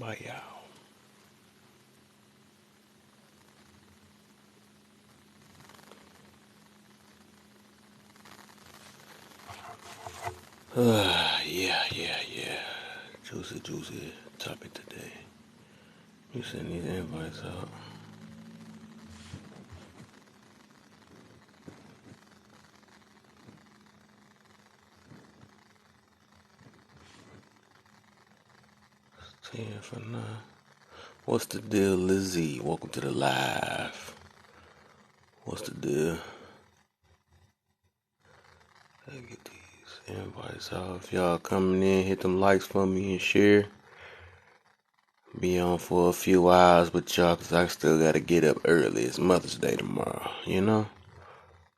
Bye, y'all. Yeah. Juicy topic today. You send these invites out. It's 10 for 9. What's the deal, Lizzie? Welcome to the live. What's the deal? Gotta get these invites out. If y'all coming in, hit them likes for me and share. Be on for a few hours with y'all, cause I still gotta get up early. It's Mother's Day tomorrow, you know?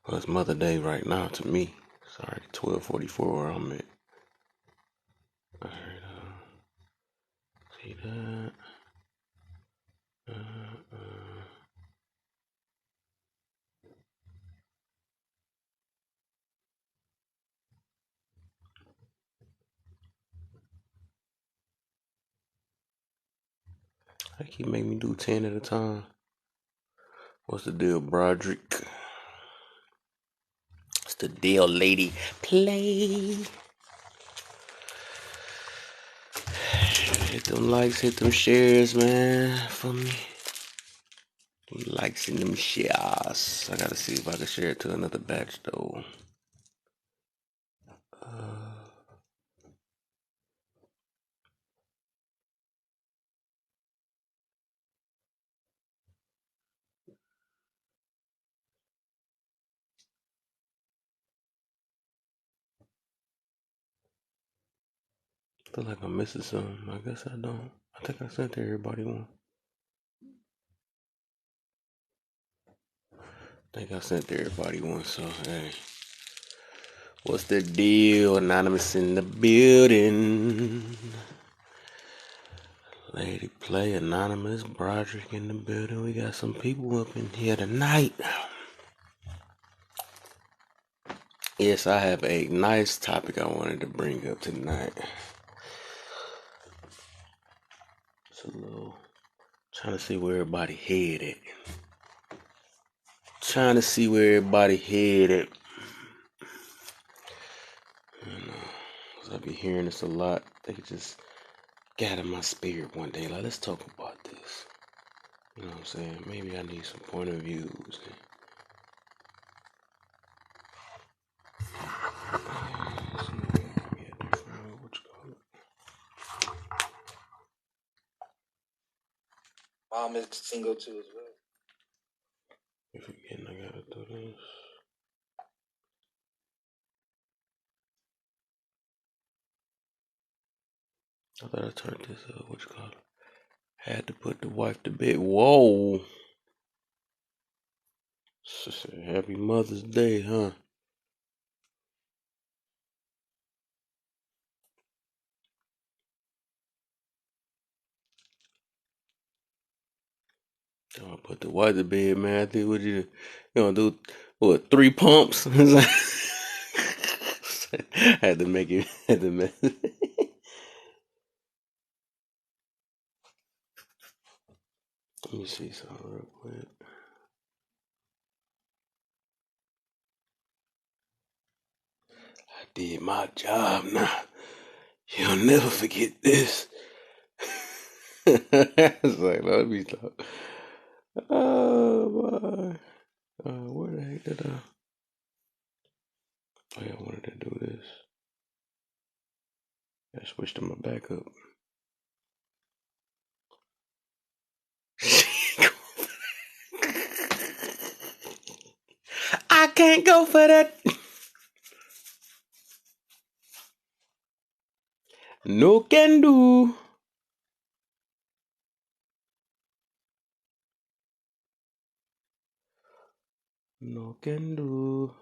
Well, it's Mother's Day right now to me. Sorry, 12:44 where I'm at. Alright, see that? I keep making me do 10 at a time. What's the deal, Broderick? What's the deal, lady? Play. Hit them likes, hit them shares, man, for me. Them likes and them shares. I gotta see if I can share it to another batch, though. I feel like I'm missing something. I guess I don't. I think I sent everybody one. So hey. What's the deal? Anonymous in the building. Lady Play, Anonymous, Broderick in the building. We got some people up in here tonight. Yes, I have a nice topic I wanted to bring up tonight. It's a little trying to see where everybody headed. You know, 'cause I be hearing this a lot. They just got in my spirit one day. Like, let's talk about this. You know what I'm saying? Maybe I need some point of views. Mom is single too as well. If again, I gotta do this. I thought I turned this up. What you call it? Had to put the wife to bed. Whoa. Happy Mother's Day, huh? I put the wife to bed, man. I think what you gonna do? What, 3 pumps? Had to make it. Had to make it. Let me see something real quick. I did my job now. You'll never forget this. It's like, let me stop. Oh, boy. Where the heck did I? Oh, yeah, I wanted to do this. I switched to my backup. I can't go for that. No can do. No can do.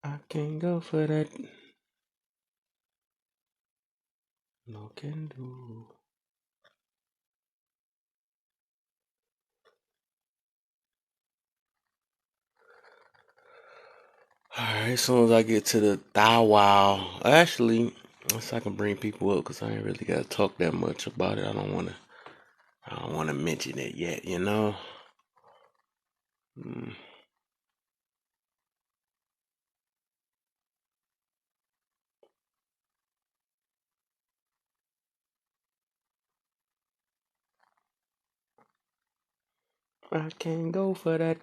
I can't go for that. No can do. Alright, as soon as I get to the thou wow. Actually, Unless I can bring people up, cause I ain't really gotta talk that much about it. I don't wanna mention it yet, you know. Mm. I can't go for that.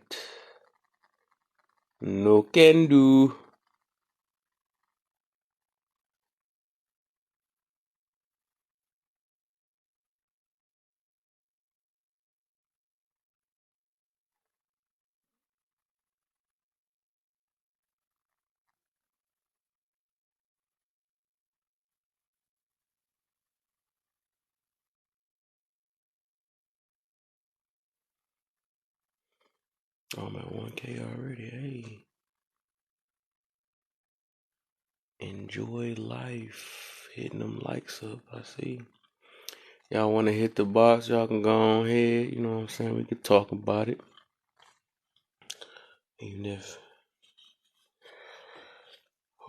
No can do. Oh, I'm at 1K already. Hey, enjoy life. Hitting them likes up. I see. Y'all want to hit the box? Y'all can go on ahead. You know what I'm saying? We could talk about it. Even if.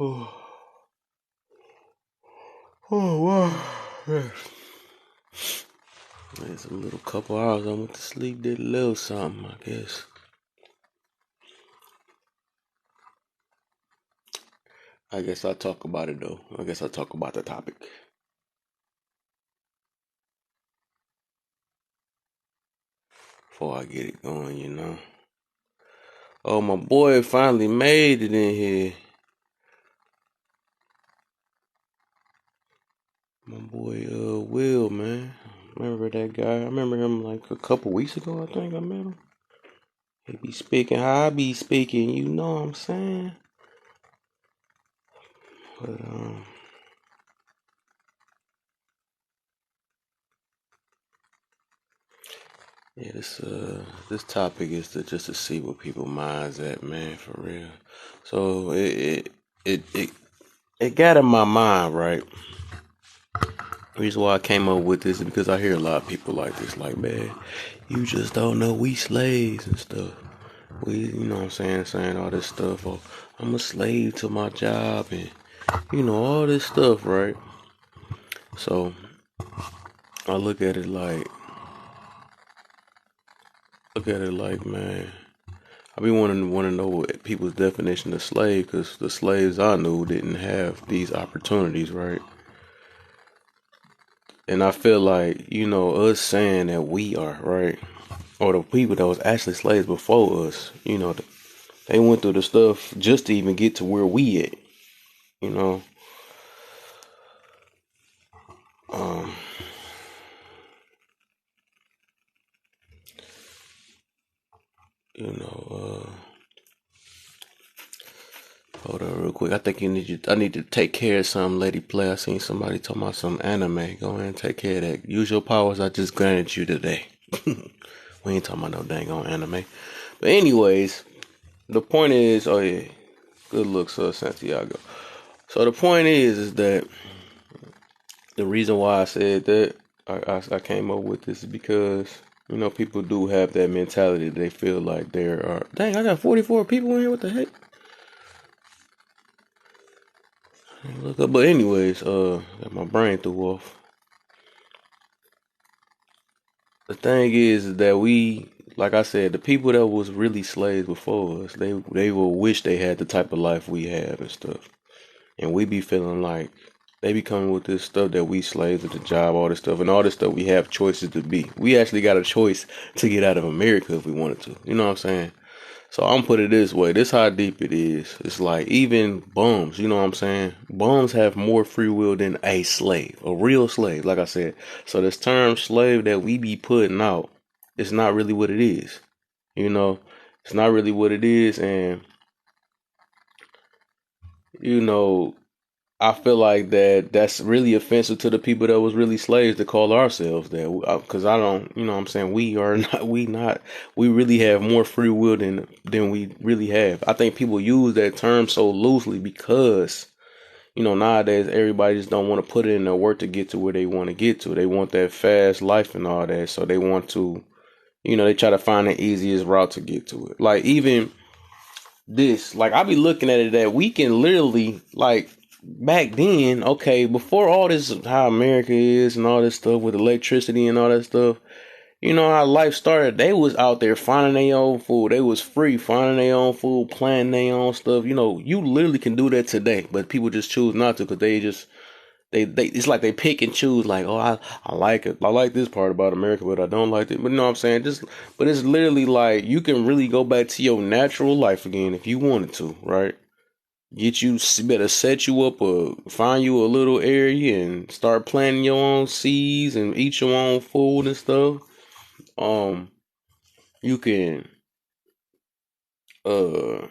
Oh, oh wow. It's a little couple hours. I went to sleep, did a little something, I guess. I guess I'll talk about it though. I guess I'll talk about the topic before I get it going, you know. Oh, my boy finally made it in here. My boy, Will, man. Remember that guy? I remember him like a couple weeks ago, I think I met him. He be speaking how I be speaking, you know what I'm saying? But, yeah, this topic is to see what people's minds at, man, for real. So it got in my mind, right? The reason why I came up with this is because I hear a lot of people like this, like, man, you just don't know we slaves and stuff. We, you know what I'm saying all this stuff. Or I'm a slave to my job and, you know, all this stuff, right? So I look at it like, man, I be wanting to know what people's definition of slave, because the slaves I knew didn't have these opportunities, right? And I feel like, you know, us saying that we are, right? Or the people that was actually slaves before us, you know, they went through the stuff just to even get to where we at, you know. Um, you know, hold on real quick. I think I need to take care of some lady play. I seen somebody talking about some anime. Go ahead and take care of that. Use your powers I just granted you today. We ain't talking about no dang on anime. But anyways, the point is, oh yeah, good looks, Santiago. So the point is that the reason why I said that I came up with this is because, you know, people do have that mentality. They feel like there are, dang, I got 44 people in here. What the heck? Look up, but anyways, got my brain threw off. The thing is that we, like I said, the people that was really slaves before us, they will wish they had the type of life we have and stuff, and we be feeling like they be coming with this stuff that we slaves at the job, all this stuff, and all this stuff we have choices to be. We actually got a choice to get out of America if we wanted to. You know what I'm saying? So I'm put it this way. This how deep it is. It's like even bums, you know what I'm saying? Bums have more free will than a slave, a real slave, like I said. So this term slave that we be putting out, it's not really what it is. You know, it's not really what it is. And, you know, I feel like that's really offensive to the people that was really slaves to call ourselves that, because I don't, you know what I'm saying, we really have more free will than we really have. I think people use that term so loosely because, you know, nowadays everybody just don't want to put in their work to get to where they want to get to. They want that fast life and all that, so they want to, you know, they try to find the easiest route to get to it. Like even this, like I be looking at it that we can literally like back then, okay, before all this, how America is and all this stuff with electricity and all that stuff, you know how life started. They was out there finding their own food. They was free finding their own food, planting their own stuff. You know, you literally can do that today, but people just choose not to because they just they it's like they pick and choose. Like, oh, I like it. I like this part about America, but I don't like it. But you know what I'm saying? Just, but it's literally like you can really go back to your natural life again if you wanted to, right? Get you better set you up or find you a little area and start planting your own seeds and eat your own food and stuff. Um, you can uh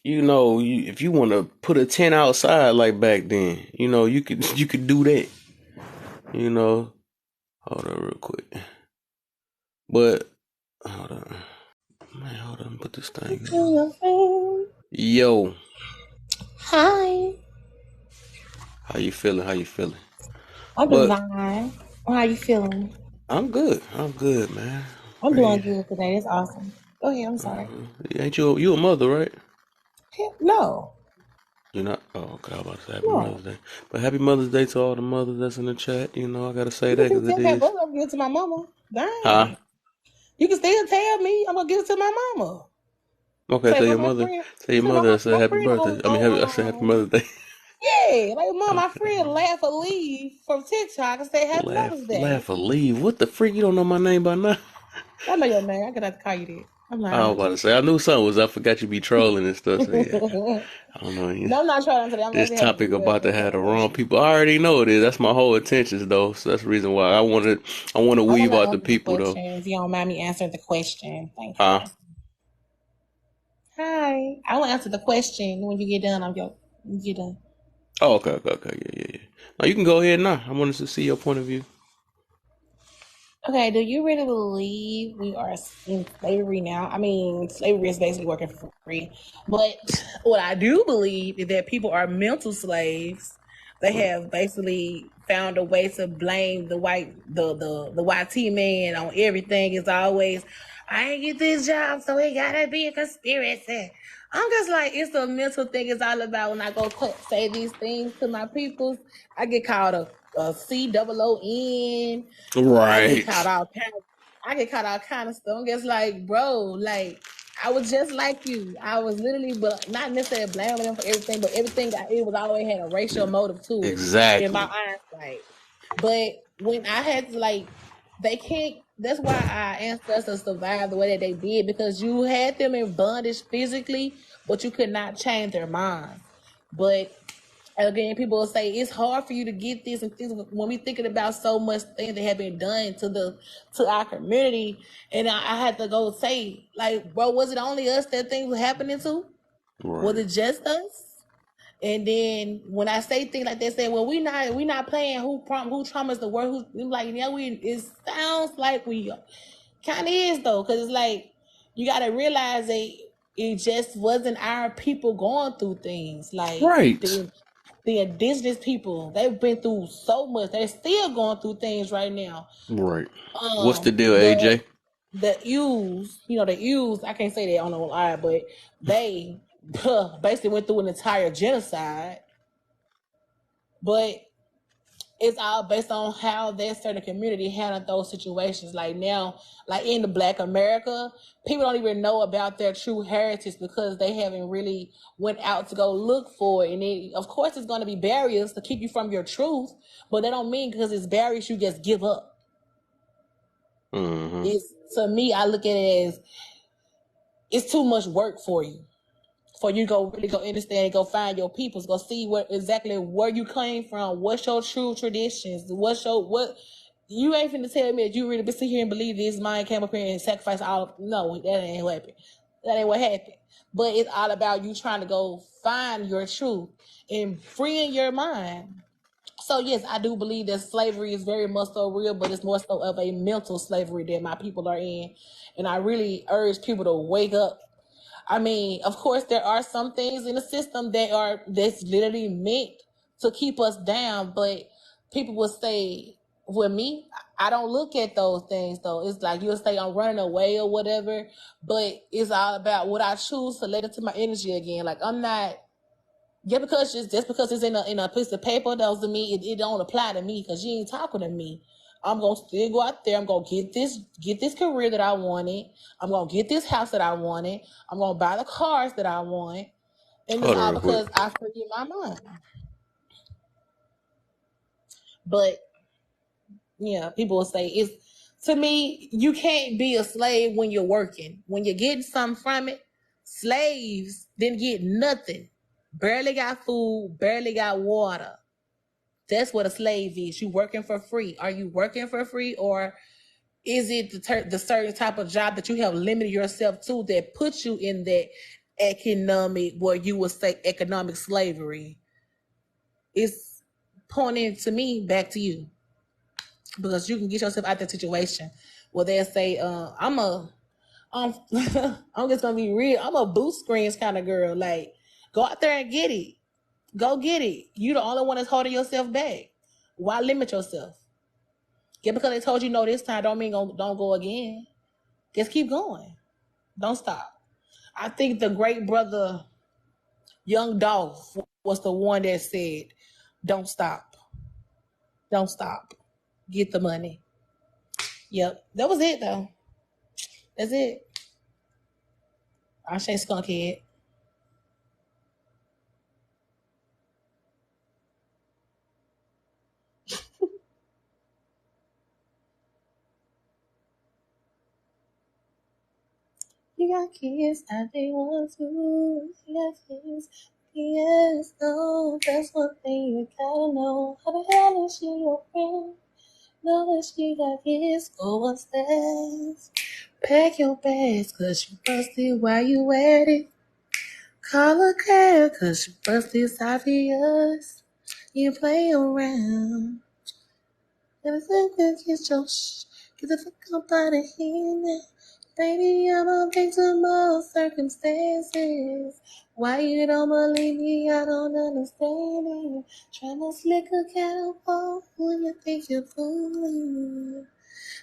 if you want to put a tent outside like back then, you could you could do that. You know, hold on real quick. But hold on, man, hold on, put this thing on. Yo, Hi. how you feeling? How you feeling? I'm But divine. How you feeling? I'm good. I'm good, man. I'm doing Ready? good today. That's awesome. Go ahead. I'm sorry. Ain't you a mother, right? No. You're not. Oh, okay. I was about to say Happy No. Mother's Day, but Happy Mother's Day to all the mothers that's in the chat. You know, I gotta say You that can because still it tell is. brother I'm giving it to my mama. Huh? Dang. You can still tell me I'm gonna give it to my mama. Okay, Say, tell but your my mother. friend, Tell your say mother I my said Happy friend birthday. I mean, I said Happy Mother's Day. yeah, like mom, my Okay. friend laugh or leave from TikTok and say Happy Mother's Day. Laugh or leave. What the freak? You don't know my name by now? I know your name. I gotta have to call you that. I'm I was lying. about to say I knew something was. I forgot you be trolling and stuff. So yeah, No, I don't know. I'm not trying today. I'm This actually having a topic real about to have the wrong conversation. people. I already know it is. That's my whole intentions though. So that's the reason why I want to I want weave to out the answer the people though. question. If you don't mind me answering the question, thank Huh? you. Hi. I will answer the question when you get done. When you get done. Oh, okay. Yeah. Now you can go ahead now. I wanted to see your point of view. Okay, do you really believe we are in slavery now? I mean, slavery is basically working for free. But what I do believe is that people are mental slaves. They have basically found a way to blame the YT man on everything. It's always, I ain't get this job, so it gotta be a conspiracy. I'm just like, it's a mental thing. It's all about when I go say these things to my peoples, I get called a COON. I get caught Right. all kind of, I get caught all kind of stuff. I'm just like, bro, like I was just like you. I was literally, but not necessarily blaming them for everything, but it was always had a racial motive to it in my Exactly. eyesight. But when I had to like, they can't. That's why our ancestors survived the way that they did because you had them in bondage physically, but you could not change their minds. But again, people will say it's hard for you to get this and things when we thinking about so much things that have been done to our community. And I had to go say, like, bro, was it only us that things were happening to? Was Right. it just us? And then when I say things like that, say, well, we not playing who trauma is the word. Who like yeah, we it sounds like we kind of is though, because it's like you got to realize that it just wasn't our people going through things like Right. the indigenous people. They've been through so much. They're still going through things right now. Right. What's the deal, The AJ? the Ews, I can't say that on the lie, but they basically went through an entire genocide. But it's all based on how that certain community handled those situations. Like now, like in the Black America, people don't even know about their true heritage because they haven't really went out to go look for it. And of course, it's going to be barriers to keep you from your truth, but that don't mean because it's barriers you just give up. Mm-hmm. It's to me, I look at it as it's too much work for you. For you to go really go understand and go find your peoples, go see where you came from, what's your true traditions, what you ain't finna tell me that you really been sit here and believe this mind came up here and sacrificed all. No, that ain't what happened. That ain't what happened. But it's all about you trying to go find your truth and freeing your mind. So yes, I do believe that slavery is very much so real, but it's more so of a mental slavery that my people are in. And I really urge people to wake up. I mean, of course, there are some things in the system that's literally meant to keep us down, but people will say, with me, I don't look at those things though. It's like you'll say I'm running away or whatever, but it's all about what I choose to let into my energy again. Like I'm not Yeah, because just because it's in a piece of paper doesn't mean it don't apply to me because you ain't talking to me. I'm gonna still go out there. I'm gonna get this career that I wanted. I'm gonna get this house that I wanted. I'm gonna buy the cars that I want, and it's Hold on all real quick. because I forget my mind. But yeah, people will say it's to me. You can't be a slave when you're working. When you're getting something from it, slaves didn't get nothing. Barely got food. Barely got water. That's what a slave is. You working for free. Are you working for free, or is it the certain type of job that you have limited yourself to that puts you in that economic, where you would say economic slavery? It's pointing to me back to you because you can get yourself out that situation where they'll say, I'm I'm just gonna be real. I'm a boot screens kind of girl. Like, go out there and get it. Go get it. You the only one that's holding yourself back. Why limit yourself? Yeah, because they told you no this time don't mean don't go again. Just keep going. Don't stop. I think the great brother Young Dolph was the one that said, "Don't stop. Don't stop. Get the money." Yep, that was it though. That's it. I say skunkhead. You got kids, I think one too. You got kids, yes, no. That's one thing you gotta know. How the hell is she your friend? Know that she got kids, go upstairs. Pack your bags, cause you busted while you at it. Call a cab, cause you busted, it's obvious. You play around. Never think that get your get the fuck up out of here now. Baby, I'm a victim of circumstances. Why you don't believe me, I don't understand it. Tryna slick a catapult who you think you're fooling.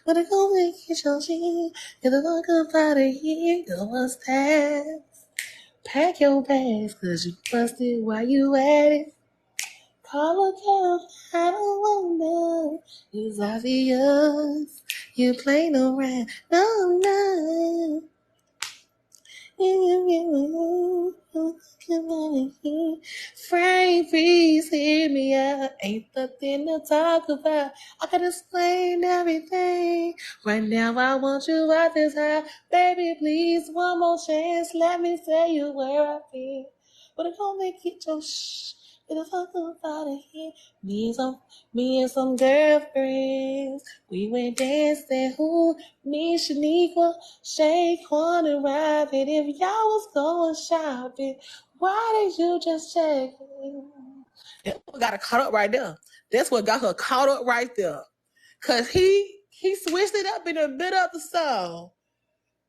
But I go and get your shit. Get the fuck up out of here, go upstairs. Pack your bags, cause you busted while you at it. Call a cab, I don't wonder. It's obvious. You playing around. No, no. Frank, please hear me out. Ain't nothing to talk about. I can explain everything. Right now, I want you out this high. Baby, please, one more chance. Let me tell you where I've been. But it don't make it your shh. Get the fuck up out of here. Me and some girlfriends. We went dancing. Who? Me, Shaniqua. Shaquan and Rabbit, if y'all was going shopping, why did you just check in? That got her caught up right there. That's what got her caught up right there. Cause he switched it up in the middle of the song.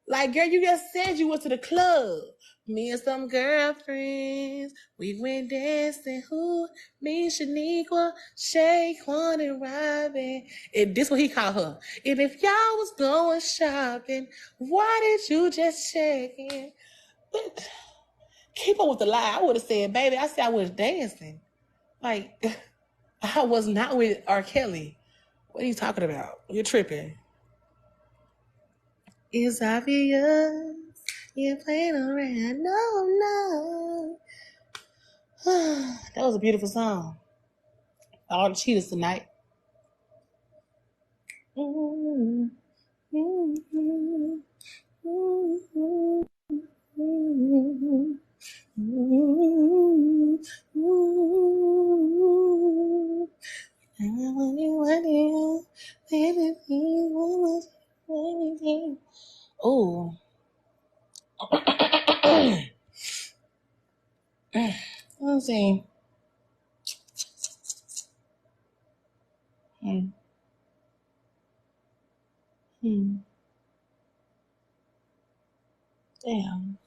Like, girl, you just said you went to the club. Me and some girlfriends, we went dancing. Who? Me, Shaniqua, Shaquan, and Robin. And this what he called her. And if y'all was going shopping, why did you just check in? But keep up with the lie. I would have said, baby, I said I was dancing. Like, I was not with R. Kelly. What are you talking about? You're tripping. It's obvious. You're playing around. No, no. That was a beautiful song. All the cheaters tonight. Mm-hmm. Mm-hmm. Mm-hmm. Mm-hmm. Mm-hmm. I want you, baby, please, anything. Oh. Let's see. Hmm. Hmm. Damn.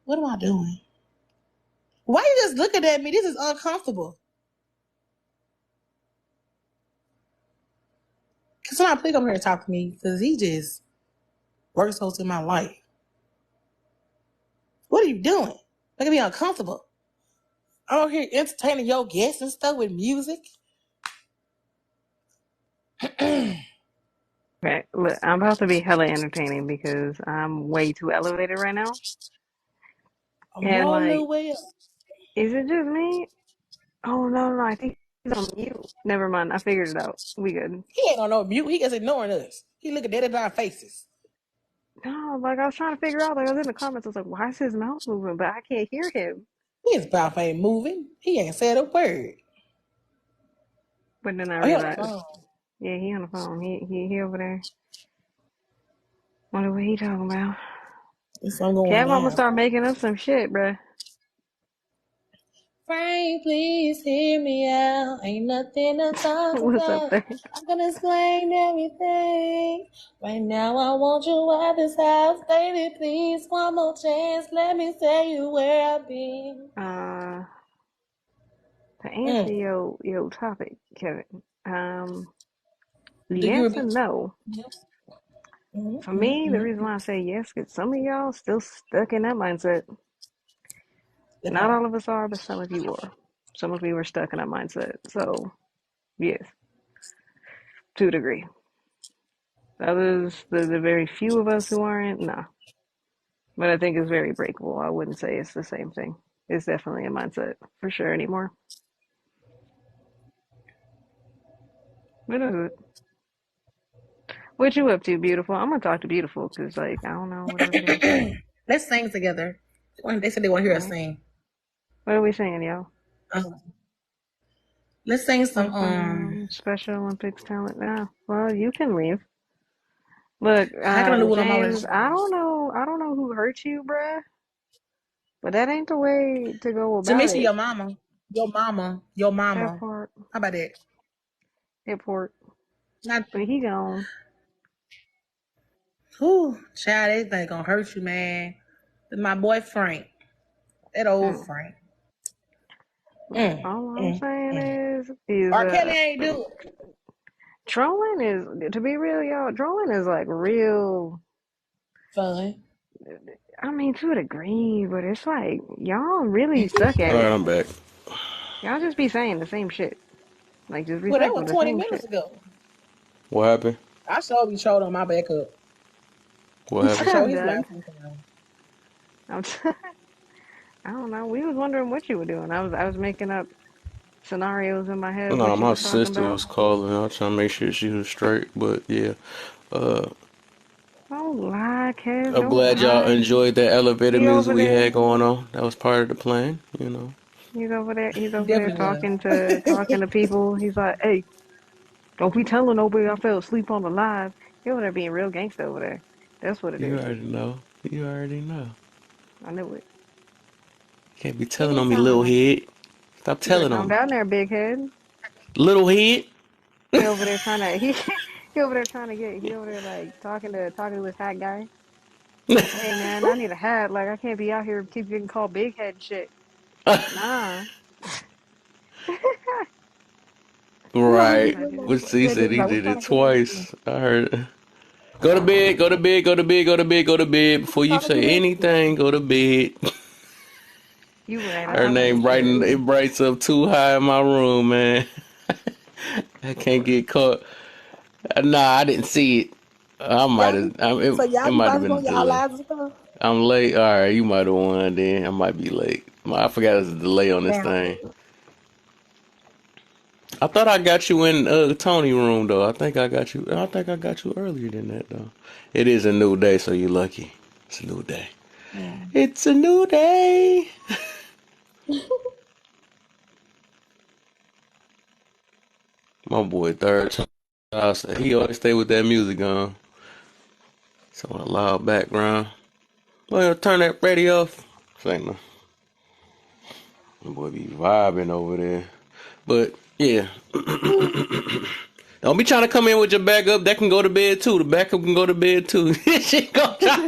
What am I doing? Why are you just looking at me? This is uncomfortable. Can somebody please come here and talk to me? Because he just works holes in my life. What are you doing? Making me uncomfortable. I'm here entertaining your guests and stuff with music. Okay, look, I'm about to be hella entertaining because I'm way too elevated right now. I'm And all the like, way up. is it just me? Oh no, no, I think he's on mute. Never mind, I figured it out. We good. He ain't on no mute. He just ignoring us. He looking dead at our faces. No, like I was trying to figure out. Like I was in the comments, I was like, why is his mouth moving? But I can't hear him. His mouth ain't moving. He ain't said a word. But then I Oh, he on the realized, phone. yeah, he on the phone. He over there. Wonder what he talking about. There's something going Cat mama down. start making up some shit, bruh. Frank, please hear me out. Ain't nothing to talk What's up about. there? I'm gonna explain everything. Right now, I want you at this house, baby. Please, one more chance. Let me tell you where I've been. Uh, to answer Mm. your topic, Kevin. Um, Do you yes repeat? and no. For me, the reason why I say yes, because some of y'all still stuck in that mindset. The Not part. all of us are, but some of you are. Some of you are stuck in that mindset. So, yes, to a degree. Others, the very few of us who aren't, nah. But I think it's very breakable. I wouldn't say it's the same thing. It's definitely a mindset for sure anymore. But what you up to, beautiful? I'm gonna talk to beautiful because, like, I don't know what else can I say. Let's sing together. They said they want to All hear us right, sing. what are we saying, y'all? Um, let's sing some. Special Olympics talent now. Well, you can leave. Look, How can I do what I'm already James, I doing? don't know. I don't know who hurt you, bruh, but that ain't the way to go about Tamisha, it. your mama, your mama, your That mama. part, How about that? that part. Not, But he gone. whew, child, anything gonna hurt you, man. My boy Frank, that old Mm. Frank. Look, Mm, all I'm mm, saying mm. is R. Kelly ain't do it. trolling is, to be real, y'all. Trolling is like real. Fun. I mean, to a degree, but it's like y'all really suck All at right, it. I'm back. Y'all just be saying the same shit, like just Well, that recycle was the 20 same minutes shit. ago. What happened? I showed you showed on my backup. What I happened? showed his Doug, live sometime. I'm I don't know. We was wondering what you were doing. I was making up scenarios in my head No, what you my was talking sister about. was calling. I was trying to make sure she was straight. But yeah, uh, Don't lie, Kev. I'm Don't glad y'all lie. enjoyed that elevator He music over we there. had going on. That was part of the plan, you know. He's over there. He's over there Definitely talking to was. people. He's like, "Hey, don't be telling nobody I fell asleep on the live." He over there being real gangster over there. That's what it You is. already know. You already know. I knew it. Can't be What telling he on me, sound little like? head. Stop He better telling Calm on not. me, down there, big head. little head. He over there trying to he over there trying to get he over there like talking to his hat guy. Like, hey man, I need a hat. Like I can't be out here keep getting called big head and shit. Nah. Why Right. you Like, my Which he yeah, said he's he like, what did kind it of good is twice. I heard it. Go to bed, go to bed, go to bed, go to bed, go to bed. What Before you kind of say good is anything, go to bed. you right, I Her thought name so too. brighten it brights up too high in my room, man. I can't get caught. Nah, I didn't see it. I might Y'all be have. It, so y'all it be might have watching been a on y'all delay. lives and stuff. I'm late. All right, you might have won. Then I might be late. I forgot there's a delay on this Now, thing. I thought I got you in Tony room though. I think I got you. I think I got you earlier than that though. It is a new day, so you lucky. It's a new day. It's a new day. My boy third child said he always stay with that music on. So on a loud background. Well, turn that radio off. Say no. My boy be vibing over there. But yeah. Don't be trying to come in with your backup. That can go to bed too. The backup can go to bed too. She gonna try.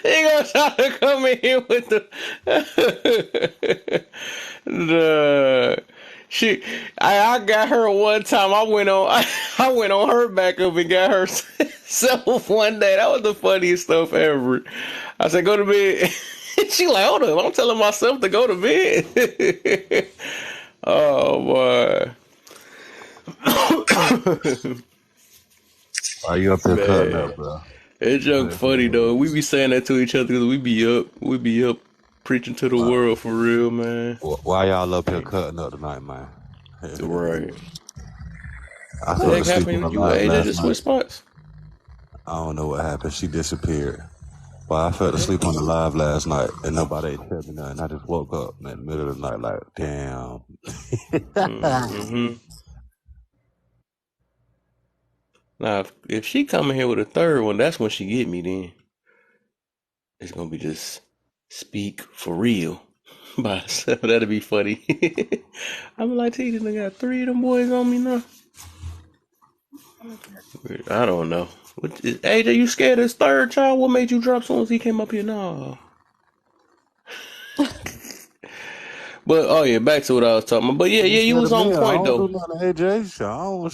He gonna try to come in here with the she. I got her one time. I went on. I went on her backup and got herself one day. That was the funniest stuff ever. I said, "Go to bed." She like, hold up, I'm telling myself to go to bed. Oh boy, Why you up here cutting man, up, bro? it's junk funny though. We be saying that to each other because we be up preaching to the Why, world for real, man. why y'all up here cutting up tonight, man? Right. I The fell heck asleep on the happened? You live AJ last just night. switch spots? I don't know what happened. She disappeared. Well, I The fell heck? asleep on the live last night, and nobody ain't tell me nothing. I just woke up in the middle of the night, like, damn. Mm-hmm. Now, if she coming here with a third one, that's when she get me. Then it's gonna be just speak for real by herself. That'd be funny. I'm like, T, I got three of them boys on me now. I don't know. What is, AJ, you scared of his third child? What made you drop soon as he came up here? No. But oh yeah, back to what I was talking about. But yeah, You yeah, you scared was of me? on I point don't though. do nothing to AJ. Shit, I don't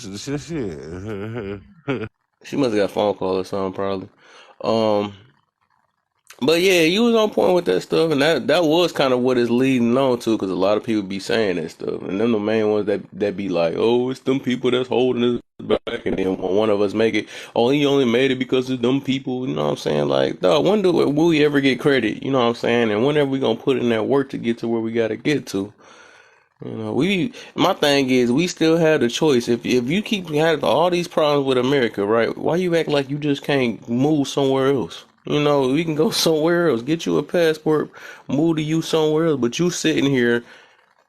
shit. She must have got a phone call or something probably. Um, but yeah, you was on point with that stuff, and that was kind of what it's leading on to, because a lot of people be saying that stuff, and them the main ones that be like, oh, it's them people that's holding us back, and then when one of us make it, oh, he only made it because of them people. You know what I'm saying? Like, dog, when will we ever get credit? You know what I'm saying? And whenever we gonna put in that work to get to where we gotta get to? You know, my thing is we still have the choice. If you keep having all these problems with America, right? Why you act like you just can't move somewhere else? You know, we can go somewhere else, get you a passport, move to you somewhere else. But you sitting here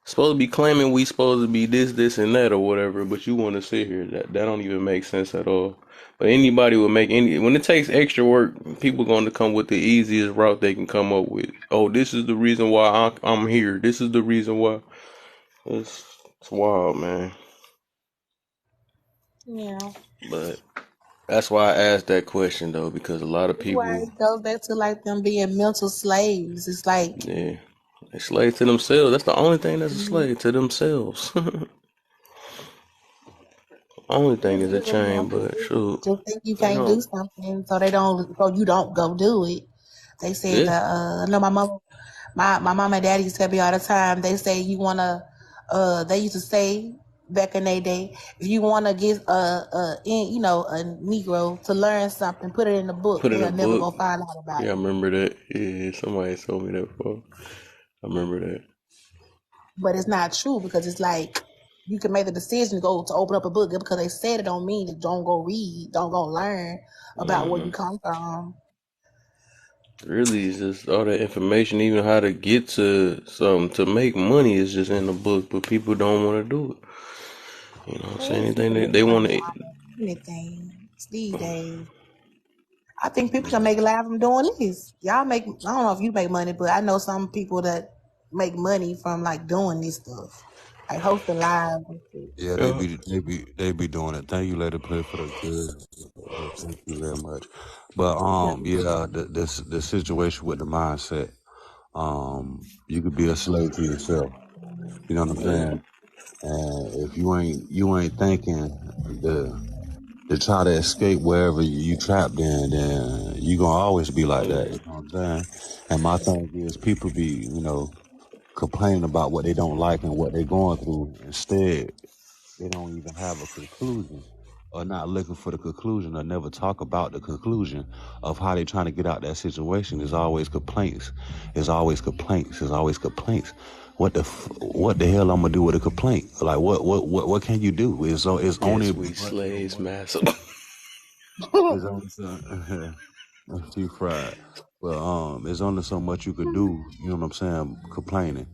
supposed to be claiming we supposed to be this, and that or whatever. But you want to sit here. That don't even make sense at all. But anybody will make any when it takes extra work, people going to come with the easiest route they can come up with. Oh, this is the reason why I'm here. This is the reason why. It's wild, man. Yeah. But that's why I asked that question though, because a lot of That's why people, it goes back to like them being mental slaves. It's like yeah, they slave to themselves. That's the only thing that's a mhm, slave to themselves. Only thing it's is a really chain, mental. but shoot, Just think you you can't know, do something, so they don't, so you don't go do it. They said yeah, the I know my mom and daddy used to tell me all the time. They say you wanna they used to say back in their day, if you wanna get a Negro to learn something, put it in the book. put in a They'll never book. go find out about Yeah, I it. remember that. Yeah, somebody told me that before. I remember that. But it's not true because it's like you can make the decision to open up a book because they said it don't mean that don't go read, don't go learn about where Uh-huh. you come from. Really, it's just all that information, even how to get to something to make money, is just in the book, but people don't want to do it. You know what I'm saying? There's Anything people they making want money to. out of anything these days. I think people can make a lot from doing this. Y'all make, I don't know if you make money, but I know some people that make money from like doing this stuff, like hosting live and shit. Yeah, Yeah. they be doing it. Thank you, Lady Play, for the good. Thank you very much. But Yeah. yeah, the situation with the mindset, you could be a slave to yourself. You know what I'm Yeah. saying? And if you ain't thinking the to try to escape wherever you trapped in, then you gonna always be like that. Yeah. You know what I'm saying? And my thing is, people be complaining about what they don't like and what they're going through. Instead, they don't even have a conclusion or not looking for the conclusion or never talk about the conclusion of how they're trying to get out that situation. There's always complaints. There's always complaints. There's always complaints. What the hell I'm gonna do with a complaint? Like what can you do? It's only Guess we but so slaves, much. massa. It's only so she fried. But there's only so much you could do, you know what I'm saying, complaining.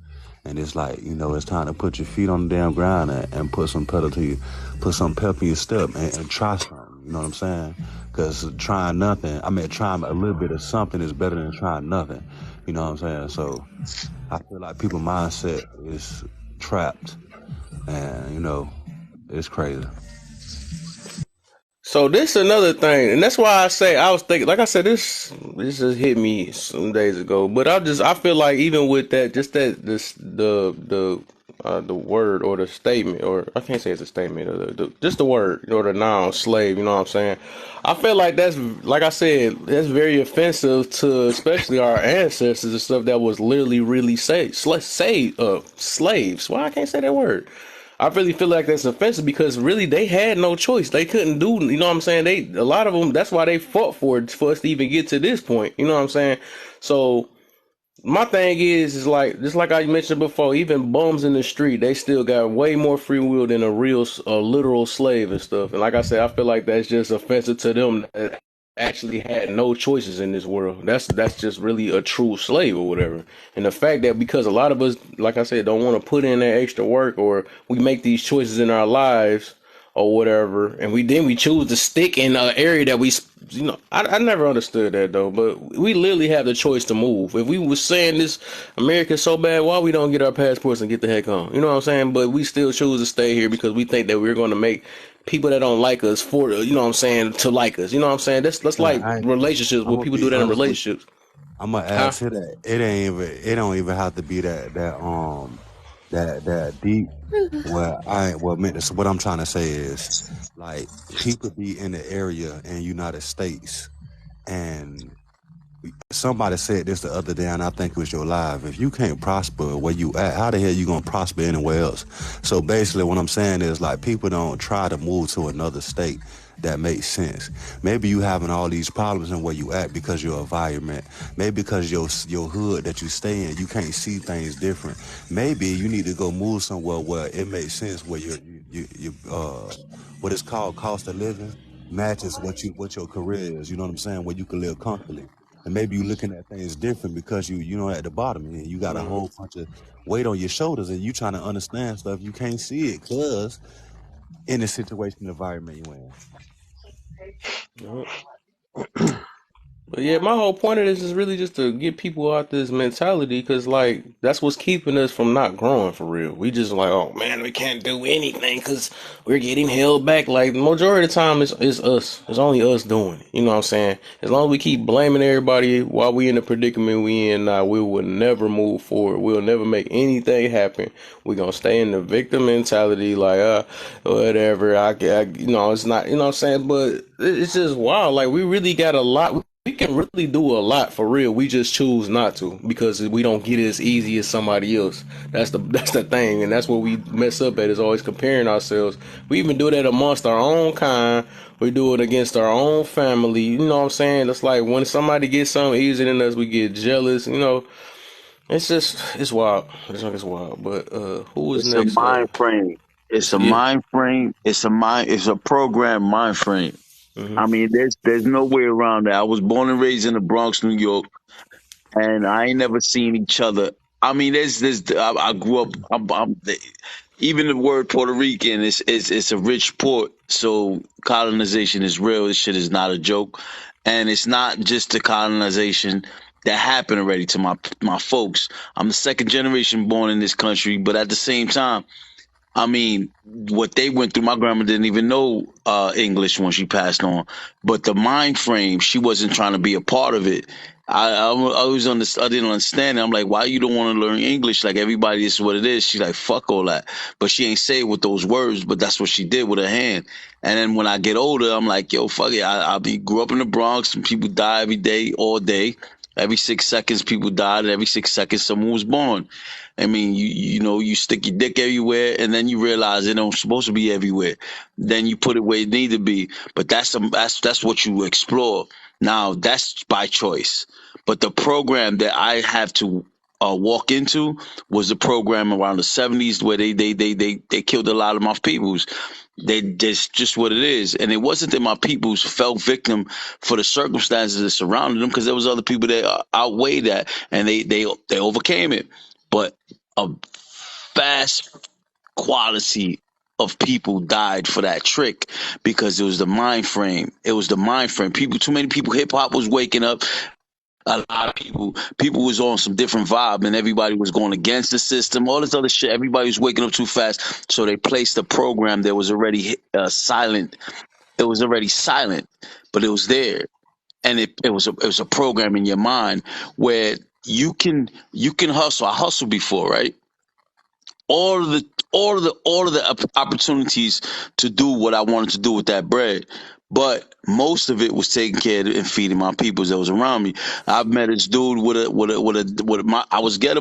And it's like, it's time to put your feet on the damn ground and put some pedal to you, put some pep in your step and try something, you know what I'm saying? Because trying nothing, trying a little bit of something is better than trying nothing, you know what I'm saying? So I feel like people's mindset is trapped and, it's crazy. So this another thing, and that's why I say I was thinking. Like I said, this just hit me some days ago. But I feel like even with that, just that this the the word or the statement, or I can't say it's a statement, or just the word or the noun slave. You know what I'm saying? I feel like that's, like I said, that's very offensive to especially our ancestors and stuff that was literally really slaves. Why I can't say that word? I really feel like that's offensive because really they had no choice. They couldn't do, you know what I'm saying? A lot of them, that's why they fought for it, for us to even get to this point. You know what I'm saying? So my thing is like, just like I mentioned before, even bums in the street, they still got way more free will than a literal slave and stuff. And like I said, I feel like that's just offensive to them that actually had no choices in this world. That's just really a true slave or whatever. And the fact that because a lot of us, like I said, don't want to put in that extra work, or we make these choices in our lives or whatever, and we choose to stick in an area that I never understood that though. But we literally have the choice to move. If we was saying this America so bad, why we don't get our passports and get the heck on? You know what I'm saying? But we still choose to stay here because we think that we're going to make people that don't like us for, you know what I'm saying, to like us. You know what I'm saying? That's Now, like relationships, I'm where gonna people do be that in honest with relationships. I'm gonna add Huh? to that. It don't even have to be that deep. What I'm trying to say is, like, people be in the area in United States, and somebody said this the other day, and I think it was your live. If you can't prosper where you at, how the hell you gonna prosper anywhere else? So basically, what I'm saying is, like, people don't try to move to another state that makes sense. Maybe you having all these problems in where you at because your environment. Maybe because your hood that you stay in, you can't see things different. Maybe you need to go move somewhere where it makes sense, where what is called cost of living matches what your career is. You know what I'm saying? Where you can live comfortably. And maybe you looking at things different because you know at the bottom and you got a whole bunch of weight on your shoulders and you trying to understand stuff you can't see it because in the situation environment you in. Mhm. But yeah, my whole point of this is really just to get people out this mentality, because like that's what's keeping us from not growing for real. We just like, oh man, we can't do anything because we're getting held back. Like the majority of the time, it's us. It's only us doing it. You know what I'm saying? As long as we keep blaming everybody while we in the predicament we in now, we will never move forward. We'll never make anything happen. We're gonna stay in the victim mentality, like whatever. You know, it's not. You know what I'm saying? But it's just wild. Like we really got a lot. We can really do a lot for real. We just choose not to because we don't get it as easy as somebody else. That's the thing, and that's what we mess up at, is always comparing ourselves. We even do that amongst our own kind. We do it against our own family. You know what I'm saying? It's like when somebody gets something easier than us, we get jealous. You know, it's wild. It's wild. But who was It's a next? mind frame. It's a Yeah. mind frame. It's a program mind frame. I mean, there's no way around that. I was born and raised in the Bronx, New York, and I ain't never seen each other. I mean, I grew up. Even the word Puerto Rican is a rich port. So colonization is real. This shit is not a joke, and it's not just the colonization that happened already to my folks. I'm the second generation born in this country, but at the same time, I mean, what they went through, my grandma didn't even know English when she passed on. But the mind frame, she wasn't trying to be a part of it. I didn't understand it. I'm like, why you don't want to learn English? Like everybody, this is what it is. She's like, fuck all that. But she ain't say it with those words, but that's what she did with her hand. And then when I get older, I'm like, yo, fuck it. Grew up in the Bronx and people die every day, all day. Every 6 seconds, people died, and every 6 seconds, someone was born. I mean, you know, you stick your dick everywhere, and then you realize it don't supposed to be everywhere. Then you put it where it need to be. But that's what you explore. Now that's by choice. But the program that I have to walk into was the program around the '70s where they killed a lot of my peoples. That's just what it is, and it wasn't that my peoples fell victim for the circumstances that surrounded them, because there was other people that outweighed that, and they overcame it. But a vast quality of people died for that trick because it was the mind frame. It was the mind frame. Too many people. Hip hop was waking up. A lot of people was on some different vibe, and everybody was going against the system. All this other shit. Everybody was waking up too fast, so they placed a program that was already silent. It was already silent, but it was there, and it was a program in your mind where you can hustle. I hustled before, right? all of the opportunities to do what I wanted to do with that bread. But most of it was taking care of and feeding my peoples that was around me. I met this dude I was ghetto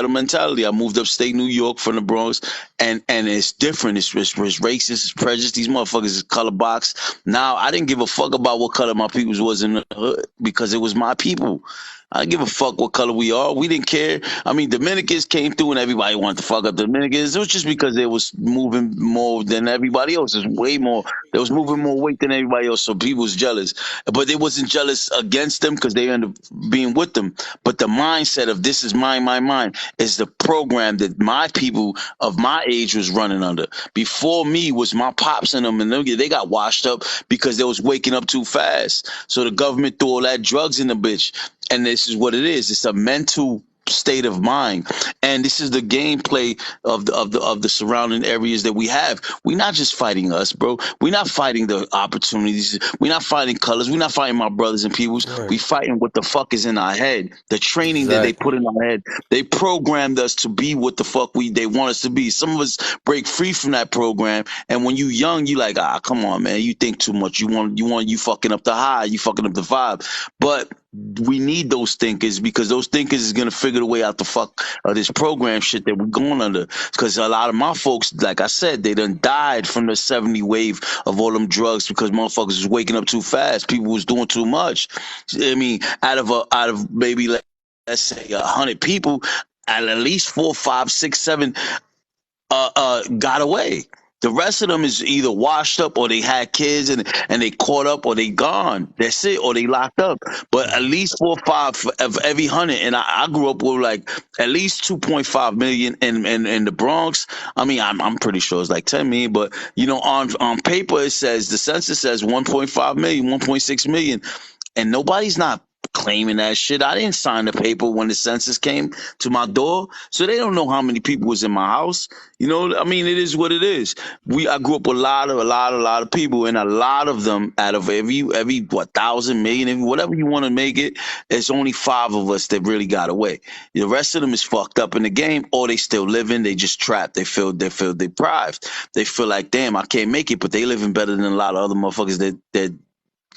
mentality. I moved upstate New York from the Bronx, and it's different. It's racist, it's prejudiced. These motherfuckers is color box. Now I didn't give a fuck about what color my peoples was in the hood because it was my people. I didn't give a fuck what color we are. We didn't care. I mean, Dominicans came through and everybody wanted to fuck up the Dominicans. It was just because they was moving more than everybody else. There's way more. They was moving more weight than everybody else, so people was jealous. But they wasn't jealous against them because they ended up being with them. But the mindset of this is mine, is the program that my people of my age was running under. Before me was my pops and them, and they got washed up because they was waking up too fast. So the government threw all that drugs in the bitch. And this is what it is. It's a mental state of mind, and this is the gameplay of the surrounding areas that we have. We're not just fighting us, bro. We're not fighting the opportunities. We're not fighting colors. We're not fighting my brothers and peoples. Right. We fighting what the fuck is in our head. The training that they Exactly. put in our head. They programmed us to be what the fuck they want us to be. Some of us break free from that program, and when you young, you like, come on, man, you think too much. You fucking up the high. You fucking up the vibe. But we need those thinkers because those thinkers is gonna figure the way out the fuck of this program shit that we're going under. Because a lot of my folks, like I said, they done died from the 70 wave of all them drugs because motherfuckers was waking up too fast. People was doing too much. I mean, out of maybe let's say 100 people, at least 4, 5, 6, 7 got away. The rest of them is either washed up or they had kids and they caught up or they gone. That's it, or they locked up. But at least 4 or 5 of every 100. And I grew up with like at least 2.5 million in the Bronx. I mean, I'm pretty sure it's like 10 million, but on paper it says the census says 1.5 million, 1.6 million, and nobody's not claiming that shit. I didn't sign the paper when the census came to my door, so they don't know how many people was in my house. I mean, it is what it is. I grew up with a lot of people, and a lot of them out of every what 1,000 million, whatever you want to make it, there's only 5 of us that really got away. The rest of them is fucked up in the game, or they still living. They just trapped. They feel deprived. They feel like, damn, I can't make it, but they living better than a lot of other motherfuckers that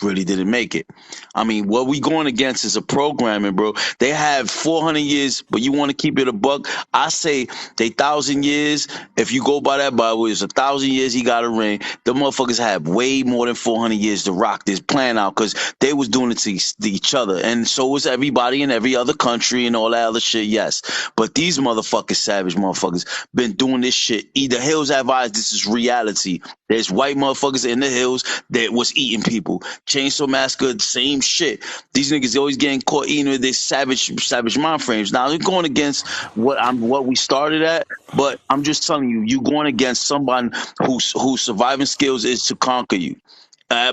really didn't make it. I mean, what we going against is a programming, bro. They have 400 years, but you want to keep it a buck. I say they 1,000 years. If you go by that Bible, it's 1,000 years he got a ring. The motherfuckers have way more than 400 years to rock this plan out because they was doing it to each other. And so was everybody in every other country and all that other shit, yes. But these motherfuckers, savage motherfuckers, been doing this shit. The hills have eyes. This is reality. There's white motherfuckers in the hills that was eating people. Chainsaw Massacre, same shit. These niggas always getting caught eating with their savage mind frames. Now they're going against what we started at, but I'm just telling you, you going against somebody whose surviving skills is to conquer you.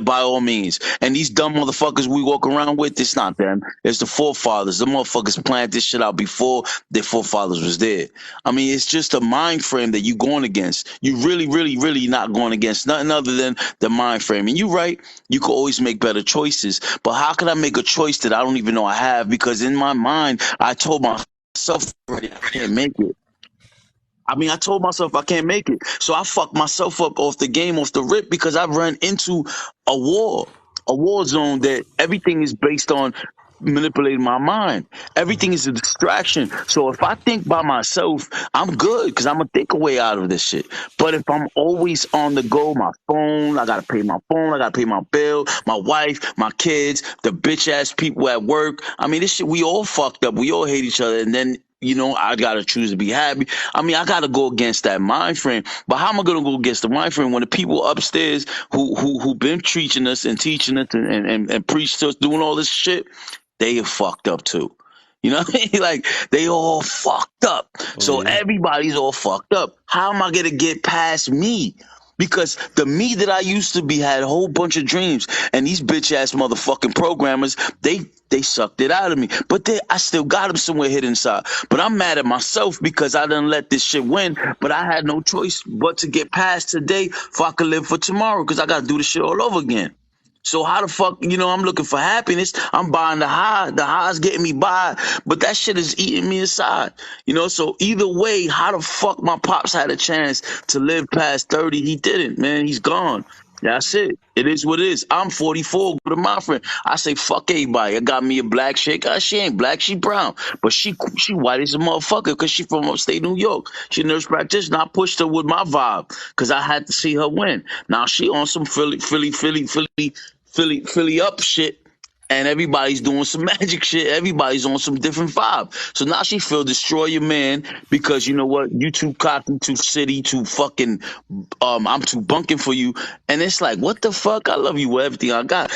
By all means. And these dumb motherfuckers we walk around with, it's not them. It's the forefathers. The motherfuckers planned this shit out before their forefathers was dead. I mean, it's just a mind frame that you going against. You really, really, really not going against nothing other than the mind frame. And you're right, you could always make better choices. But how can I make a choice that I don't even know I have? Because in my mind, I told myself already I can't make it. I mean, I told myself I can't make it. So I fucked myself up off the game, off the rip, because I've run into a war zone that everything is based on manipulating my mind. Everything is a distraction. So if I think by myself, I'm good because I'm going to think a way out of this shit. But if I'm always on the go, my phone, I got to pay my phone, I got to pay my bill, my wife, my kids, the bitch ass people at work. I mean, this shit, we all fucked up. We all hate each other. And then I gotta choose to be happy. I mean, I gotta go against that mind frame. But how am I gonna go against the mind frame when the people upstairs who been teaching us and teaching us and preached to us, doing all this shit, they are fucked up too. You know what I mean? Like they all fucked up. So Yeah. everybody's all fucked up. How am I gonna get past me? Because the me that I used to be had a whole bunch of dreams, and these bitch ass motherfucking programmers, they sucked it out of me. But I still got them somewhere hidden inside. But I'm mad at myself because I didn't let this shit win. But I had no choice but to get past today, so I could live for tomorrow. Because I got to do this shit all over again. So how the fuck, I'm looking for happiness. I'm buying the high. The high's getting me by, but that shit is eating me inside. So either way, how the fuck my pops had a chance to live past 30? He didn't, man. He's gone. That's it. It is what it is. I'm 44. Go to my friend. I say fuck everybody. I got me a black chick. She ain't black. She brown, but she white as a motherfucker because she from upstate New York. She a nurse practitioner. I pushed her with my vibe because I had to see her win. Now she on some Philly up shit. And everybody's doing some magic shit. Everybody's on some different vibe. So now she feel destroy your man because you know what? You too cocky, too city, too fucking I'm too bunking for you. And it's like, what the fuck? I love you with everything I got.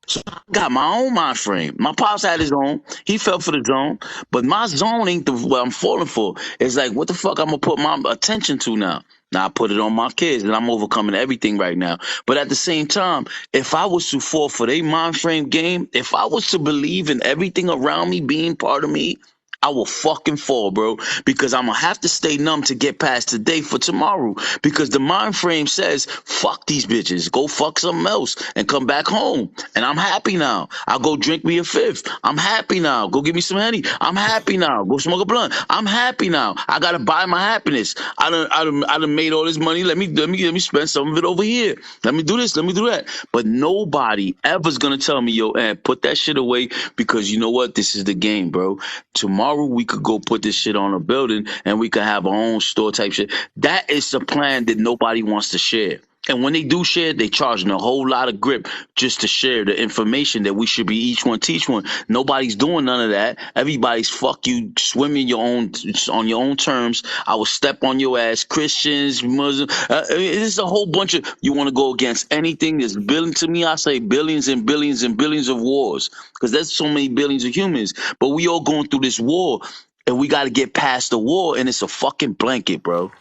So I got my own mind frame. My pops had his own. He fell for the zone. But my zone ain't what I'm falling for. It's like, what the fuck I'm gonna put my attention to now? Now I put it on my kids and I'm overcoming everything right now. But at the same time, if I was to fall for their mind frame game, if I was to believe in everything around me being part of me, I will fucking fall, bro, because I'm gonna have to stay numb to get past today for tomorrow. Because the mind frame says, fuck these bitches, go fuck something else and come back home. And I'm happy now. I'll go drink me a fifth. I'm happy now. Go give me some Henny. I'm happy now. Go smoke a blunt. I'm happy now. I gotta buy my happiness. I done made all this money. Let me spend some of it over here. Let me do this. Let me do that. But nobody ever's gonna tell me, yo, put that shit away because you know what? This is the game, bro. Tomorrow we could go put this shit on a building and we could have our own store type shit. That is the plan that nobody wants to share. And when they do share, they charging a whole lot of grip just to share the information that we should be each one teach one. Nobody's doing none of that. Everybody's fuck you, swimming your own on your own terms. I will step on your ass, Christians, Muslims. It's a whole bunch of you want to go against anything that's billion to me. I say billions and billions and billions of wars because there's so many billions of humans. But we all going through this war, and we got to get past the war, and it's a fucking blanket, bro.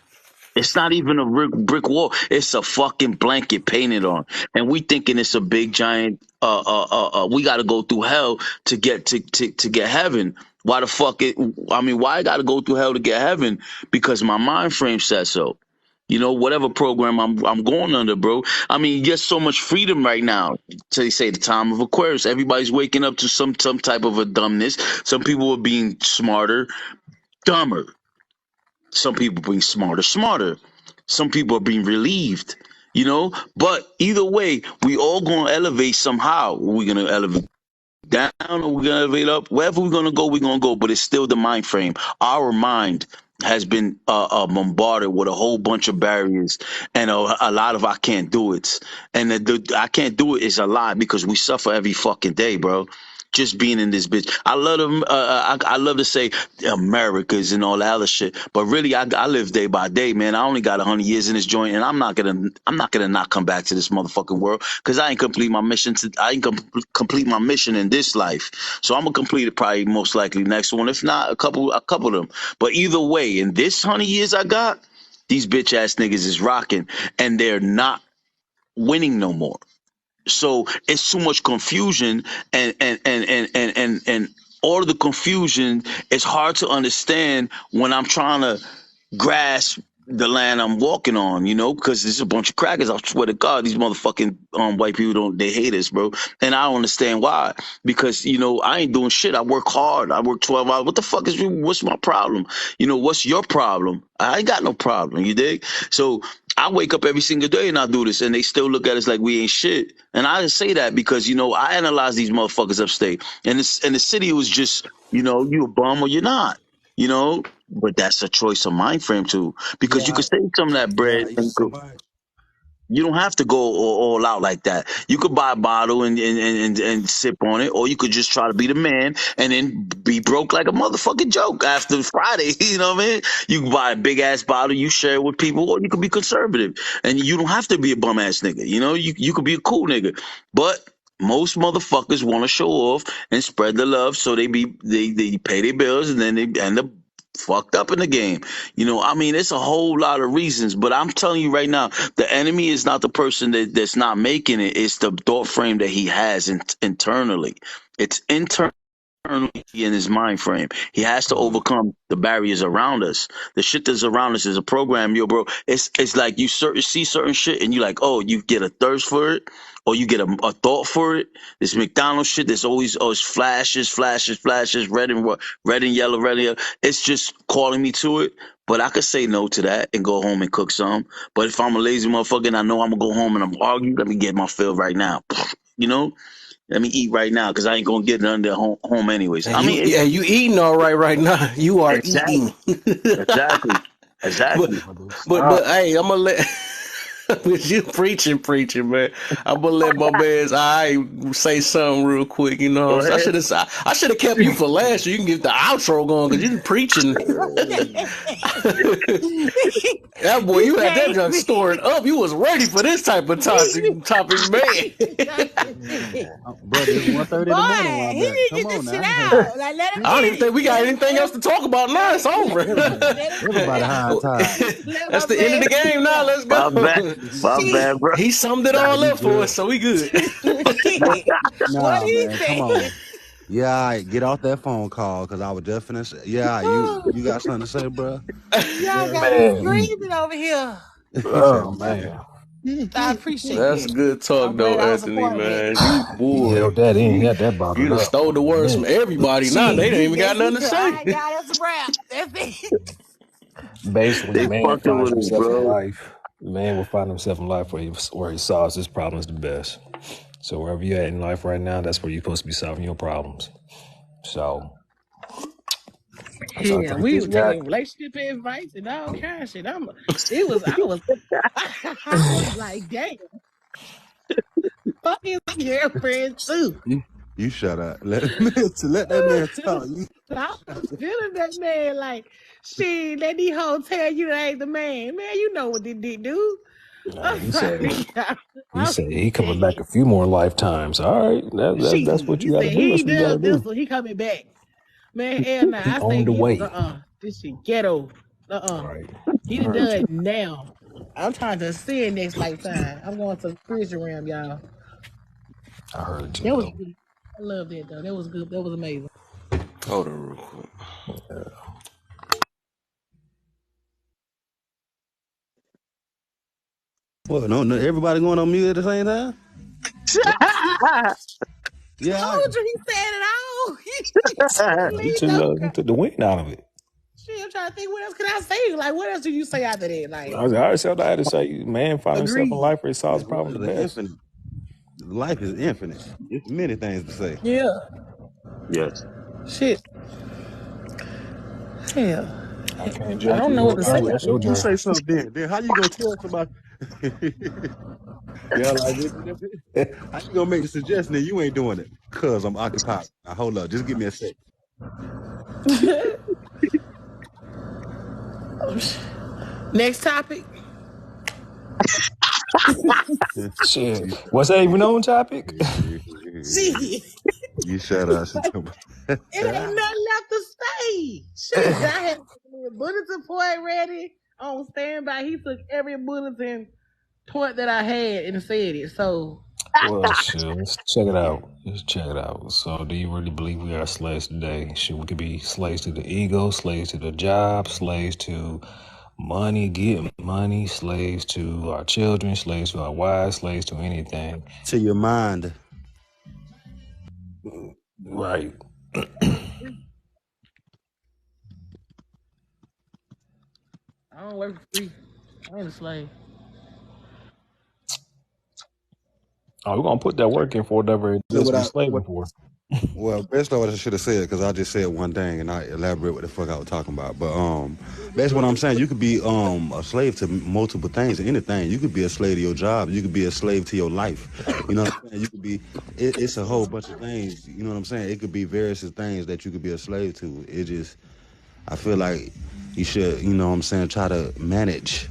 It's not even a brick wall. It's a fucking blanket painted on, and we thinking it's a big giant. We got to go through hell to get to get heaven. Why the fuck it? I mean, why I got to go through hell to get heaven? Because my mind frame says so. Whatever program I'm going under, bro. I mean, there's so much freedom right now. So they say the time of Aquarius. Everybody's waking up to some type of a dumbness. Some people are being smarter, dumber. Some people being smarter. Some people are being relieved, But either way, we all gonna elevate somehow. We're gonna elevate down or we're gonna elevate up. Wherever we're gonna go, we're gonna go. But it's still the mind frame. Our mind has been bombarded with a whole bunch of barriers and a lot of I can't do it. And the I can't do it is a lie because we suffer every fucking day, bro. Just being in this bitch. I love them. I love to say Americas and all that other shit, but really, I live day by day, man. I only got 100 years in this joint, and I'm not gonna not come back to this motherfucking world because I ain't complete my mission. I ain't complete my mission in this life. So I'm gonna complete it probably most likely next one, if not a couple of them. But either way, in this 100 years I got, these bitch ass niggas is rocking, and they're not winning no more. So it's too much confusion and all of the confusion is hard to understand when I'm trying to grasp the land I'm walking on, because there's a bunch of crackers. I swear to God, these motherfucking white people they hate us, bro. And I don't understand why. Because, I ain't doing shit. I work hard. I work 12 hours. What the fuck what's my problem? What's your problem? I ain't got no problem. You dig? So I wake up every single day and I do this, and they still look at us like we ain't shit. And I just say that because I analyze these motherfuckers upstate, and the city was just you a bum or you're not, But that's a choice of mind frame too, because you Yeah, could save some of that bread yeah. and Somebody. you don't have to go all out like that. You could buy a bottle and sip on it, or you could just try to be the man and then be broke like a motherfucking joke after Friday. You know what I mean? You can buy a big ass bottle, you share it with people, or you could be conservative. And you don't have to be a bum ass nigga. You could be a cool nigga. But most motherfuckers want to show off and spread the love, so they pay their bills and then they end up fucked up in the game. I mean, it's a whole lot of reasons, but I'm telling you right now, the enemy is not the person that's not making it. It's the thought frame that he has internally. It's internal internally in his mind frame. He has to Mm. overcome the barriers around us. The shit that's around us is a program, yo, bro. It's like you see certain shit and you like, oh, you get a thirst for it, or you get a thought for it. This McDonald's shit that's always flashes, flashes, flashes, red and yellow, red and yellow. It's just calling me to it. But I could say no to that and go home and cook some. But if I'm a lazy motherfucker and I know I'm gonna go home and I'm arguing, let me get my fill right now. You know? Let me eat right now because I ain't gonna get none there home anyways. And I you, mean, yeah, you eating all right now. You are exactly, eating. exactly, but exactly. But don't but stop. hey, I'm gonna let. But you preaching, man. I'm gonna let my man's I say something real quick. You know, Go what I'm ahead. saying? I should have kept you for last, so you can get the outro going because you preaching. That boy, You you had that came junk stored up. You was ready for this type of topic, man. Brother, it's 1:30 in the morning boy, where he I'm at. need to Come get on this shit now. out. Like, let him I don't even think finish. we got anything else to talk about now. It's over. Everybody high and tired. Let That's my the end of man the get game it now. out. Let's My bad, go. my Shit. bad, bro. He summed it Nah, all you up for good. us, so we good. Shit. What Nah, he man, come say? on. Yeah, all right, get off that phone call because I was just finna say, yeah, all right, you got something to say, bro? Y'all got me Man, screaming over here. He said, oh man, I appreciate That's that. good talk, I'm glad though, I was a Anthony, part of that. man. You he boy, held that in. He you had that you bottled done up stole for the a words from minute. everybody. Now they don't even got That's nothing it. to Though. All say. right, God, that's a wrap. That's it. Basically, They man fucking finds with us, himself in bro. life. Man will find himself in life where he solves his problems the best. So wherever you're at in life right now, that's where you're supposed to be solving your problems. So Yeah, sometimes you we just were got. taking relationship advice and all kind of shit. I was like, damn, fuck his girlfriend too. you shut up. Let that man talk. You I shut was feeling that man like, shit, let these hoes tell you that ain't the man. Man, you know what they did, dude. I'm He said sorry. he I'm said he coming back dead. a few more lifetimes. All right, Shit, that's what he you got to said do. he That's what you got to does this do. one, he coming back. Man, hell nah. He I say on the get way. this shit ghetto. All right, He I done heard done you. it now. I'm trying to sin next lifetime. I'm going to the spiritual realm, y'all. I heard you That was though. good. I love that though. That was good. That was amazing. Hold on, real quick. Well, no, everybody going on mute at the same time? Yeah, all right. Told you he said it all. He Leave no took the wind out of it. shit. I'm trying to think what else can I say? Like what else do you say after that? Like I already said what I had to say. Man find himself in agreed. life where he solves This problems world the is best. infinite. Life is infinite. It's many things to say. Yeah. Yes. Shit. Hell. I can't I judge don't you. know what to All say right, after that's your Well, you that. journey. say something then. Then how you gonna tell somebody? Yeah, like how you gonna make the suggestion that you ain't doing it? Cause I'm occupied. Now hold up, just give me a sec. Next topic. Shit. you, Was that even on topic? Shit. you shut up. It ain't nothing left to say. Shit. I had a bulletin point ready on standby. He took every bulletin point that I had and said it. So Well, shit, let's check it out. Let's check it out. So, do you really believe we are slaves today? Should we could be slaves to the ego, slaves to the job, slaves to money, get money, slaves to our children, slaves to our wives, slaves to anything? To your mind. Right. I don't work for free. I ain't a slave. Oh, we're gonna put that work in for whatever it is we Without, slaving for. well, best of what I should have said because I just said one thing and I elaborate what the fuck I was talking about. But that's what I'm saying. You could be a slave to multiple things, anything. You could be a slave to your job. You could be a slave to your life. You know what I'm saying? You could be. It's a whole bunch of things. You know what I'm saying? It could be various things that you could be a slave to. It just. I feel like you should. You know what I'm saying? Try to manage.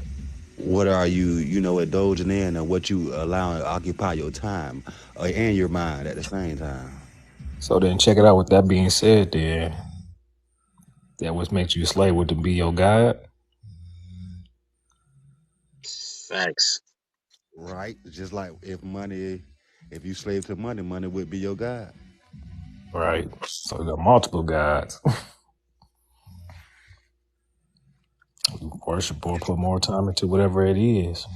What are you indulging in, and what you allow to occupy your time and your mind at the same time. So then, check it out. With that being said, then that what makes you a slave would to be your God. Facts. Right? Just like if you slave to money, money would be your God. Right. So we got multiple gods. Worship or put more time into whatever it is.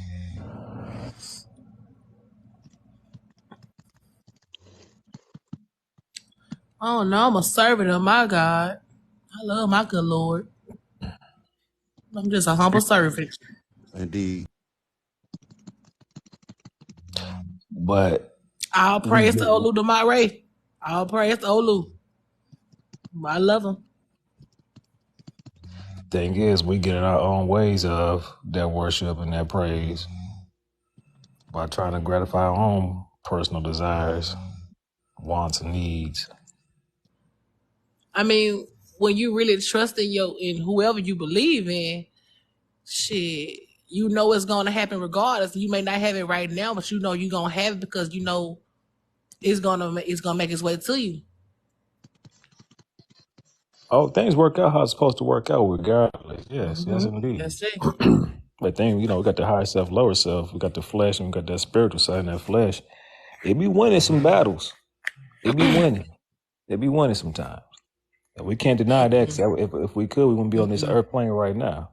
Oh no, I'm a servant of my God. I love my good Lord. I'm just a humble servant. Indeed. But All we praise get to Olu Damare. All praise to Olu. I love him. thing is we get in our own ways of that worship and that praise by trying to gratify our own personal desires, wants, and needs. I mean, when you really trust in whoever you believe in, shit, you know it's gonna happen regardless. You may not have it right now, but you know you're gonna have it because you know it's gonna make its way to you. Oh, things work out how it's supposed to work out regardless. Yes, yes, Mm-hmm. indeed. That's it. But then, we got the higher self, lower self. We got the flesh and we got that spiritual side in that flesh. It be winning some battles. It be winning. It be winning sometimes. And we can't deny that. 'Cause if we could, we wouldn't be on this earth plane right now.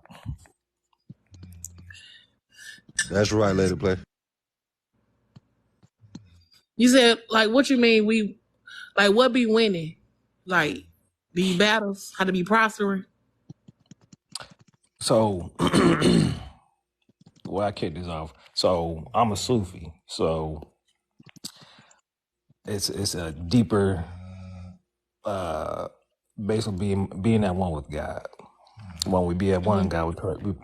That's right, Lady Play. You said like, what you mean? We like what be winning? Like these battles, how to be prospering. So, well, I kick this off. So, I'm a Sufi. So, it's a deeper, basically being at one with God. When we be at one, God, we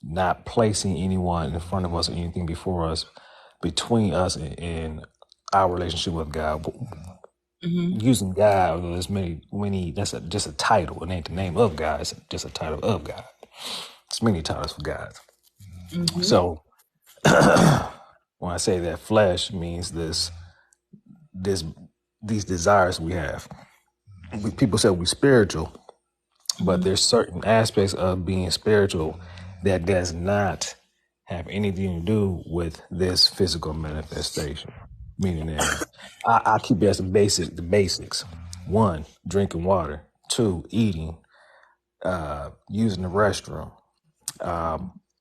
not placing anyone in front of us or anything before us, between us and our relationship with God. Using God, although there's many. That's just a title. It ain't the name of God. It's just a title of God. There's many titles for God. So when I say that flesh means these desires we have. People say we spiritual, but there's certain aspects of being spiritual that does not have anything to do with this physical manifestation. Meaning that I keep it as the basics. One, drinking water. Two, eating, using the restroom,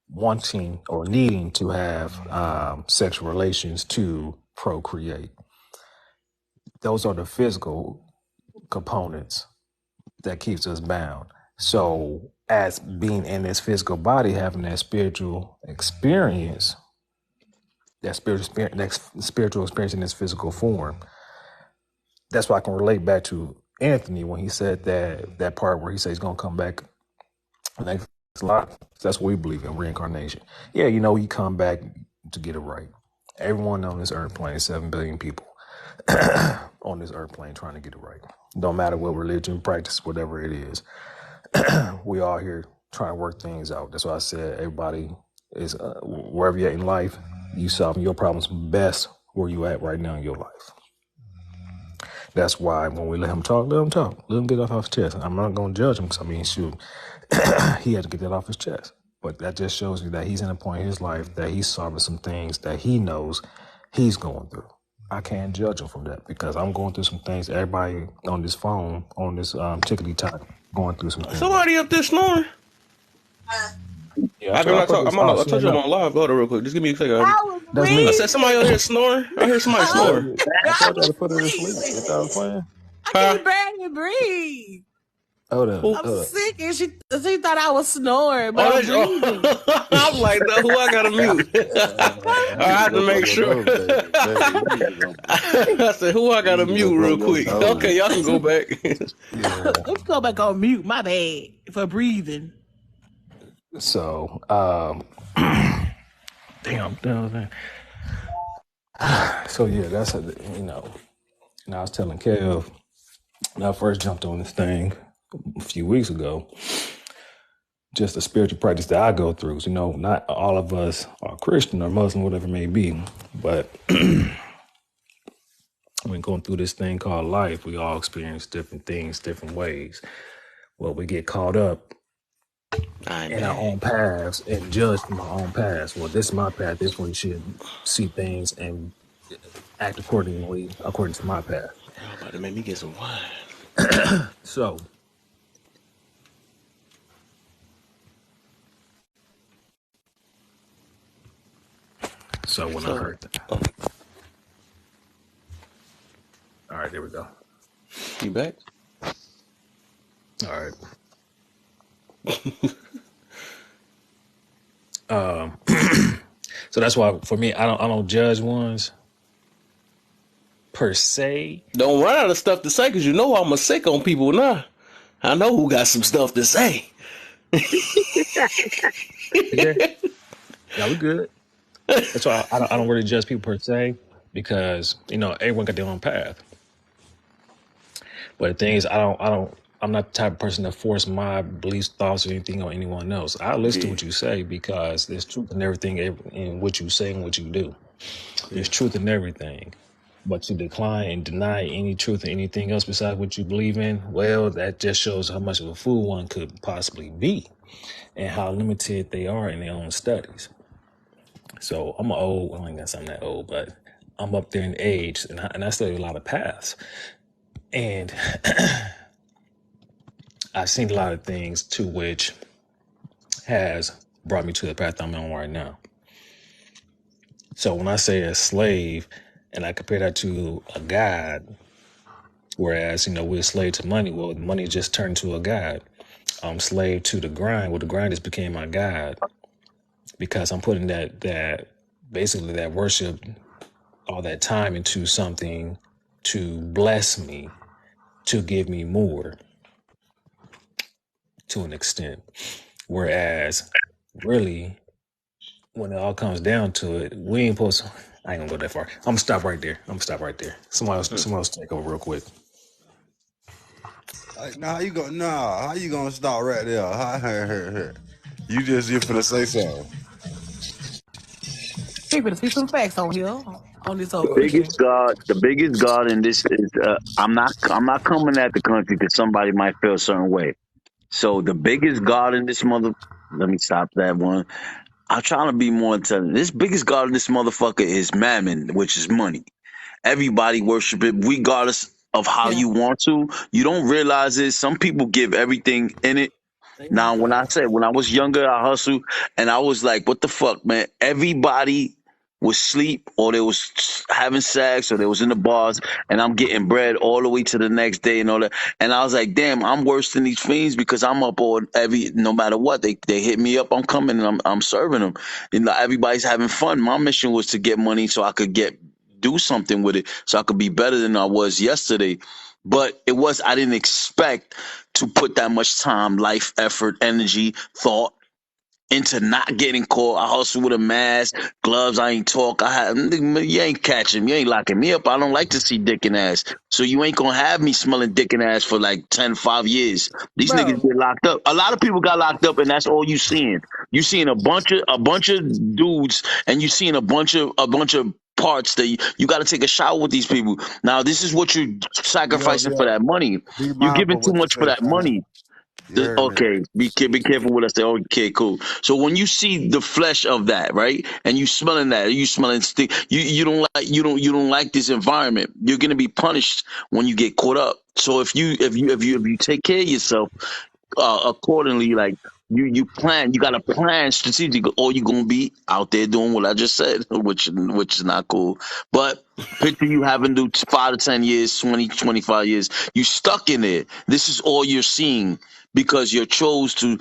wanting or needing to have sexual relations to procreate. Those are the physical components that keeps us bound. So as being in this physical body, having that spiritual experience, that spiritual experience in this physical form, that's why I can relate back to Anthony when he said that part where he says he's gonna come back next life. That's what we believe in, reincarnation. Yeah, you come back to get it right. Everyone on this earth plane, 7 billion people on this earth plane trying to get it right. Don't matter what religion, practice, whatever it is. We all here trying to work things out. That's why I said everybody is wherever you're at in life, you solving your problems best where you at right now in your life. That's why when we let him talk, let him get off his chest. I'm not going to judge him because shoot, he had to get that off his chest. But that just shows you that he's in a point in his life that he's solving some things that he knows he's going through. I can't judge him from that because I'm going through some things. Everybody on this phone, on this tickety tock, going through some things. Somebody up there snoring. Yeah, I told you I'm no. on live. Go to real quick. Just give me a second. That's me. I said somebody over here snoring. I hear somebody snoring. I told you to put her to sleep. You thought I was playing? I can barely breathe. Hold up. I'm sick, and she thought I was snoring, but I'm breathing. I'm like, no, who I gotta mute? I had to make sure. I said, who I gotta mute real quick? Okay, y'all can go back. Let's go back on mute. My bad for breathing. So, damn. So yeah, that's and I was telling Kev when I first jumped on this thing a few weeks ago, just the spiritual practice that I go through. So, not all of us are Christian or Muslim, whatever it may be, but when going through this thing called life, we all experience different things, different ways. Well, we get caught up in our own paths and judge from our own paths. Well, this is my path. This one should see things and act according to my path. Y'all about to make me get some wine. So, when I So, heard that, oh, all right, there we go. you back? All right. So that's why for me, I don't judge ones per se. Don't run out of stuff to say, because you know I'm a sick on people now. I know who got some stuff to say. Yeah, yeah, we good. That's why I don't really judge people per se because everyone got their own path. But the thing is, I'm not the type of person to force my beliefs, thoughts, or anything on anyone else. I listen to Yeah, what you say because there's truth in everything in what you say and what you do. yeah, There's truth in everything. But to decline and deny any truth in anything else besides what you believe in, well, that just shows how much of a fool one could possibly be and how limited they are in their own studies. So I'm old, I ain't got something that old, but I'm up there in age and I study a lot of paths. And I've seen a lot of things to which has brought me to the path I'm on right now. So when I say a slave and I compare that to a god, whereas, we're a slave to money, well, money just turned to a god. I'm slave to the grind. Well, the grind just became my god because I'm putting that basically that worship, all that time into something to bless me, to give me more to an extent. Whereas really when it all comes down to it, we ain't supposed to, I ain't gonna go that far. I'm gonna stop right there. Someone else take over real quick. Nah, how you gonna stop right there? You finna say something. People to see some facts on here on this whole Biggest Christian. God, the biggest God in this is. I'm not coming at the country because somebody might feel a certain way. So the biggest God in this mother. Let me stop that one. I'm trying to be more intelligent. This biggest God in this motherfucker is mammon, which is money. Everybody worship it, regardless of how Yeah. you want to. You don't realize it. Some people give everything in it. Now, when I was younger, I hustled, and I was like, "What the fuck, man?" Everybody was sleep, or they was having sex, or they was in the bars, and I'm getting bread all the way to the next day and all that. And I was like, "Damn, I'm worse than these fiends because I'm up all no matter what they hit me up, I'm coming and I'm serving them. Everybody's having fun. My mission was to get money so I could do something with it, so I could be better than I was yesterday." But I didn't expect to put that much time, life, effort, energy, thought into not getting caught. I hustle with a mask, gloves. I ain't talk. You ain't catching me. You ain't locking me up. I don't like to see dick and ass. So you ain't gonna have me smelling dick and ass for like 5 years. These niggas Bro. get locked up. A lot of people got locked up, and that's all you seeing. You seeing a bunch of dudes, and you seeing a bunch of parts that you got to take a shower with these people. Now, this is what you're sacrificing for Yeah. that money. Be You're giving mindful too what you much for say, that fam. money. You heard me. Okay, be careful what I say. Okay, cool. So when you see the flesh of that, right, and you smelling that, you smelling you don't like this environment. You're gonna be punished when you get caught up. So if you take care of yourself accordingly, like you got to plan strategically, or you're gonna be out there doing what I just said, which is not cool. But picture you having to do 5 to 10 years, 20, 25 years, you stuck in it. This is all you're seeing because you chose to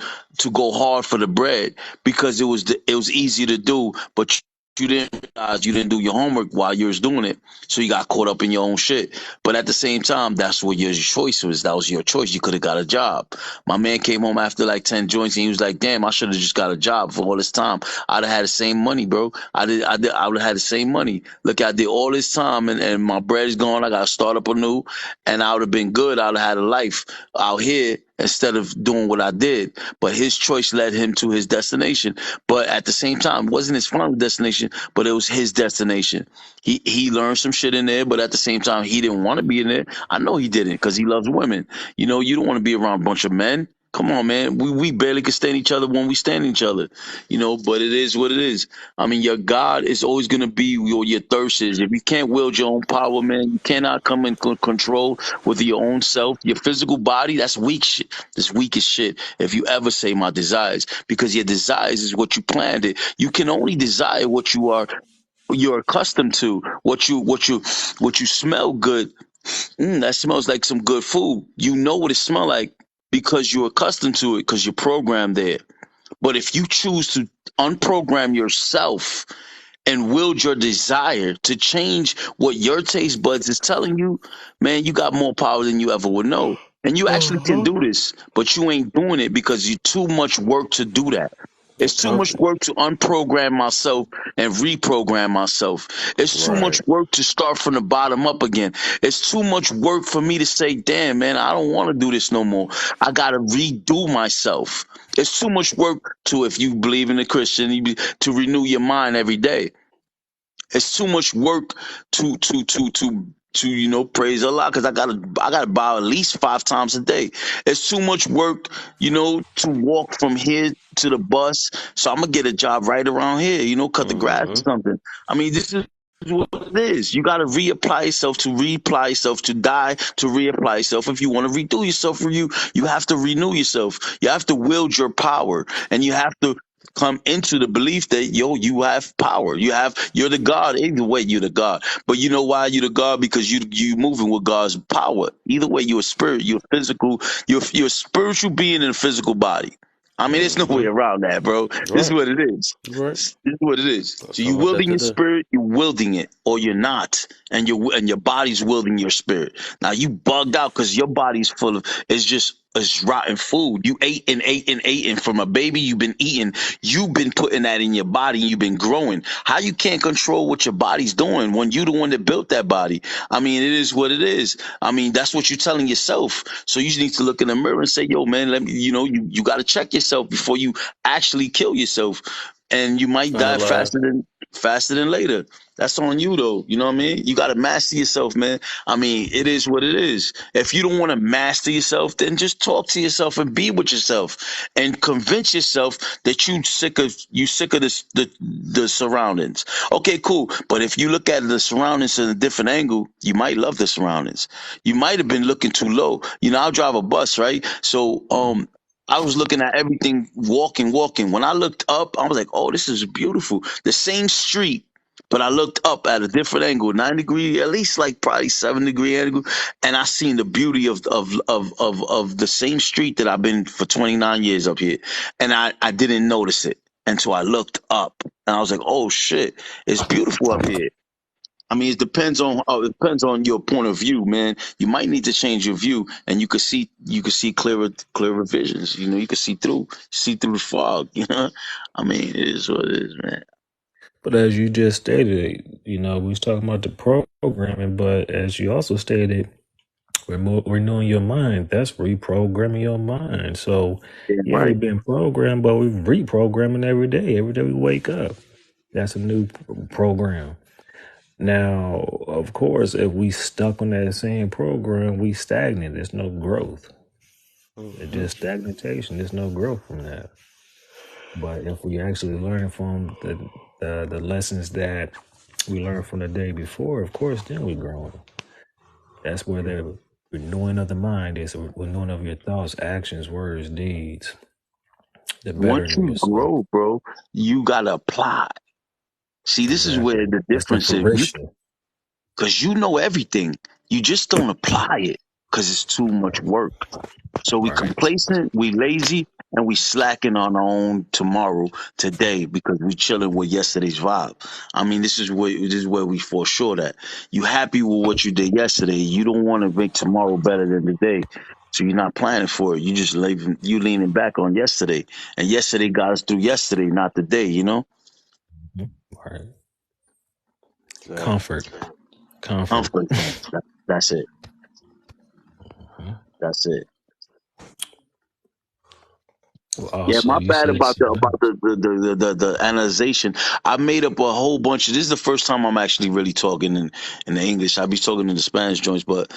go hard for the bread because it was easy to do, but you didn't realize you didn't do your homework while you was doing it, so you got caught up in your own shit. But at the same time, that's what your choice was. That was your choice. You could have got a job. My man came home after like 10 joints and he was like, "Damn, I should have just got a job for all this time. I'd have had the same money, bro. I would have had the same money. Look, I did all this time and my bread is gone. I got to start up anew, and I would have been good. I would have had a life out here instead of doing what I did. But his choice led him to his destination. But at the same time, it wasn't his final destination, but it was his destination. He learned some shit in there, but at the same time, he didn't want to be in there. I know he didn't because he loves women. You don't want to be around a bunch of men. Come on, man. We barely can stand each other when we stand each other, but it is what it is. I mean, your God is always going to be your thirst is. If you can't wield your own power, man, you cannot come in control with your own self. Your physical body, that's weak shit. That's weak as shit. If you ever say my desires, because your desires is what you planned it. You can only desire what you're accustomed to, what you smell good. That smells like some good food. You know what it smells like because you're accustomed to it because you're programmed there. But if you choose to unprogram yourself and wield your desire to change what your taste buds is telling you, man, you got more power than you ever would know. And you actually can do this, but you ain't doing it because you too much work to do that. It's too much Okay. work to unprogram myself and reprogram myself. It's too much Right. work to start from the bottom up again. It's too much work for me to say, damn, man, I don't want to do this no more. I got to redo myself. It's too much work to, if you believe in the Christian, to renew your mind every day. It's too much work to praise Allah because I gotta bow at least 5 times a day. It's too much work, to walk from here to the bus. So I'm gonna get a job right around here. Cut the grass or something. I mean, this is what it is. You got to reapply yourself to reapply yourself to die to reapply yourself. If you want to redo yourself, you have to renew yourself. You have to wield your power, and you have to come into the belief that you have power. You're the God. Either way, you're the God. But you know why you're the God? Because you moving with God's power. Either way, you're a spirit. You're physical. You're a spiritual being in a physical body. I mean, there's no way around that, bro. This is Right. what it is. Right. This is what it is. So That's you all I said wielding your today. spirit, you're wielding it, or you're not, and your body's wielding your spirit. Now you bugged out because your body's full of it's rotten food. You ate and ate and ate, and from a baby you've been eating. You've been putting that in your body, and you've been growing. How you can't control what your body's doing when you the one that built that body? I mean, it is what it is. I mean, that's what you're telling yourself. So you just need to look in the mirror and say, "Yo, man, let me." You got to check yourself before you actually kill yourself, and you might die Analyze. faster than later. That's on you though. You know what I mean? You got to master yourself, man. I mean, it is what it is. If you don't want to master yourself, then just talk to yourself and be with yourself and convince yourself that you sick of the surroundings. Okay, cool. But if you look at the surroundings in a different angle, you might love the surroundings. You might have been looking too low. I'll drive a bus, right? So I was looking at everything walking. When I looked up, I was like, oh, this is beautiful. The same street, but I looked up at a different angle, 9 degree, at least like probably 7 degree angle, and I seen the beauty of the same street that I've been for 29 years up here. And I didn't notice it until I looked up. And I was like, oh shit, it's beautiful up here. I mean, it depends on your point of view, man. You might need to change your view, and you could see clearer visions. You could see through the fog. I mean, it is what it is, man. But as you just stated, we was talking about the programming, but as you also stated, renewing your mind. That's reprogramming your mind. So, Yeah, yeah, right. we've been programmed, but we're reprogramming every day. Every day we wake up. That's a new program. Now, of course, if we stuck on that same program, we stagnant. There's no growth. It's just stagnation. There's no growth from that. But if we actually learn from the lessons that we learned from the day before, of course, then we're growing. That's where the renewing of the mind is. A renewing of your thoughts, actions, words, deeds. The Once bettering of you yourself. grow, bro, you gotta apply. See, this is where Exactly. the That's the difference is. fruition. Because you know everything, you just don't apply it because it's too much work. So we Right. complacent, we lazy, and we slacking on our own tomorrow, today, because we chilling with yesterday's vibe. I mean, this is where we fall short at. You happy with what you did yesterday. You don't want to make tomorrow better than today. So you're not planning for it. You leaning back on yesterday. And yesterday got us through yesterday, not today. Mhm. Right. Exactly. Comfort. Comfort. Comfort. That's it. Mhm. That's it. Oh, Yeah, so my you bad say, about the analyzation. I made up a whole bunch of. This is the first time I'm actually really talking in the English. I be talking in the Spanish joints, but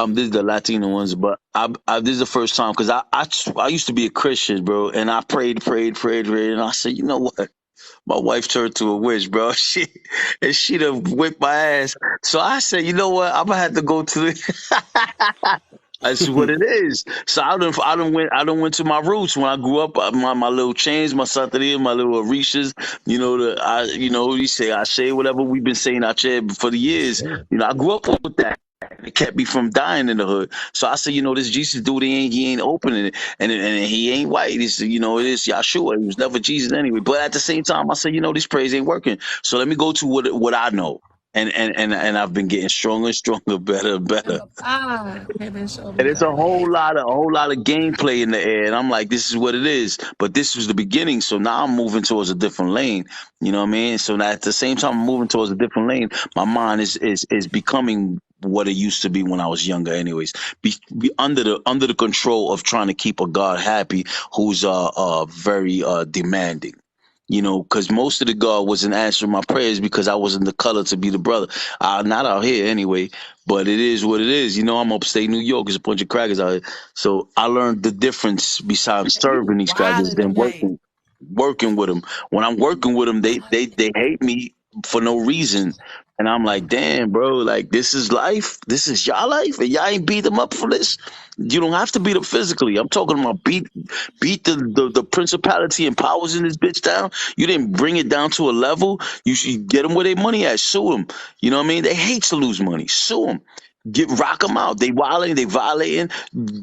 this is the Latino ones. But this is the first time because I used to be a Christian, bro, and I prayed, and I said, you know what? My wife turned to a witch, bro. She done whipped my ass. So I said, you know what? I'm gonna have to go to the. That's what it is. So I done went to my roots when I grew up. My little chains, my santeria, my little orishas. You say I say whatever we've been saying out here for the years. sure. I grew up with that. It kept me from dying in the hood. So I said, this Jesus dude, he ain't opening it, and he ain't white. It is Yahshua. He was never Jesus anyway. But at the same time, I said, this praise ain't working. So let me go to what I know, and I've been getting stronger and stronger, better and better. Number 5. Heaven shall And be it's a thy name. whole lot of gameplay in the air, and I'm like, this is what it is. But this was the beginning, so now I'm moving towards a different lane. You know what I mean? So now at the same time I'm moving towards a different lane, my mind is becoming what it used to be when I was younger. Anyways, be under the control of trying to keep a God happy, who's very demanding. Because most of the God wasn't answering my prayers because I wasn't the color to be the brother. Not out here anyway. But it is what it is. I'm upstate New York. There's a bunch of crackers out here. So I learned the difference besides You serving these crackers wildin' than today. working with them. When I'm working with them, they hate me for no reason. And I'm like, damn, bro, like this is life. This is y'all life. And y'all ain't beat them up for this. You don't have to beat them physically. I'm talking about beat the principality and powers in this bitch down. You didn't bring it down to a level. You should get them where their money at. Sue them. You know what I mean? They hate to lose money. Sue them. Rock them out. They wilding, they violating.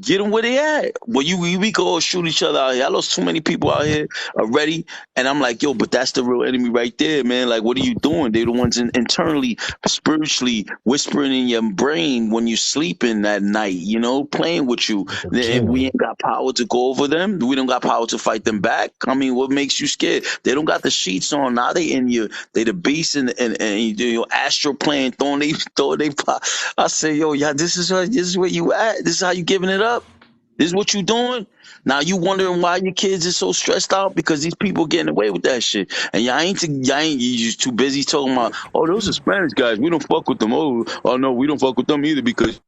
Get them where they at. Well, we could all shoot each other out here. I lost too many people out here already, and I'm like, yo, but that's the real enemy right there, man. Like, what are you doing? They're the ones internally, spiritually whispering in your brain when you're sleeping at night. Playing with you. Like a And we genie. ain't got power to go over them. We don't got power to fight them back. I mean, what makes you scared? They don't got the sheets on. Now they in you. They the beast and you do your astral plane throwing they pop. I say, yo, yeah, this is where you at. This is how you giving it up. This is what you doing. Now you wondering why your kids is so stressed out because these people getting away with that shit, and you just too busy talking about, oh, those are Spanish guys. We don't fuck with them. Oh no, we don't fuck with them either because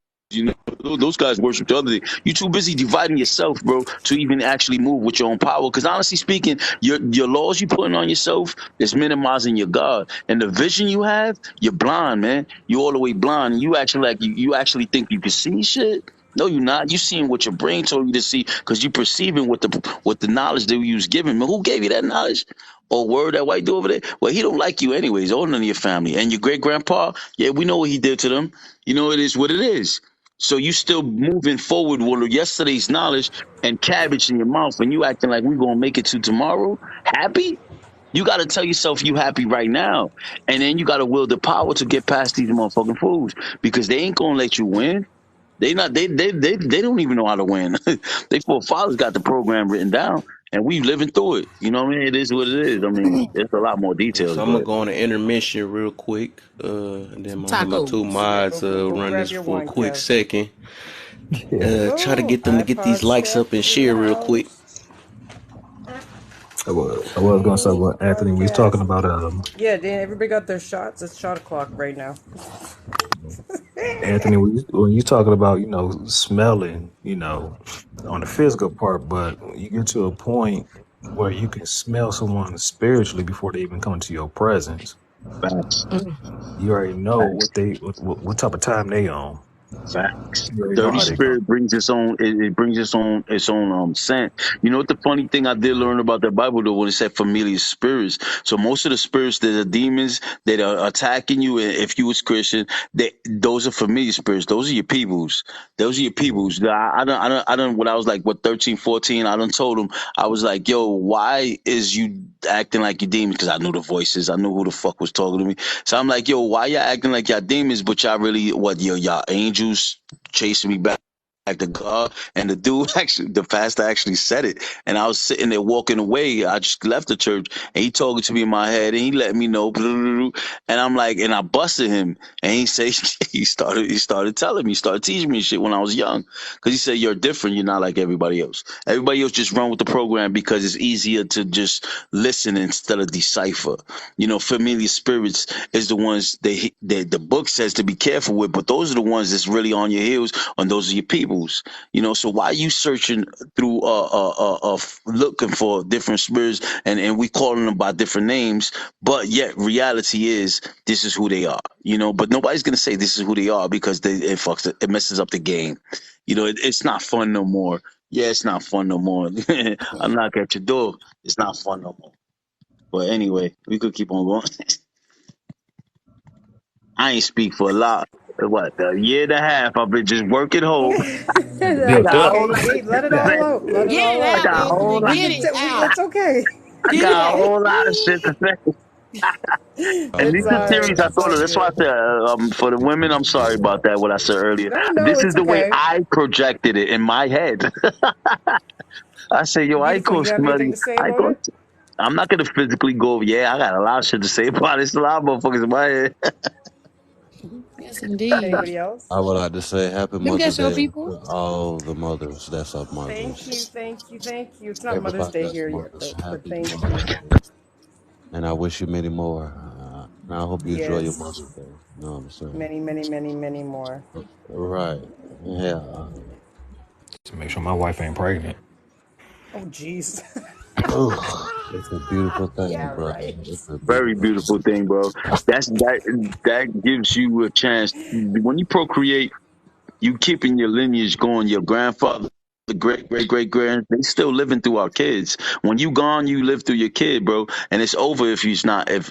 those guys worship the other thing. You too busy dividing yourself, bro, to even actually move with your own power. Because honestly speaking, your laws you putting on yourself is minimizing your God. And the vision you have, you're blind, man. You all the way blind. You actually you actually think you can see shit. No, you're not. You seeing what your brain told you to see because you perceiving what the knowledge that you was given. Man, who gave you that knowledge? Or word that white dude over there? Well, he don't like you anyways, or none of your family. And your great grandpa, yeah, we know what he did to them. It is what it is. So you still moving forward with yesterday's knowledge and cabbage in your mouth, and you acting like we gonna make it to tomorrow happy. You got to tell yourself you happy right now, and then you got to will the power to get past these motherfucking fools because they ain't gonna let you win. They not they don't even know how to win. They forefathers got the program written down, and we living through it. You know what I mean? It is what it is. I mean, there's a lot more details, So I'm gonna but go on an intermission real quick, and then I'm gonna have my two Tacos. Yeah, mods go run this grab your for a wine, quick Kev. second. Yeah. Try to get them to get these iPod likes up and Chef is in share the real quick. house. I was gonna say, Hey, well, Anthony, we was talking podcast. about Yeah, Dan, everybody got their shots. It's shot o'clock right now. Anthony, when you talking about, smelling, on the physical part, but when you get to a point where you can smell someone spiritually before they even come into your presence, Facts, you already know facts. what type of time they on. Facts. You already know Dirty how they come. spirit brings it brings its own scent. You know what the funny thing I did learn about the Bible though when it said familiar spirits. So most of the spirits that are demons that are attacking you, if you was Christian, those are familiar spirits. Those are your peoples. Those are your peoples. I don't when I was like 13, 14, I done told them, I was like, yo, why is you acting like you demons? Because I knew the voices. I knew who the fuck was talking to me. So I'm like, yo, why y'all acting like y'all demons, but y'all really, what, y'all angels chasing me back? to God. And the dude actually, the pastor actually said it. And I was sitting there walking away. I just left the church and he talking to me in my head and he let me know. And I'm like, and I busted him. And he said, he started telling me, he started teaching me shit when I was young. Cause he said, you're different. You're not like everybody else. Everybody else just run with the program because it's easier to just listen instead of decipher. You know, familiar spirits is the ones the book says to be careful with, but those are the ones that's really on your heels, and those are your peoples. You know, so why are you searching through looking for different spirits, and we calling them by different names, but yet reality is this is who they are. You know, but nobody's gonna say this is who they are because it messes up the game. You know, it's not fun no more. Yeah, it's not fun no more. I knock at your door. It's not fun no more. But anyway, we could keep on going. I ain't speak for a lot. What, a year and a half? I've been just working home. I Built got a up. whole Okay, lot of see, shit let it to all say. out. Let it Get all it I out. out, got a whole Anthony. lot. Get it out. It's okay. I Get it got a out. whole lot of shit to say. And It's these are all right. theories I It's thought all of. That's why I good. said for the women, I'm sorry about that. What I said earlier. No, no, This is it's the way okay. I projected it in my head. I say, yo, I ain't Beautiful. gonna You got smell anything you. to say I ain't about gonna. it? I'm not gonna physically go. Yeah, I got a lot of shit to say about it. It's a lot of motherfuckers in my head. Yes, indeed. Anybody else? I would like to say Happy Let me Mother's guess your Day people. to all the mothers that's up Thank you, mothers. thank you, thank you. It's not Mother's Everybody Day that's here yet, mothers. but Happy thank Mother's you. Day. And I wish you many more. And I hope you enjoy your Yes, Mother's Day. You know what I'm saying? many, many, many, many more. Right. Yeah. To make sure my wife ain't pregnant. Oh, jeez. It's a beautiful thing, Yeah, brother. right. It's a Very beautiful beautiful thing. thing, bro. That gives you a chance when you procreate. You keeping your lineage going. Your grandfather, the great grand, they still living through our kids. When you gone, you live through your kid, bro. And it's over if you not if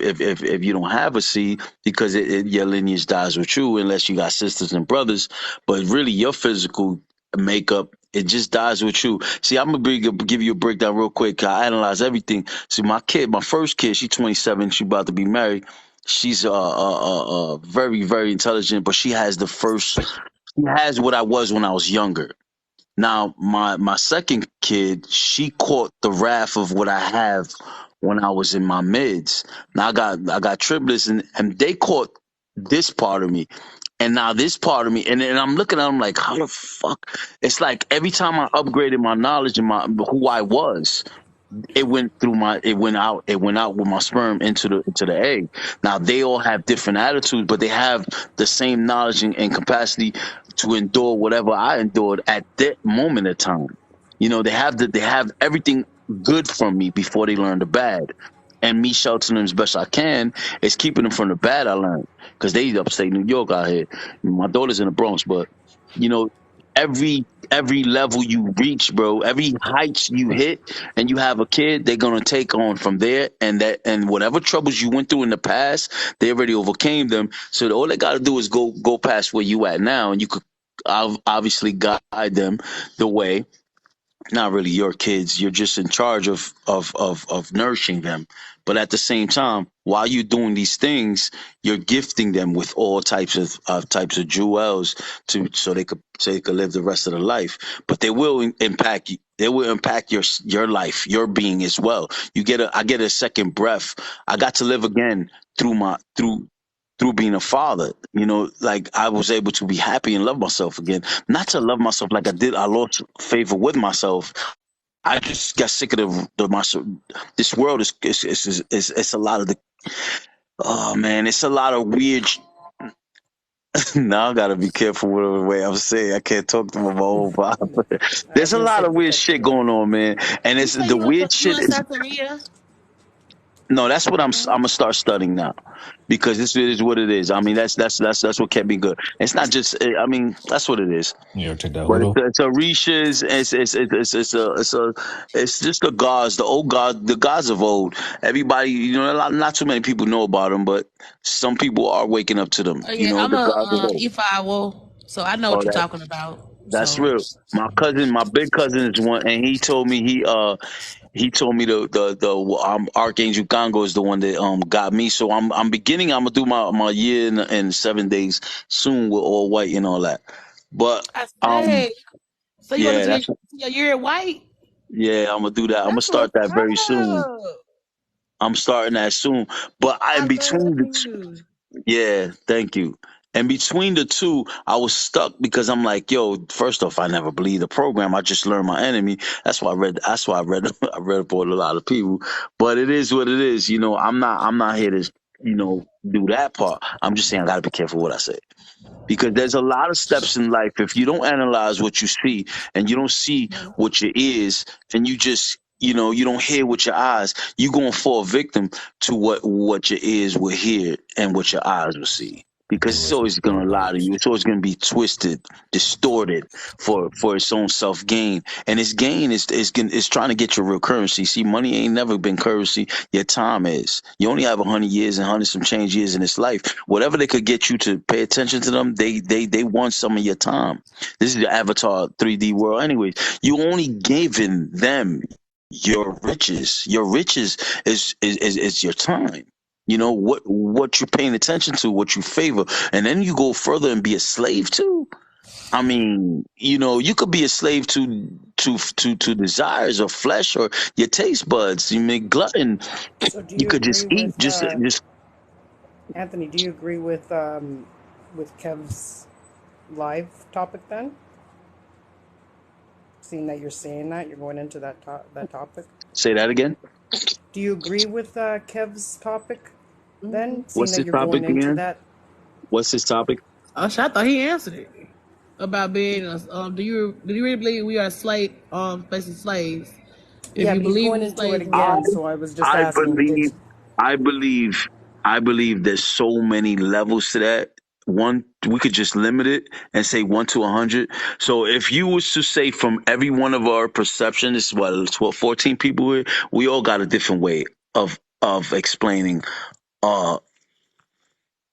you don't have a seed because your lineage dies with you unless you got sisters and brothers. But really, your physical makeup. It just dies with you. See, I'm gonna give you a breakdown real quick. 'Cause I analyze everything. See, my first kid, she's 27. She about to be married. She's very very intelligent, but she has the first he has what I was when I was younger. Now, my second kid, she caught the wrath of what I have when I was in my mids. Now I got triplets, and they caught this part of me, and now this part of me, and I'm looking at them like, how the fuck? It's like every time I upgraded my knowledge and my who I was, it went out with my sperm into the egg. Now they all have different attitudes, but they have the same knowledge and capacity to endure whatever I endured at that moment of time. You know, they have everything good from me before they learn the bad. And me sheltering them as best I can is keeping them from the bad I learned. Because they upstate New York out here. My daughter's in the Bronx, but you know, every level you reach, bro, every heights you hit, and you have a kid, they're gonna take on from there, and whatever troubles you went through in the past, they already overcame them. So all they got to do is go past where you at now, and you could obviously guide them the way, not really your kids. You're just in charge of nourishing them. But at the same time, while you're doing these things, you're gifting them with all types of jewels to so they could live the rest of their life. But they will impact you. They will impact your life, your being as well. I get a second breath. I got to live again through being a father. You know, like I was able to be happy and love myself again. Not to love myself like I did. I lost favor with myself. I just got sick of the myself. This world is it's a lot of the. Oh man, it's a lot of weird. Now I gotta be careful with the way I'm saying. I can't talk to my own father. I was There's a gonna lot say of weird protect shit yourself. going on, man. And You it's say the weird you shit in is South Korea? no. That's what I'm gonna start studying now, because this is what it is. I mean, that's what kept me good. It's not just. I mean, that's what it is. You ever take that But hoodoo? it's Orishas. It's just the gods, the old god, the gods of old. Everybody, not too many people know about them, but some people are waking up to them. Oh yeah, I'm The a gods of old. Ifawo, so I know Oh, what you're talking about. that's So real. My big cousin is one, and he told me he told me the Archangel Congo is the one that got me. So I'm beginning. I'm gonna do my year in 7 days soon with all white and all that. But I say, So you want Yeah, to that's see your year white? yeah. I'm gonna do that. I'm gonna That's start what's that very soon. up. I'm starting that soon. But I in love that between for the you. yeah, thank you. And between the two, I was stuck because I'm like, yo, first off, I never believed the program. I just learned my enemy. That's why I read. That's why I read. I read about a lot of people. But it is what it is. You know, I'm not here to, do that part. I'm just saying I got to be careful what I say because there's a lot of steps in life. If you don't analyze what you see and you don't see what your ears and you just you don't hear with your eyes, you're gonna fall victim to what your ears will hear and what your eyes will see. Because Do it's as you always gonna lie to please. you. It's always gonna be twisted, distorted for its own self gain. And its gain is trying to get your real currency. See, money ain't never been currency. Your time is. You only have 100 years and 100 some change years in this life. Whatever they could get you to pay attention to them, they want some of your time. This is your avatar 3D world. Anyways, you only giving them your riches. Your riches is your time. You know what you're paying attention to, what you favor, and then you go further and be a slave to. I mean, you could be a slave to desires or flesh or your taste buds. You make glutton. So do You you could agree just eat, with just Anthony? Do you agree with Kev's live topic then? Seeing that you're saying that, you're going into that topic. say that again. Do you agree with Kev's topic Mm-hmm. then? Seeing What's that his you're topic going into again? that. What's his topic? Oh, shit, I thought he answered it about being a. Do you really believe we are basically slaves? If Yeah, you but he's believe going in into it slavery, I again. So I was just I asking, did believe I believe I believe there's so many levels to that. One, we could just limit it and say 1 to 100. So if you was to say from every one of our perceptions, this is what 12, 14 people here, we all got a different way of explaining uh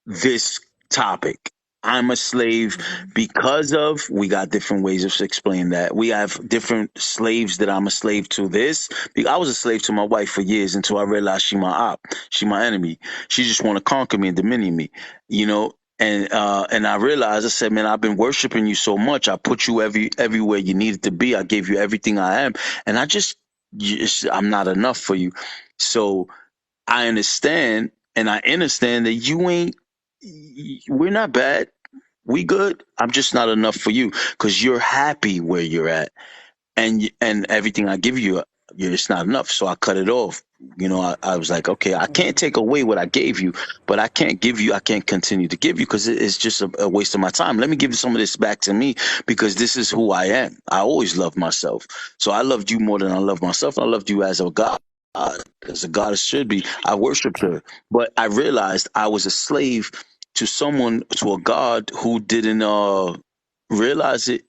this topic. I'm a slave because of, we got different ways of explaining that. We have different slaves that I'm a slave to this. I was a slave to my wife for years until I realized she my op. She my enemy. She just want to conquer me and dominion me, you know? And I realized, I said, man, I've been worshiping you so much. I put you everywhere you needed to be. I gave you everything I am. And I'm not enough for you. So I understand, and I understand that we're not bad. We good. I'm just not enough for you because you're happy where you're at, and everything I give you, it's not enough. So I cut it off. I was like, okay, I can't take away what I gave you, but I can't continue to give you because it's just a waste of my time. Let me give some of this back to me because this is who I am. I always loved myself. So I loved you more than I love myself. I loved you as a God. As a goddess should be, I worshipped her, but I realized I was a slave to a god who didn't realize it,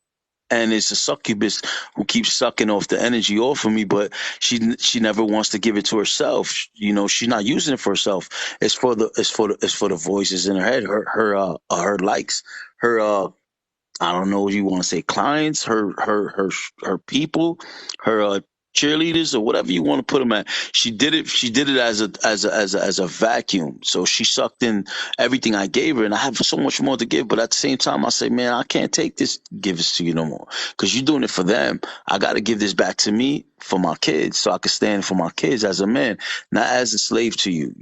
and it's a succubus who keeps sucking off the energy off of me, but she never wants to give it to herself. She's not using it for herself. It's for the voices in her head, her likes, her I don't know what you want to say, clients, her people, her cheerleaders, or whatever you want to put them at. She did it as a vacuum. So she sucked in everything I gave her, and I have so much more to give. But at the same time, I say, man, I can't take this, give this to you no more, because you're doing it for them. I got to give this back to me for my kids, so I can stand for my kids as a man, not as a slave to you.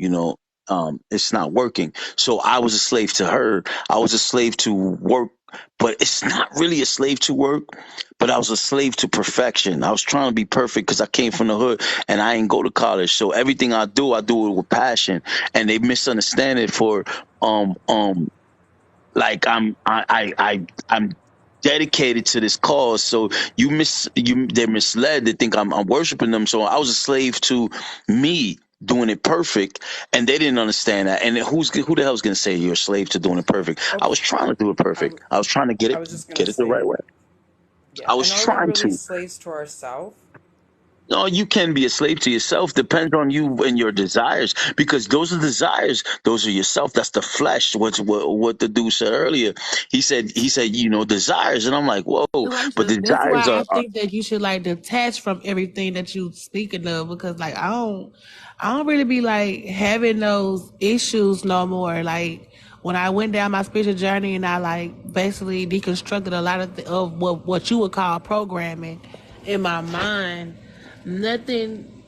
It's not working. So I was a slave to her. I was a slave to work, but it's not really a slave to work, but I was a slave to perfection. I was trying to be perfect because I came from the hood and I ain't go to college. So everything I do it with passion, and they misunderstand it for um um like I'm dedicated to this cause. So they're misled. They think I'm worshiping them. So I was a slave to me doing it perfect, and they didn't understand that. And who the hell's gonna say you're a slave to doing it perfect? I Okay, was trying to do it perfect. I was trying to I was just gonna get it the right say, way. yeah. I was And are we trying really to. slaves to ourselves? No, you can be a slave to yourself. Depends on you and your desires, because those are desires. Those are yourself. That's the flesh. What the dude said earlier. He said desires, and I'm like, whoa. But That's why desires I are think that you should like detach from everything that you speaking of, because like I don't really be like having those issues no more. Like when I went down my spiritual journey and I like basically deconstructed a lot of what you would call programming in my mind, nothing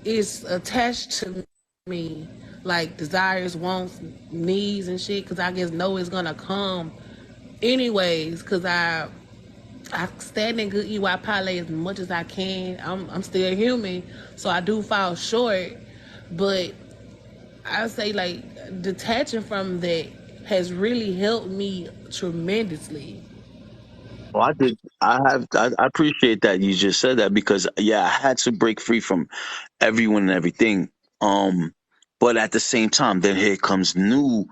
is attached to me like desires, wants, needs, and shit. Because I just know it's gonna come anyways. Because I stand in good EY parlay as much as I can. I'm still human, so I do fall short. But I say like detaching from that has really helped me tremendously. Oh, I did. I appreciate that you just said that because yeah, I had to break free from everyone and everything. Um, but at the same time, then here comes new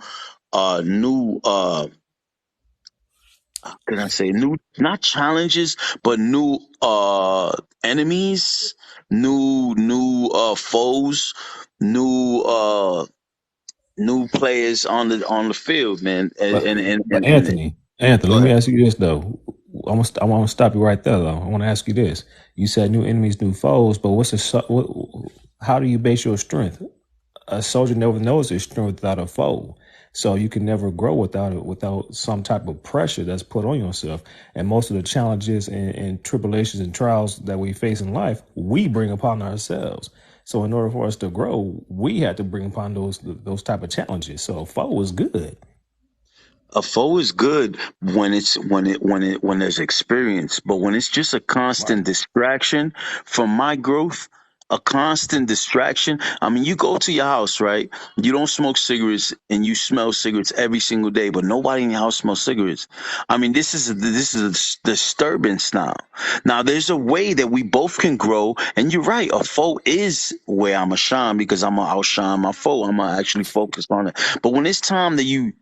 can I say new, not challenges, but new enemies, new foes, new new players on the field, man. But but And Anthony, go let me ahead. ask you this though. I want to stop you right there though. I want to ask you this. You said new enemies, new foes, but how do you base your strength? A soldier never knows his strength without a foe. So you can never grow without some type of pressure that's put on yourself. And most of the challenges and tribulations and trials that we face in life, we bring upon ourselves. So in order for us to grow, we have to bring upon those type of challenges. So a foe is good. A foe is good when there's experience, but when it's just a Right. constant distraction from my growth, a constant distraction. I mean, you go to your house, right? You don't smoke cigarettes and you smell cigarettes every single day, but nobody in your house smells cigarettes. I mean, this is a disturbance now. Now, there's a way that we both can grow, and you're right. A foe is where I'm a shine because I'm gonna outshine my foe. I'm gonna actually focus on it. But when it's time that you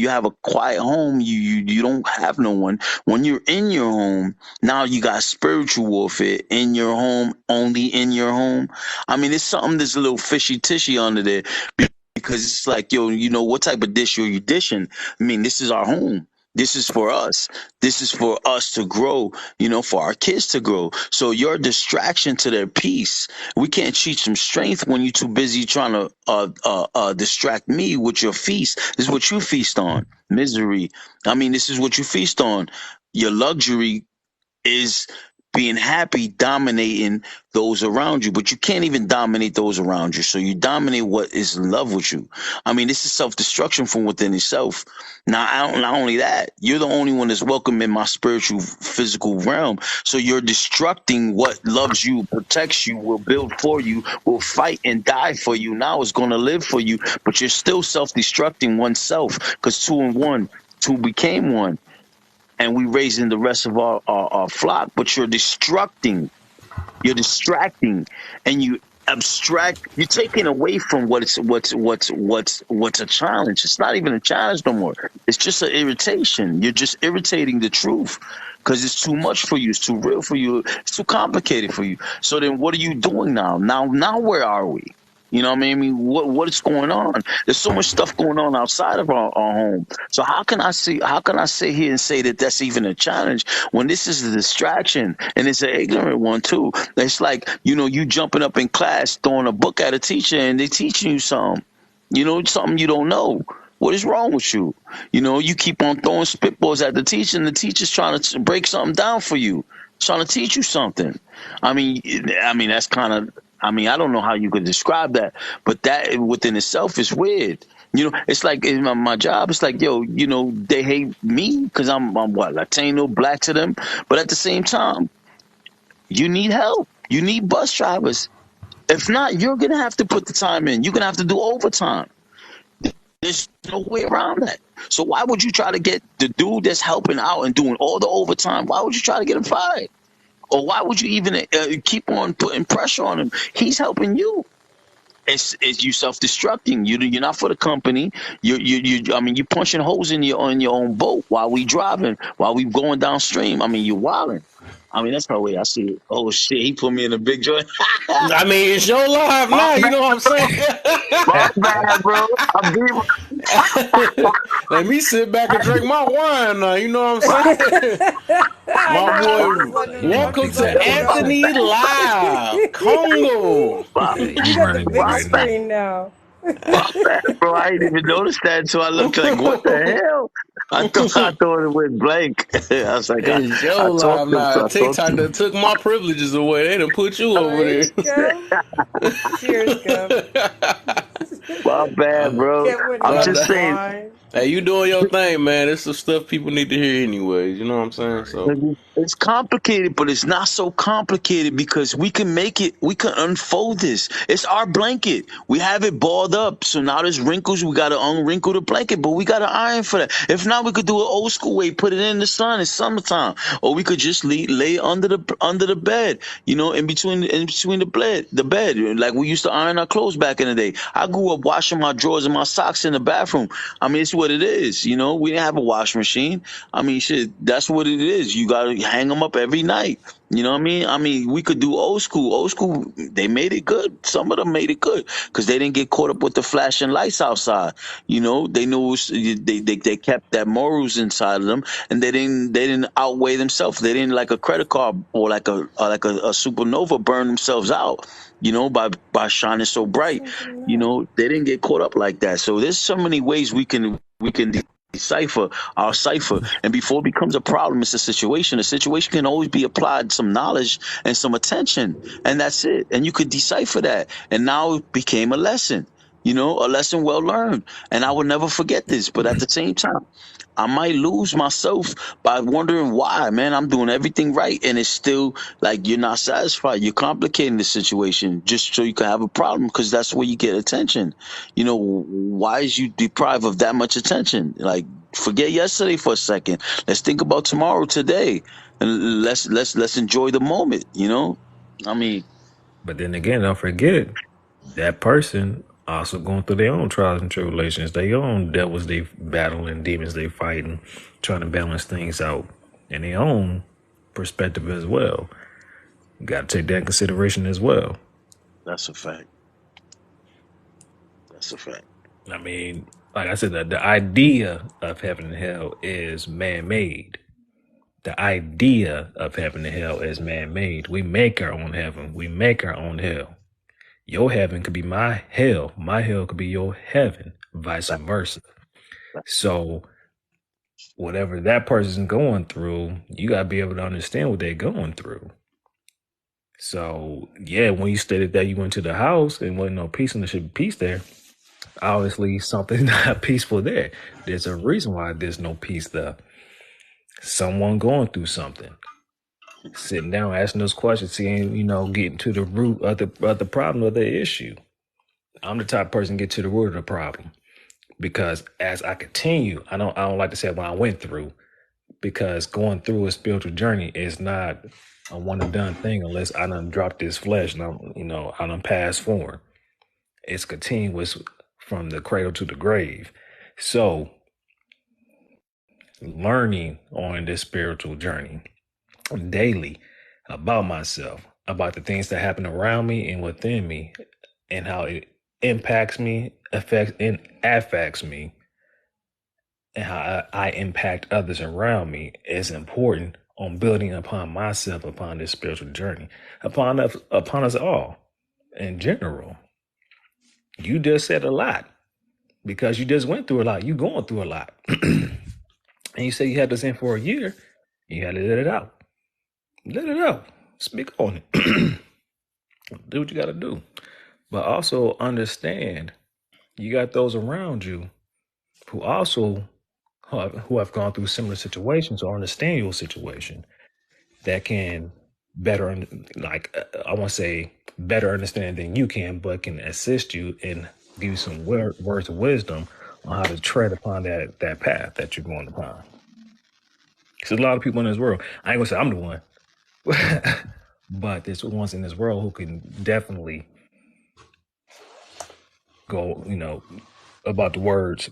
have a quiet home, you don't have no one. When you're in your home, now you got spiritual warfare in your home, only in your home. I mean, it's something that's a little fishy tishy under there because it's like, yo, what type of dish are you dishing? I mean, this is our home. This is for us. This is for us to grow, for our kids to grow. So you're a distraction to their peace. We can't teach them strength when you're too busy trying to distract me with your feast. This is what you feast on, misery. I mean, this is what you feast on. Your luxury is being happy, dominating those around you, but you can't even dominate those around you. So you dominate what is in love with you. I mean, this is self destruction from within itself. Now, not only that, you're the only one that's welcome in my spiritual, physical realm. So you're destructing what loves you, protects you, will build for you, will fight and die for you. Now it's going to live for you, but you're still self destructing oneself because two and one, two became one, and we raising the rest of our flock, but you're distracting, and you're taking away from what's a challenge. It's not even a challenge no more. It's just an irritation. You're just irritating the truth because it's too much for you. It's too real for you. It's too complicated for you. So then what are you doing now? Now where are we? You know what I mean? What is going on? There's so much stuff going on outside of our home. So how can I sit here and say that that's even a challenge when this is a distraction and it's an ignorant one too? It's like, you jumping up in class, throwing a book at a teacher and they teaching you something. Something you don't know. What is wrong with you? You keep on throwing spitballs at the teacher and the teacher's trying to break something down for you, trying to teach you something. I mean, that's kind of, I don't know how you could describe that, but that within itself is weird. It's like in my job, it's like, yo, they hate me because I'm what, Latino, black to them. But at the same time, you need help. You need bus drivers. If not, you're going to have to put the time in. You're going to have to do overtime. There's no way around that. So why would you try to get the dude that's helping out and doing all the overtime? Why would you try to get him fired? Or why would you even keep on putting pressure on him? He's helping you. It's you self-destructing. You're not for the company. I mean, you're punching holes in your own boat while we driving, while we going downstream. I mean, you're wilding. I mean, that's the way I see it. Oh shit, he put me in a big joint. I mean, it's your life My now. You bad, know what I'm saying? my bad, bro. I'm being Let me sit back and drink my wine now. You know what I'm saying? I My know. I'm just boy, letting him know. welcome Just letting to him know. Anthony Live, Congo. my, Hey, You you got the running it my big right now. bad. screen now. My bad, bro. I didn't even notice that until I looked like, what the hell? I thought it went blank. I was like, It's I your live talked to now. I talked TikTok to done took my privileges away. They done put you over There there. you go. Cheers, Gov. my bad, I'm, bro. Get what I'm I'm just Gov's not, saying. wine. hey, you doing your thing, man. It's some stuff people need to hear anyways. You know what I'm saying? Right. So It's complicated, but it's not so complicated because we can make it, we can unfold this. It's our blanket. We have it balled up. So now there's wrinkles. We got to unwrinkle the blanket, but we got to iron for that. If not, we could do it old school way, put it in the sun. It's summertime. Or we could just lay under the bed, in between the bed. Like we used to iron our clothes back in the day. I grew up washing my drawers and my socks in the bathroom. I mean, it's what it is. We didn't have a wash machine. I mean, shit, that's what it is. You gotta hang them up every night. You know what I mean? I mean, we could do old school. Old school, they made it good. Some of them made it good because they didn't get caught up with the flashing lights outside. They knew they kept that morals inside of them, and they didn't outweigh themselves. They didn't like a credit card or like a supernova burn themselves out. By shining so bright. Something that. They didn't get caught up like that. So there's so many ways we can decipher our cipher. And before it becomes a problem, it's a situation. A situation can always be applied some knowledge and some attention, and that's it. And you could decipher that. And now it became a lesson. A lesson well learned. And I will never forget this. But at the same time, I might lose myself by wondering why, man. I'm doing everything right, and it's still like you're not satisfied. You're complicating the situation just so you can have a problem because that's where you get attention. Why is you deprived of that much attention? Like, forget yesterday for a second. Let's think about tomorrow, today, and let's enjoy the moment. I mean, But then again, don't forget that person also going through their own trials and tribulations, their own devils they battling, demons they fighting, trying to balance things out in their own perspective as well. You got to take that in consideration as well. that's a fact. That's a fact. I mean, like I said, the idea of heaven and hell is man-made. The idea of heaven and hell is man-made. We make our own heaven. We make our own hell. Your heaven could be my hell. My hell could be your heaven, vice versa. So whatever that person's going through, you gotta be able to understand what they're going through. So yeah, when you stated that you went to the house and wasn't no peace and there should be peace there, obviously something's not peaceful there. There's a reason why there's no peace there. Someone going through something. Sitting down, asking those questions, seeing, getting to the root of the problem of the issue. I'm the type of person to get to the root of the problem. Because as I continue, I don't like to say what I went through, because going through a spiritual journey is not a one and done thing unless I done dropped this flesh and I done passed forward. It's continuous from the cradle to the grave. So learning on this spiritual journey daily about myself, about the things that happen around me and within me, and how it impacts me, affects me, and how I impact others around me is important on building upon myself, upon this spiritual journey, upon us all in general. You just said a lot because you just went through a lot. You going through a lot. And you say you had this in for a year. You had to let it out. Let it out. Speak on it. Do what you got to do. But also understand you got those around you who also who have gone through similar situations or understand your situation that can better, I want to say better understand than you can, but can assist you and give you some words of wisdom on how to tread upon that path that you're going upon. Because there's a lot of people in this world. I ain't gonna say I'm the one, but there's ones in this world who can definitely go, about the words,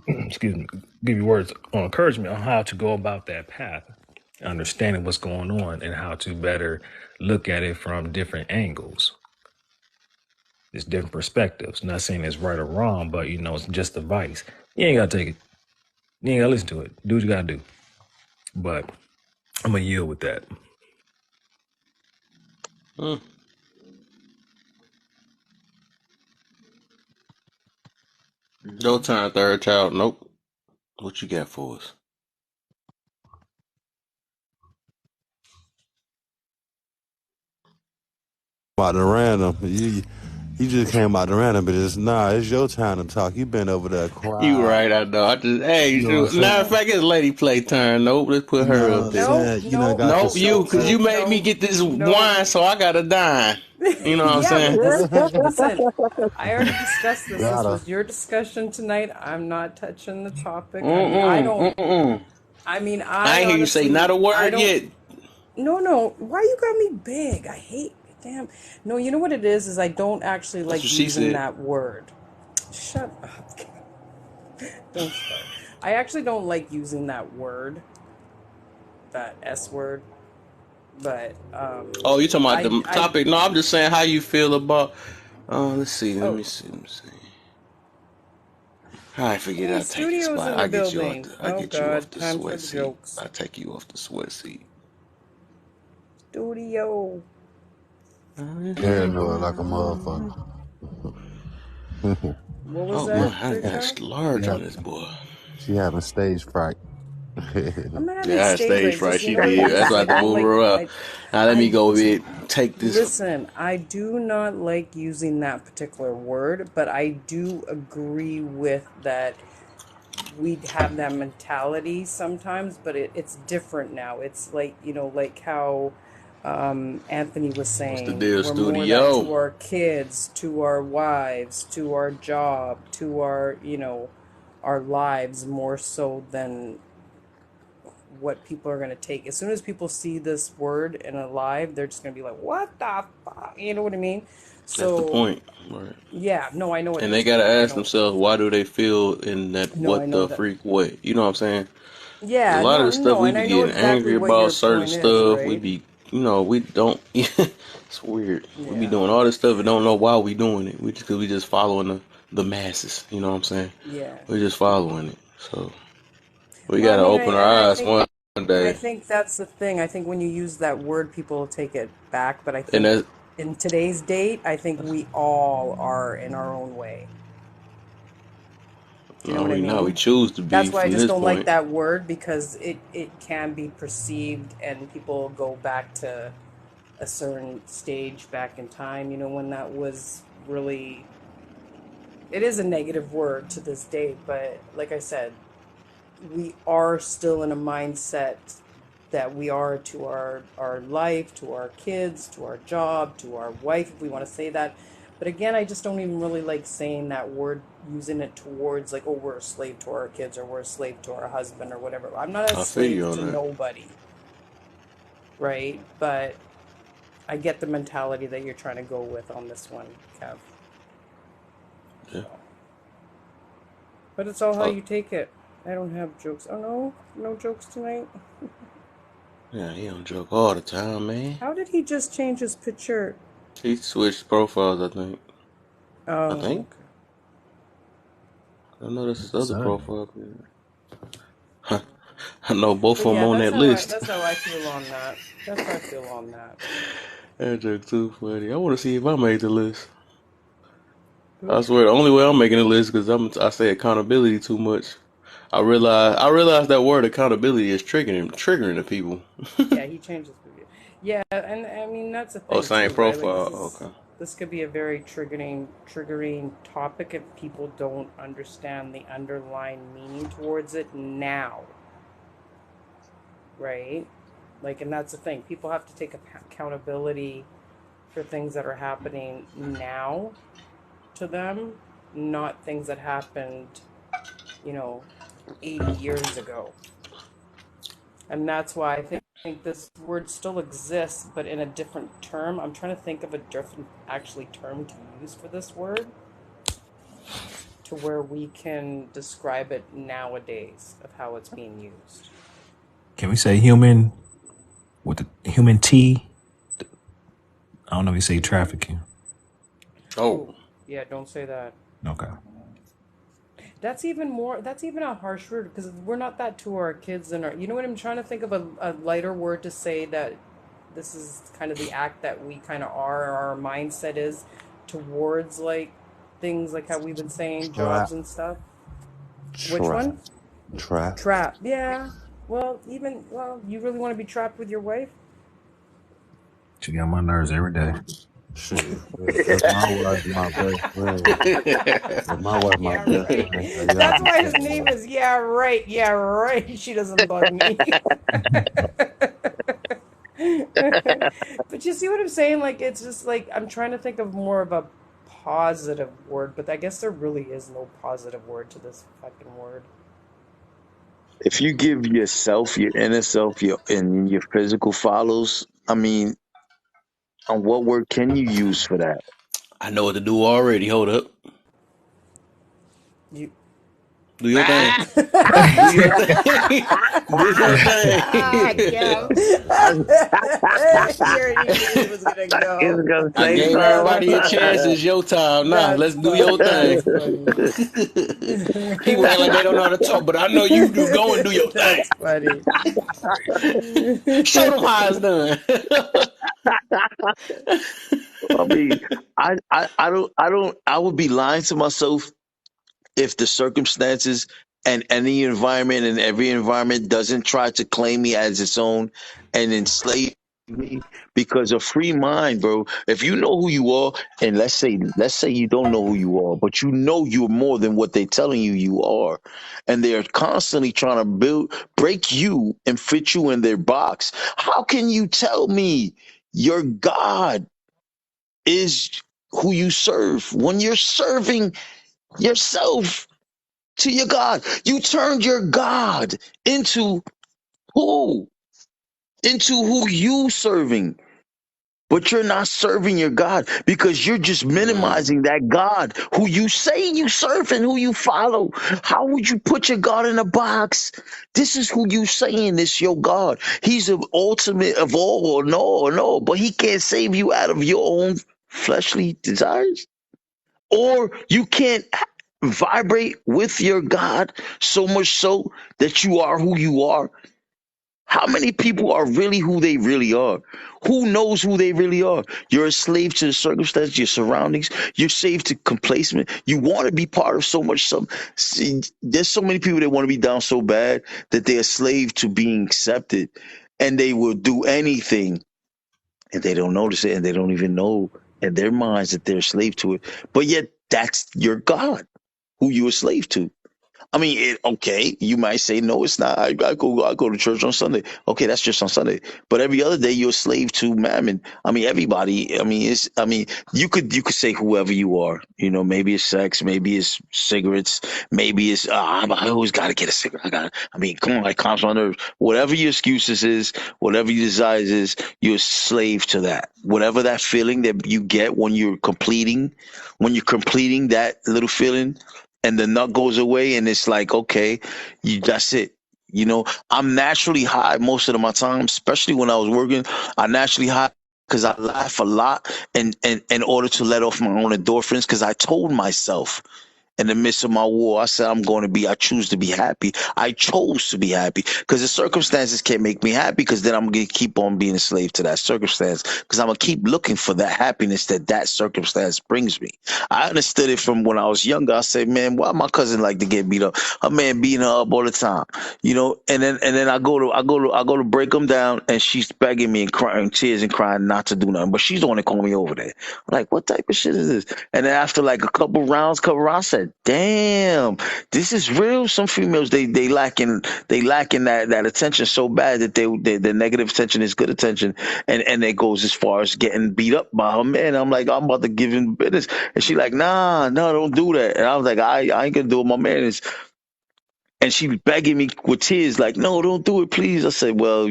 excuse me, give you words on encouragement on how to go about that path, understanding what's going on and how to better look at it from different angles. It's different perspectives. Not saying it's right or wrong, but it's just advice. You ain't gotta take it. You ain't gotta listen to it. Do what you gotta do. But I'm gonna yield with that. mm, Your turn, third child. Nope. What you got for us? About the random. You just came out the random, but it's your time to talk. You been over there You quiet. right, I know. I just hey, You know what I'm shoot. saying? Matter of fact, it's lady play turn. Nope, let's put You know her what up I'm there. No, saying? You know, no, got Nope, you, no, yourself. cause no, you made me no, get this no. wine, so I gotta dine. You know what I'm Yeah, saying? but this, listen, I already discussed this. This Gotta. was your discussion tonight. I'm not touching the topic. I mean, I Mm-mm, don't, mm-mm. I mean, I I ain't hear you say not honestly, a I word don't, yet. no, no. Why you got me big? I hate, damn. No, you know what it is I don't actually That's like what she using said. that word. Shut up. Don't start. I actually don't like using that word, that S word, but, Oh, you talking about the I, topic? No, I'm just saying how you feel about. Let's see. Let oh, me see. Let me see. I forget. hey, I'll take your studio's spot. in the I get you off building. the. I Oh, get you off God, the time for sweat the seat. jokes. I take you off the sweat seat. Studio. Yeah, do it like a motherfucker. What was Oh that, my, I third got child? large Yeah, on this boy. she having stage fright. I'm not having Yeah, I had stage stage fright. fright. Just you She know what it did. That's is. why I I had to don't move like. her up. Now let me go ahead and take this. Listen. I do not like using that particular word, but I do agree with that. We'd have that mentality sometimes, but it's different now. It's like like how Anthony was What's the saying, deal, we're more that studio? to our kids, to our wives, to our job, to our our lives more so than what people are going to take. As soon as people see this word in a live, they're just going to be like, what the fuck? You know what I mean? That's the So, point, right? yeah, no, I know what And you're they gotta saying. I ask know. themselves, why do they feel in that No, I what know the that. freak way? You know what I'm saying? 'Cause a Yeah, lot of no, the stuff no, we and be I know getting exactly angry what about, your certain point is, stuff we right? be, we don't. It's weird. We be Yeah, doing all this stuff and don't know why we doing it. We just cause we just following the masses. You know what I'm saying? yeah. We just following it. So we Well, I gotta mean, open our I eyes think one I day. think that's the thing. I think when you use that word, people take it back. But I And think that's in today's date, I think we all are in our own way. Do you know no, what I we mean? choose to be That's why I from just this don't like point. that word because it can be perceived and people go back to a certain stage back in time, when that was really it is a negative word to this day, but like I said, we are still in a mindset that we are to our life, to our kids, to our job, to our wife, if we want to say that. But again, I just don't even really like saying that word, using it towards like, oh, we're a slave to our kids or we're a slave to our husband or whatever. I'm not a I feel you slave on to that. nobody, right? But I get the mentality that you're trying to go with on this one, Kev. Yeah. So, but it's all how Uh, you take it. I don't have jokes. Oh no, no jokes tonight. yeah, he don't joke all the time, man. How did he just change his picture? He switched profiles, I think. I Oh, think. okay. I know that's his other Sir. profile. I know both But of them yeah, on that list. that's how I feel on that. That's how I feel on that. That joke too funny. I want to see if I made the list. I Oop. swear, the only way I'm making the list because I say accountability too much. I realize that word accountability is triggering the people. Yeah, he changed his picture. Yeah, and I mean that's the Oh, thing same too, right? Like profile. Okay. this could be a very triggering topic if people don't understand the underlying meaning towards it now, right? Like, and that's the thing. People have to take accountability for things that are happening now to them, not things that happened, you know, 80 years ago. And that's why I think this word still exists, but in a different term. I'm trying to think of a different actually term to use for this word to where we can describe it nowadays of how it's being used. Can we say human with the human T? I don't know if you say trafficking. Oh, Oh, yeah, don't say that. Okay. That's even a harsh word because we're not that to our kids and our, you know what I'm trying to think of a lighter word to say that this is kind of the act that we kind of are, or our mindset is towards like things like how we've been saying, Trap. jobs and stuff. Which Trap. one? Trap. Trap. Yeah. Well, you really want to be trapped with your wife? She got my nerves every day. Shit. If my wife my best friend. If my wife my Yeah, best right. friend, y'all That's be why his fucking name with is Yeah, right. Yeah, right. She doesn't bug me. But you see what I'm saying? Like, it's just like I'm trying to think of more of a positive word, but I guess there really is no positive word to this fucking word. If you give yourself, your inner self, your physical follows, I mean, and what word can you use for that? I know what to do already. Hold up. You. Do your thing. Do your thing. Do your Ah, Kev. thing. You already knew he was gonna He's go. gonna I say gave That's everybody a something. chance. funny. It's your time now. That's Let's do your funny. thing. That's funny. People act like they don't know how to talk, but I know you do. Go and do your thing. That's funny. Show them how it's done. I mean, I would be lying to myself if the circumstances and any environment and every environment doesn't try to claim me as its own and enslave me, because a free mind, bro, if you know who you are, and let's say you don't know who you are, but you know you're more than what they're telling you you are, and they're constantly trying to break you and fit you in their box. How can you tell me your God is who you serve when you're serving yourself to your God? You turned your God into who? Into who you serving. But you're not serving your God because you're just Man, minimizing that God who you say you serve and who you follow. How would you put your God in a box? This is who you saying is your God. He's the ultimate of all, no, but he can't save you out of your own fleshly desires. Or you can't vibrate with your God so much so that you are who you are. How many people are really who they really are? Who knows who they really are? You're a slave to the circumstances, your surroundings. You're slave to complacement. You want to be part of so much. See, there's so many people that want to be down so bad that they're a slave to being accepted, and they will do anything, and they don't notice it, and they don't even know in their minds that they're a slave to it. But yet, that's your God, who you're a slave to. I mean, okay, you might say, no, it's not. I go to church on Sunday. Okay, that's just on Sunday. But every other day, you're a slave to mammon. I mean, everybody. I mean, you could say whoever you are. You know, maybe it's sex, maybe it's cigarettes, maybe it's I always got to get a cigarette. I mean, come on, it calms my nerves. Whatever your excuses is, whatever your desires is, you're a slave to that. Whatever that feeling that you get when you're completing that little feeling, and the nut goes away, and it's like, okay, that's it. I'm naturally high most of my time, especially when I was working. I naturally high because I laugh a lot, and in order to let off my own endorphins, because I told myself in the midst of my war, I said, I choose to be happy. I chose to be happy because the circumstances can't make me happy, because then I'm going to keep on being a slave to that circumstance, because I'm going to keep looking for that happiness that circumstance brings me. I understood it from when I was younger. I said, man, why my cousin like to get beat up? Her man beating her up all the time, and then I go to break them down, and she's begging me and crying tears and crying not to do nothing, but she's the one that called me over there. I'm like, what type of shit is this? And then after like a couple rounds, I said, "Damn, this is real." Some females they lacking that attention so bad that the negative attention is good attention, and it goes as far as getting beat up by her man. I'm like, I'm about to give him business, and she like, nah, no, don't do that. And I was like, I ain't gonna do it. My man is, and she was begging me with tears, like, no, don't do it, please. I said, well,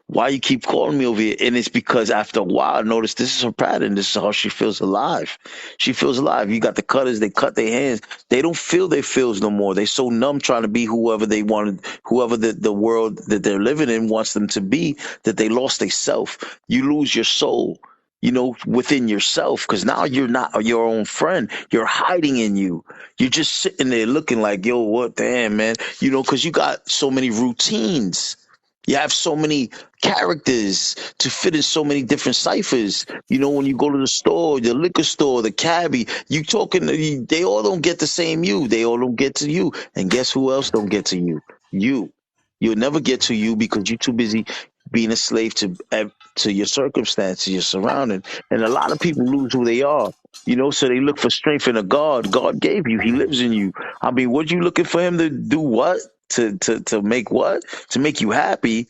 why you keep calling me over here? And it's because after a while, I noticed this is her pattern. This is how she feels alive. She feels alive. You got the cutters, they cut their hands. They don't feel their feels no more. They so numb trying to be whoever they wanted, whoever the world that they're living in wants them to be, that they lost their self. You lose your soul. Within yourself, because now you're not your own friend. You're hiding in you. You're just sitting there looking like, yo, what, damn, man, because you got so many routines. You have so many characters to fit in so many different ciphers. When you go to the store, the liquor store, the cabbie, you talking, they all don't get the same you. They all don't get to you. And guess who else don't get to you? You. You'll never get to you because you're too busy being a slave to your circumstances, your surrounding. And a lot of people lose who they are. So they look for strength in a God. God gave you. He lives in you. I mean, what you looking for him to do? What to make what? To make you happy?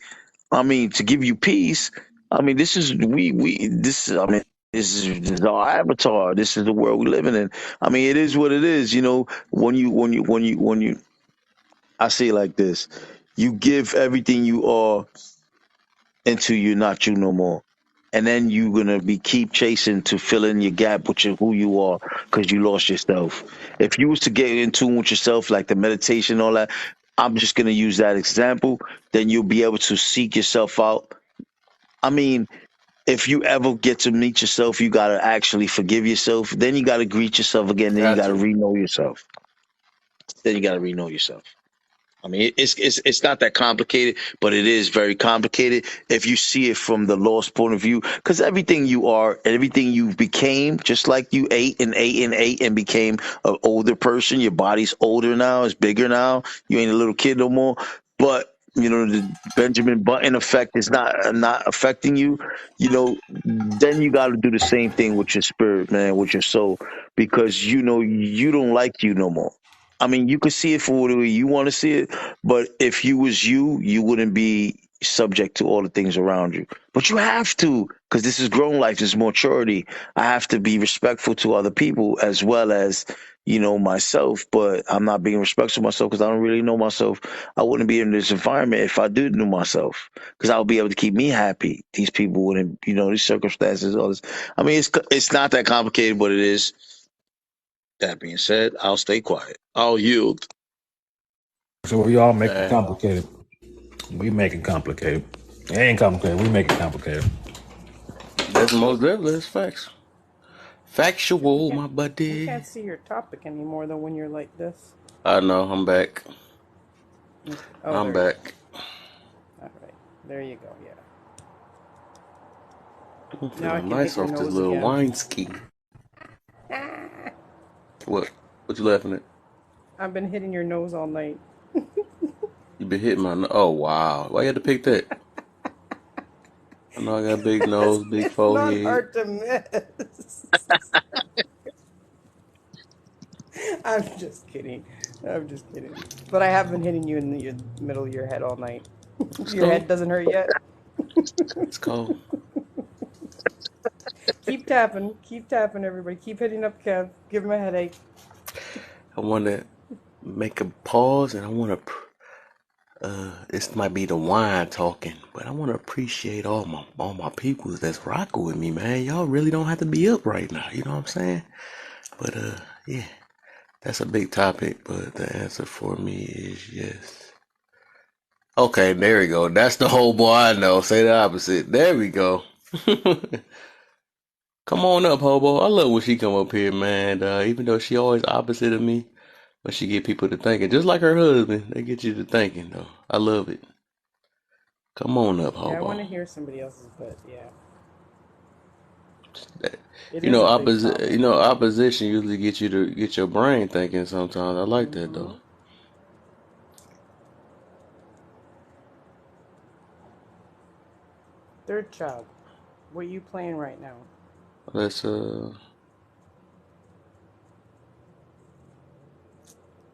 I mean, to give you peace. I mean, this is we this is I mean this is our avatar. This is the world we're living in. I mean, it is what it is. When you I say it like this, you give everything you are until you're not you no more. And then you're gonna be keep chasing to fill in your gap with who you are because you lost yourself. If you was to get in tune with yourself, like the meditation, and all that, I'm just gonna use that example. Then you'll be able to seek yourself out. I mean, if you ever get to meet yourself, you gotta actually forgive yourself. Then you gotta greet yourself again. Then you Got gotta to. re-know yourself. Then you gotta re-know yourself. I mean, it's not that complicated, but it is very complicated if you see it from the lost point of view. Because everything you are, and everything you became, just like you ate and ate and ate and became an older person. Your body's older now, it's bigger now. You ain't a little kid no more. But the Benjamin Button effect is not affecting you. Then you got to do the same thing with your spirit, man, with your soul, because you don't like you no more. I mean, you could see it for the way you want to see it, but if you was you, you wouldn't be subject to all the things around you. But you have to, because this is grown life, this is maturity. I have to be respectful to other people as well as, myself, but I'm not being respectful to myself because I don't really know myself. I wouldn't be in this environment if I did know myself, because I would be able to keep me happy. These people wouldn't, these circumstances, all this. I mean, it's not that complicated, but it is. That being said, I'll stay quiet. I'll yield. So we all make it Hey, complicated. We make it complicated. It ain't complicated. We make it complicated. that's most definitely it's facts. Yeah, we Factual, can't my we buddy. can't see your topic anymore though when you're like this. I know. I'm back. Okay. Oh, I'm there you back. are. All right. There you go. Yeah. I'm Now I feeling can hit nice your off this nose little again. wine ski. What? What you laughing at? I've been hitting your nose all night. You been hitting my. Oh wow! Why you had to pick that? I know I got a big nose, big It's not forehead. hard to miss. I'm just kidding. I'm just kidding. But I have been hitting you in the middle of your head all night. Let's Your go. head doesn't hurt yet? Let's go. Keep tapping. Keep tapping, everybody. Keep hitting up Kev. Give him a headache. I want to make a pause, and I want to. This might be the wine talking, but I want to appreciate all my people that's rocking with me, man. Y'all really don't have to be up right now. You know what I'm saying? But yeah, that's a big topic. But the answer for me is yes. Okay, there we go. That's the whole boy I know. Say the opposite. There we go. Come on up, hobo. I love when she come up here, man. Even though she always opposite of me, but she get people to thinking, just like her husband. They get you to thinking, though. I love it. Come on up, Yeah, I want hobo. to hear somebody else's, but yeah, That- it You is know, a big topic. opposition usually get you to get your brain thinking. Sometimes I like that Hmm. though. Third child. What are you playing right now? Let's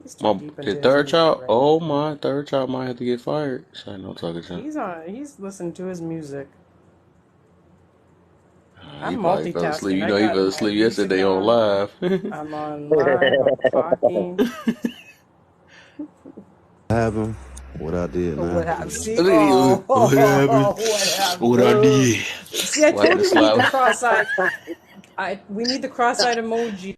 He's too my deep the into his third music child. right Oh now. my, third child might have to get fired. So I know talking to him. He's listening to his music. He I'm probably fell asleep. multitasking. You I know, he got fell my asleep music yesterday on on. live. I'm on live. I'm talking. Happened. What I did now. What have see? What happened? What What I happened? did? See, I Wipe told the you we need the slide. cross-eyed. We need the cross-eyed emoji.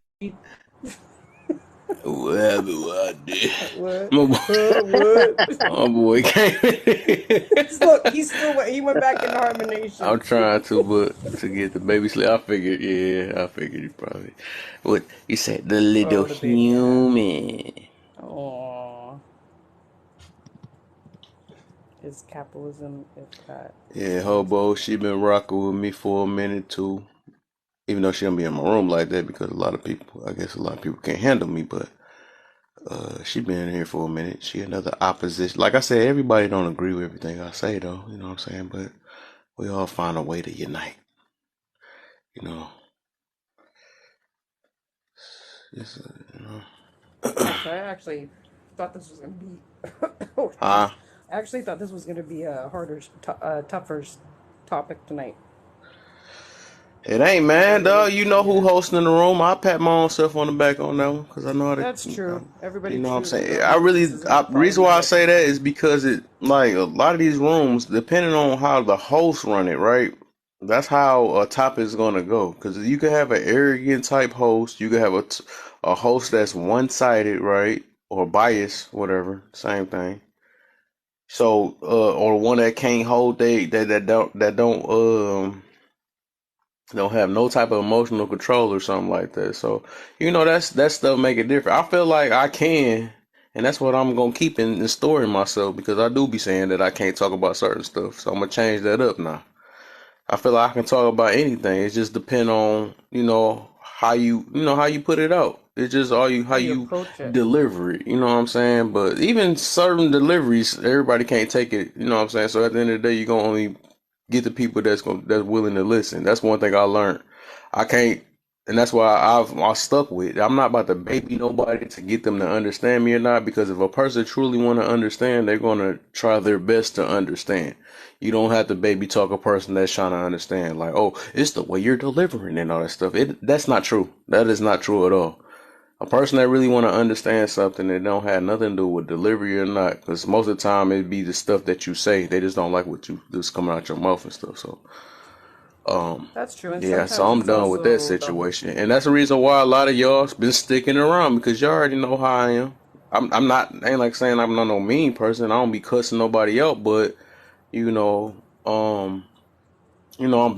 What happened? What I did? What? My boy, What? my boy came. Look, he went back into hibernation. I'm trying to, but to get the baby sleep, I figured you probably. What you said, the little Oh, the baby, yeah. human. Oh, is capitalism if that Yeah, makes Hobo, any she been rocking with me for a minute too. Even though she don't be in my room like that because I guess a lot of people can't handle me, but she been here for a minute. She another opposition. Like I said, everybody don't agree with everything I say though, you know what I'm saying? But we all find a way to unite, you know. It's, you know. So I actually thought this was going to be. Oh, Huh? jeez. I actually thought this was going to be a harder, tougher topic tonight. It ain't, I man, really, dog. You know who yeah. hosting the room. I pat my own self on the back on that one because I know how to, That's true. you Everybody know what I'm chooses saying? their own. This isn't a Reason party why I that say that people. is because it, like, a lot of these rooms, depending on how the host run it, right? That's how a topic is going to go. Because you could have an arrogant type host. You could have a host that's one-sided, right? Or biased, whatever. Same thing. So, or one that can't hold don't have no type of emotional control or something like that. So, that stuff make it different. I feel like I can, and that's what I'm gonna keep in store in myself because I do be saying that I can't talk about certain stuff. So I'm gonna change that up now. I feel like I can talk about anything. It just depend on how you put it out. It's just how How you you approach it. deliver it. You know what I'm saying? But even certain deliveries, everybody can't take it. You know what I'm saying? So at the end of the day, you gonna only get the people that's willing to listen. That's one thing I learned. I can't, and that's why I stuck with it. I'm not about to baby nobody to get them to understand me or not. Because if a person truly want to understand, they're gonna try their best to understand. You don't have to baby talk a person that's trying to understand. Like, oh, it's the way you're delivering and all that stuff. That's not true. That is not true at all. A person that really want to understand something that don't have nothing to do with delivery or not, because most of the time it be the stuff that you say. They just don't like what you just coming out your mouth and stuff. So, um, That's true. And yeah. So sometimes I'm it's done with that also the. situation, and that's the reason why a lot of y'all been sticking around because y'all already know how I am. I'm not ain't like saying I'm not no mean person. I don't be cussing nobody out, but you know, I'm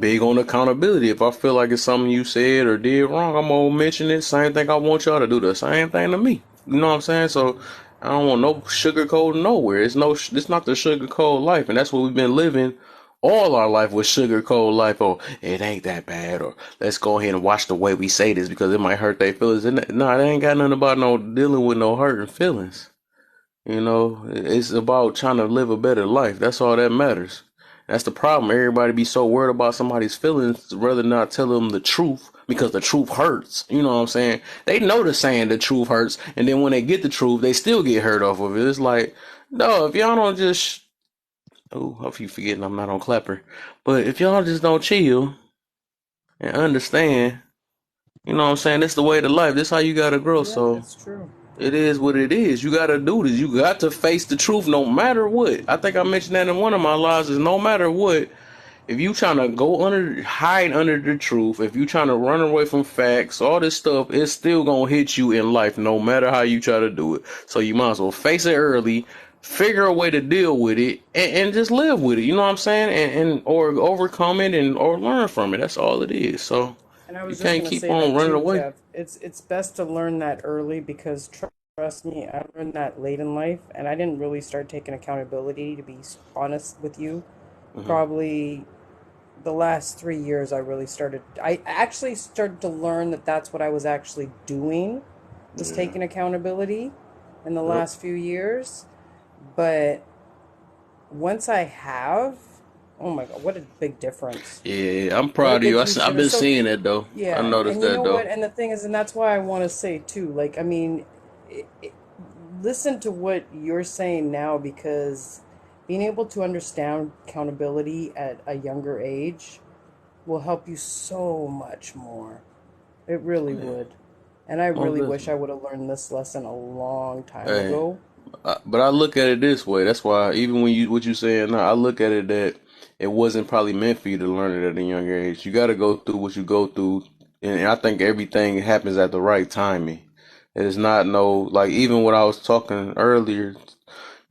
big on accountability. If I feel like it's something you said or did wrong, I'm gonna mention it. Same thing. I want y'all to do the same thing to me. You know what I'm saying? So I don't want no sugarcoat nowhere. It's not the sugarcoat life, and that's what we've been living all our life with sugarcoat life. Oh, it ain't that bad, or let's go ahead and watch the way we say this because it might hurt their feelings. No, it ain't got nothing about no dealing with no hurting feelings. It's about trying to live a better life. That's all that matters. That's the problem. Everybody be so worried about somebody's feelings rather not tell them the truth because the truth hurts. You know what I'm saying? They know the saying the truth hurts, and then when they get the truth, they still get hurt off of it. It's like, no, if y'all don't just, oh, hope you forgetting I'm not on Clapper, but if y'all just don't chill and understand, you know what I'm saying? This the way to life. This how you gotta grow. Yeah, So it's true. it is what it is. You gotta do this. You got to face the truth no matter what. I think I mentioned that in one of my lives is no matter what, if you trying to hide under the truth, if you trying to run away from facts, all this stuff, it's still gonna hit you in life no matter how you try to do it. So you might as well face it early, figure a way to deal with it, and just live with it. You know what I'm saying? And or overcome it and or learn from it. That's all it is. So And I you was just can't gonna keep say on that running too, away. Kev. It's best to learn that early because trust me, I learned that late in life, and I didn't really start taking accountability. To be honest with you, Hmm. probably the last 3 years, I really started. I actually started to learn that that's what I was actually doing, was Yeah. taking accountability in the Yep. last few years. But once I have, oh my God, what a big difference! Yeah, I'm What a proud of big, you. huge I've difference. been So, seeing that though. I yeah, noticed and you that know though. what? And the thing is, and that's why I want to say too, like, I mean, listen to what you're saying now because being able to understand accountability at a younger age will help you so much more. It really Yeah, would. And I most really wish I definitely. would have learned this lesson a long time Hey, ago. but I look at it this way. That's why even when what you saying now, I look at it that it wasn't probably meant for you to learn it at a younger age. You got to go through what you go through, and I think everything happens at the right timing. It is not no like even what I was talking earlier.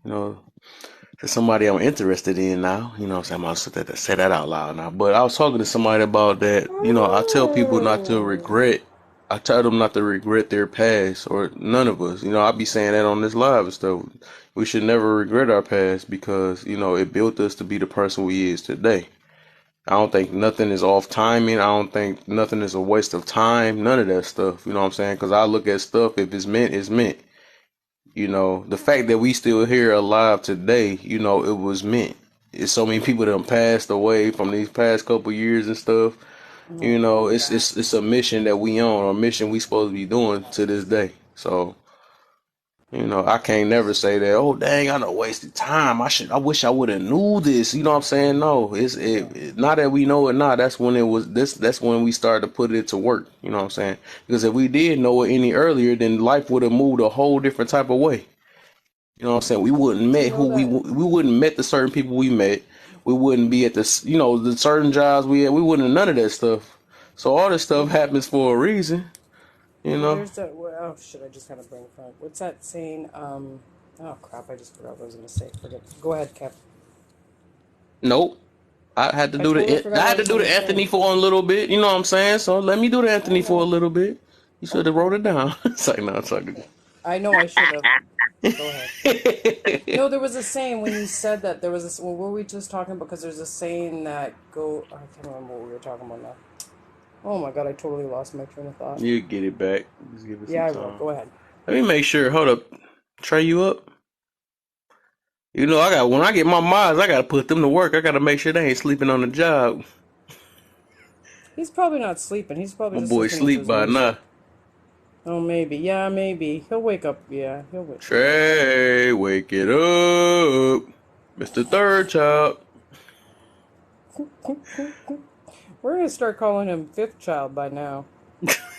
You know, to somebody I'm interested in now. You know, what I'm saying I'm gonna say that out loud now. But I was talking to somebody about that. I tell people not to regret. I tell them not to regret their past, or none of us. You know, I be saying that on this live and stuff. We should never regret our past because, you know, it built us to be the person we is today. I don't think nothing is off timing. I don't think nothing is a waste of time. None of that stuff. You know what I'm saying? Because I look at stuff, if it's meant, it's meant. You know, the fact that we still here alive today, you know, it was meant. It's so many people that have passed away from these past couple years and stuff. You know, it's a mission that we on, or a mission we supposed to be doing to this day. So, you know, I can't never say that, oh dang, I done wasted time. I wish I would have knew this. You know what I'm saying? No, not that we know it now. That's when it was this that's when we started to put it to work. You know what I'm saying? Because if we did know it any earlier, then life would have moved a whole different type of way. You know what I'm saying? We wouldn't Do you met know who that? we wouldn't met the certain people we met. We wouldn't be at the certain jobs we had. We wouldn't have none of that stuff. So all this stuff happens for a reason, you Well, know. there's that. Oh shit! I just had a brain fart. What's that saying? Oh crap! I just forgot what I was gonna say. Forget. Go ahead, Kev. Nope. I had to I do totally the I forgot what I had to was do gonna the say. Anthony for a little bit. You know what I'm saying? So let me do the I Anthony for a know. little bit. You should have Okay. wrote it down. It's like no, it's like I know. I should have. Go ahead. No, there was a saying when you said that. There was a. What were we just talking about? Because there's a saying that go. I can't remember what we were talking about now. Oh my god! I totally lost my train of thought. You get it back. Just give it some Yeah, I will. time. Go ahead. Let me make sure. Hold up. Tray you up. You know, I got when I get my mods, I gotta put them to work. I gotta make sure they ain't sleeping on the job. He's probably not sleeping. He's probably My just boy listening to sleep his by now. music. Oh, maybe. Yeah, maybe. He'll wake up. Yeah, he'll wake. Trey, wake it up. Mr. Third Child. We're gonna start calling him fifth child by now.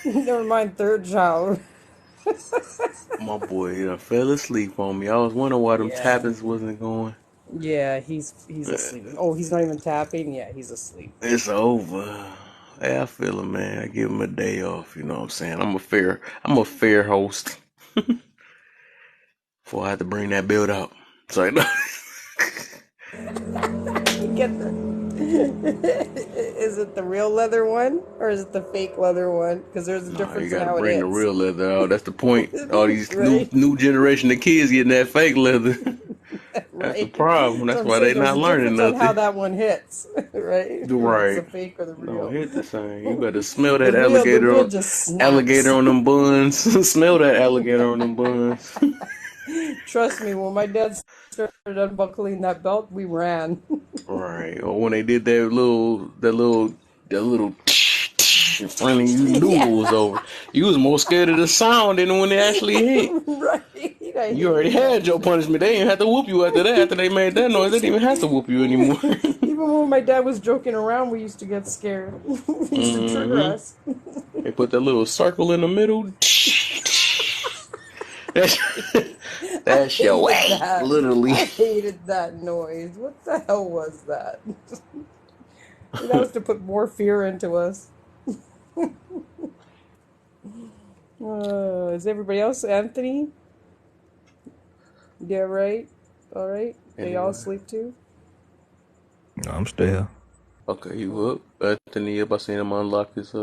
Never mind third child. My boy, he done fell asleep on me. I was wondering why them Yeah. tappings wasn't going. Yeah, he's asleep. Oh, he's not even tapping. Yeah, he's asleep. It's over. Hey, I feel it, man. I give him a day off. You know what I'm saying? I'm a fair host. Before I have to bring that build out. So no. You get the. Is it the real leather one or is it the fake leather one? Because there's a Nah, you difference in gotta how it bring the hits. real leather out. That's the point. All these Right? new generation of kids getting that fake leather. That's the Right. problem. So That's I'm why they saying there's not a learning difference on how nothing. that one hits, right? If it's the Right. fake or the Don't real. hit the same. You better smell The that real just alligator snaps. on them buns. Smell that alligator on them buns. Trust me, when my dad started unbuckling that belt, we ran. Right. Or when they did that little in front of you, you knew Yeah, it was over. You was more scared of the sound than when it actually hit. right. I You already hated that had your shit. punishment. They didn't have to whoop you after that. After they made that noise, they didn't even have to whoop you anymore. Even when my dad was joking around, we used to get scared. He used to trigger hmm us. They put that little circle in the middle. That's, I that's your hated way, that. literally. I hated that noise. What the hell was that? That was to put more fear into us. Is everybody else? Anthony? Yeah, right? All right? They all Anyway, sleep too? No, I'm still here. okay, you up? Anthony, up. I seen him unlock his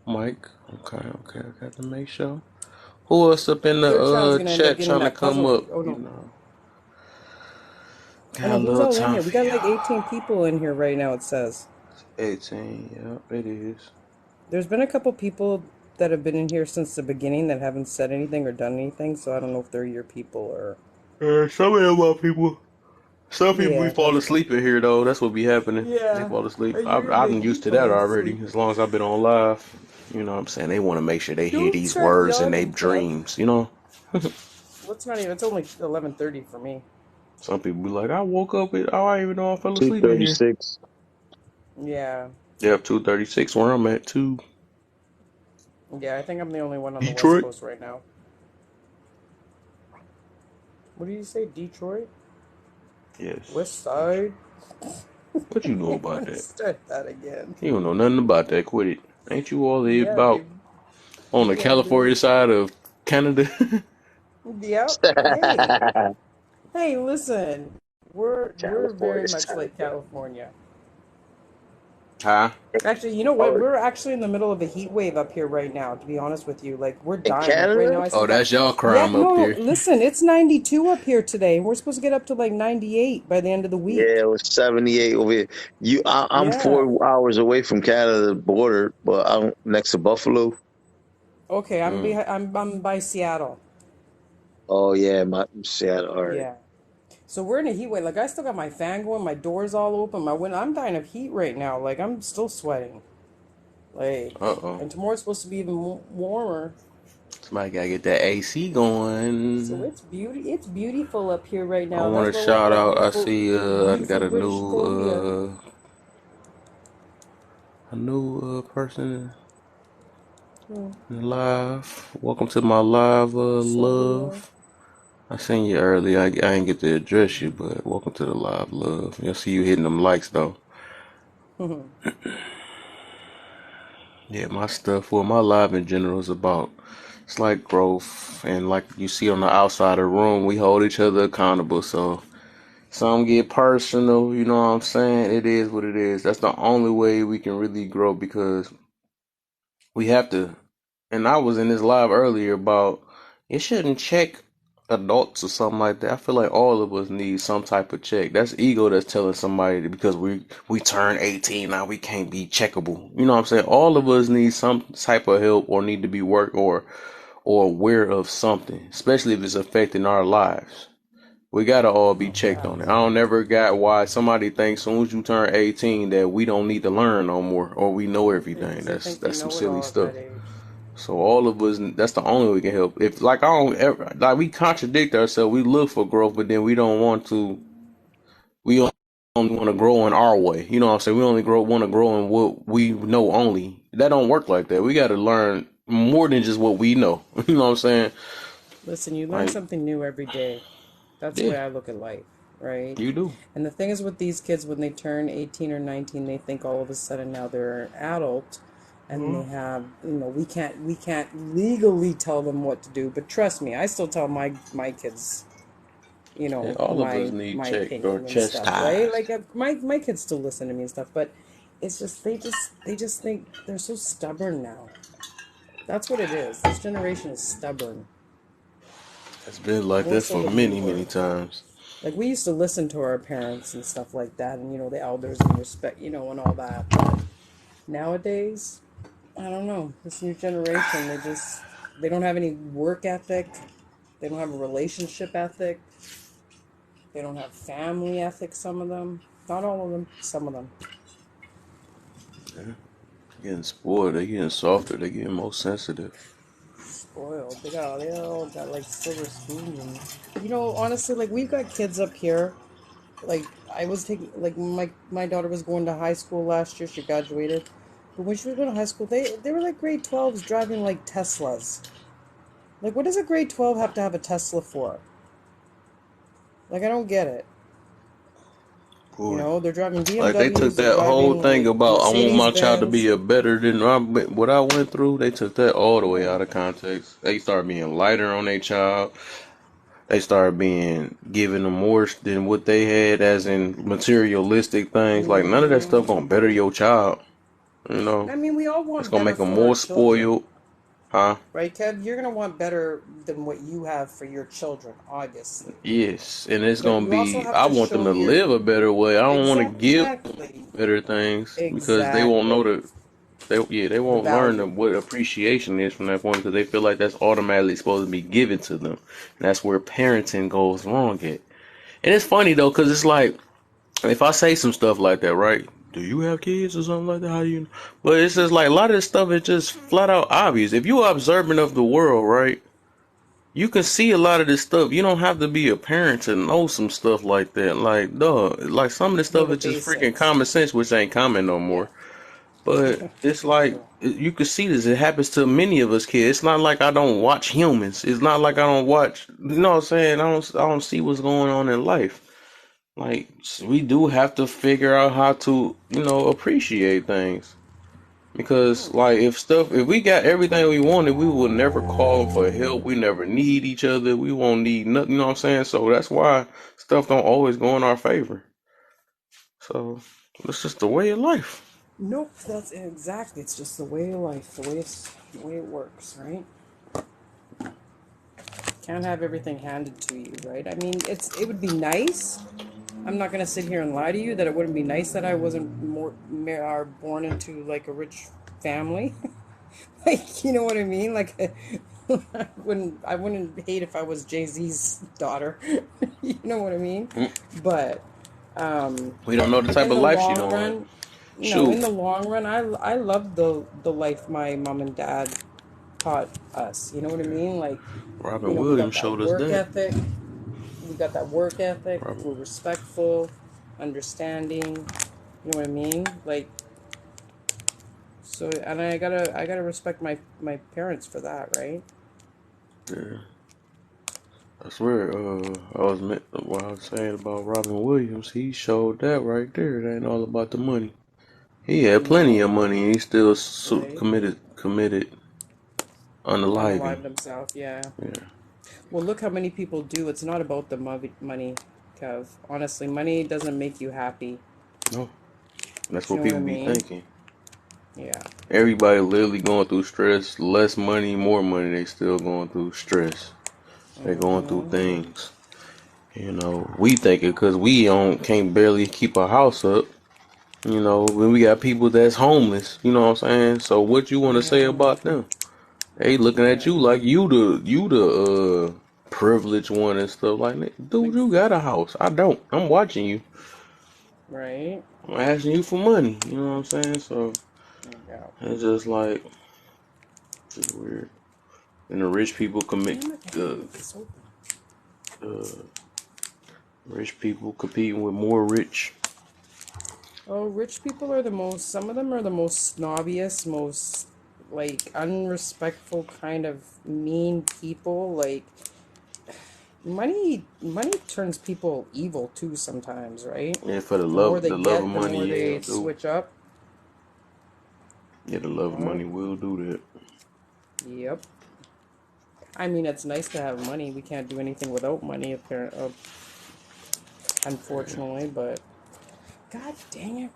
mic. Okay. I got to make sure. Who else up in the Third child's gonna end up chat getting trying to that come puzzle. up? Oh You no. know, Oh got a no, who's little all in time here? We for got like y'all. 18 people in here right now, it says. 18. Yep, it is. There's been a couple people that have been in here since the beginning that haven't said anything or done anything, so I don't know if they're your people or. Some of them are people. Some people be Yeah, fall that's true. asleep in here though. That's what be happening. They Yeah, fall asleep. I hear I've they been be used to that falling already. asleep. As long as I've been on live, you know what I'm saying. They want to make sure they hear Don't these start words in their yawning, Kev. dreams. You know. Well, it's not even. It's only 11:30 for me. Some people be like, I woke up. I didn't even know I fell asleep in here. 236. Yeah, Yep, 236 where I'm at too. yeah. I think I'm the only one on the West Detroit. Coast right now. What do you say, Detroit? Yes. West Side? What you know about that? Start that again. You don't know nothing about that. Quit it. Ain't you all Yeah, about baby. on the Yeah, California baby. side of Canada? Yep. Hey, hey, listen. We're very California much side, like yeah. California. Huh? Actually, you know what? Oh, We're actually in the middle of a heat wave up here right now, to be honest with you. Like, we're in dying. Like, right Canada? now, I still Oh, got. that's y'all Yeah, crime up no, there. listen, it's 92 up here today, and we're supposed to get up to like 98 by the end of the Yeah, week. it was 78 over here. I'm Yeah. 4 hours away from Canada border, but I'm next to Buffalo. Okay, Mm. I'm by Seattle. Oh yeah, my Seattle. All right. Yeah. So we're in a heat wave. Like, I still got my fan going, my doors all open, my window. I'm dying of heat right now. Like, I'm still sweating. Like, Uh-oh. and tomorrow's supposed to be even warmer. Somebody gotta get that AC So going. it's beautiful up here right I now. want That's to why we're shout called out. I beautiful, see. I beautiful got British Columbia. a new person Hmm. live. Welcome to my live, So hello. love. I seen you early. I ain't get to address you, but welcome to the live, love. I see you hitting them likes though. Yeah, my stuff. Well, my live in general is about. It's like growth, and like you see on the outside of the room, we hold each other accountable. So some get personal. You know what I'm saying? It is what it is. That's the only way we can really grow because we have to. And I was in this live earlier about you shouldn't check adults or something like that. I feel like all of us need some type of check. That's ego that's telling somebody that because we turn 18 now we can't be checkable. You know what I'm saying? All of us need some type of help or need to be work or aware of something, especially if it's affecting our lives. We gotta all be checked on it. I Facts. don't never got why somebody thinks as soon as you turn 18 that we don't need to learn no more or we know everything. Because they That's think they that's some know it silly all at stuff. that age. So all of us, that's the only way we can help. If like I don't ever like we contradict ourselves, we look for growth, but then we don't want to. We only want to grow in our way. You know what I'm saying? We only want to grow in what we know only. That don't work like that. We got to learn more than just what we know. You know what I'm saying? Listen, you learn Like something new every day. That's the yeah, way I look at life, right? you do. And the thing is with these kids, when they turn 18 or 19, they think all of a sudden now they're an adult and they have, we can't legally tell them what to do. But trust me, I still tell my kids, Yeah, all of us need my checked or opinion and stuff, right? chastised. Like, my kids still listen to me and stuff, but it's just they just think they're so stubborn now. That's what it is. This generation is stubborn, It's been like more that so for than we many, were. many times. Like, we used to listen to our parents and stuff like that, and the elders and respect, and all that. But nowadays, I don't know. This new generation, they don't have any work ethic. They don't have a relationship ethic. They don't have family ethic. Some of them, not all of them. Some of them. Getting spoiled, they getting softer, they getting more sensitive. Spoiled. They all got like silver spoons, and honestly, like, we've got kids up here. Like, I was taking, like, my daughter was going to high school last year. She graduated, but when she was going to high school, they were like grade 12s driving like Teslas. Like, what does a grade 12 have to have a Tesla for? Like, I don't get it. Boy. They're driving Like they took BMWs, they're that whole driving thing like about I want Mercedes my child to be Benz. a better than what I went through. They took that all the way Yeah. out of context. They started being lighter on their child. They started being giving them more than what they had, as in materialistic things. Like none of that stuff gonna better your child. You And know, I mean, we all it's want gonna better make them for our more children, spoiled, huh? right, Kev? You're gonna want better than what you have for your children, obviously. Yes, and it's But gonna you also be. have I to want them show to live a better way. I don't want to give exactly, better things because they won't know exactly they the won't learn value. what appreciation is from that point because they feel like that's automatically supposed to be given to them. And that's where parenting goes wrong at. And it's funny though because it's like if I say some stuff like that, right? Do you have kids or something like that? How do you? But it's just like a lot of this stuff is just flat out obvious. If you're observant of the world, right? You can see a lot of this stuff. You don't have to be a parent to know some stuff like that. Like, dog, like some of this Know stuff the is just freaking basics. common sense, which ain't common no Yeah, more. But it's like true. you can see this. It happens to many of us kids. It's not like I don't watch humans. It's not like I don't watch. You know what I'm saying? I don't see what's going on in life. Like we do have to figure out how to appreciate things. Because like if we got everything we wanted, we would never call for help. We never need each other. We won't need nothing. You know what I'm saying? So that's why stuff don't always go in our favor. So it's just the way of life. Nope, that's exactly. It's just the way of life, the way it works, right? Can't have everything handed to you, right? I mean, it would be nice. I'm not gonna sit here and lie to you that it wouldn't be nice that I wasn't born into like a rich family. Like, you know what I mean? Like, I wouldn't hate if I was Jay-Z's daughter. You know what I mean? But We don't know the type in of the life she long don't want. run, no, Shoot, in the long run, I love the life my mom and dad taught us. You know what I mean? Like, Robin we got Williams that showed us work that. ethic. We got that work ethic. Robin, We're respectful, understanding. You know what I mean? Like, so, and I gotta respect my parents for that, right? yeah. I swear, what I was saying about Robin Williams, he showed that right there. It ain't all about the money. He had plenty of No, money and he still right? committed unaliving. Unalive themselves, yeah. Yeah, Well, look how many people do. It's not about the money, Kev. Honestly, money doesn't make you happy. no, that's Do you what know what I people be mean? thinking. Yeah, Everybody literally going through stress. Less money, more money. They still going through stress. They going through things. You know, we think it because we can't barely keep a house up. You know, when we got people that's homeless. You know what I'm saying? So what you want to say yeah, about them? They looking at yeah. you like you the privileged one and stuff like that. Dude, Like, you got a house. I don't. I'm watching you. right? I'm asking you for money. You know what I'm saying? So Yeah. it's just like it's weird. And the rich people commit. Damn it! I can't Uh, get this open. uh, Rich people competing with more rich. Oh, rich people are the most. Some of them are the most snobbiest, most like unrespectful, kind of mean people. Like, money turns people evil too sometimes, right? Yeah, for The more they the love of get, the money, more yeah, they do. switch up. Yeah, the love of Right? money will do that. Yep. I mean, it's nice to have money. We can't do anything without money, unfortunately. But God dang it!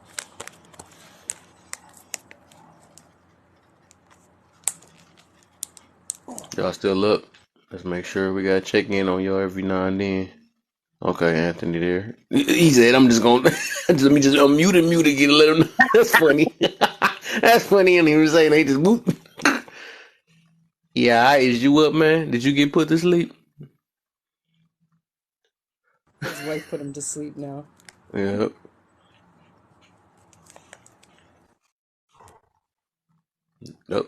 Y'all still up? Let's make sure we gotta check in on y'all every now and then. Okay, Anthony there. He said, I'm just gonna let me just unmute and mute again and let him know. That's funny. That's funny. And he was saying they just whoop. Yeah, is you up, man? Did you get put to sleep? His wife put him to sleep now. Yep.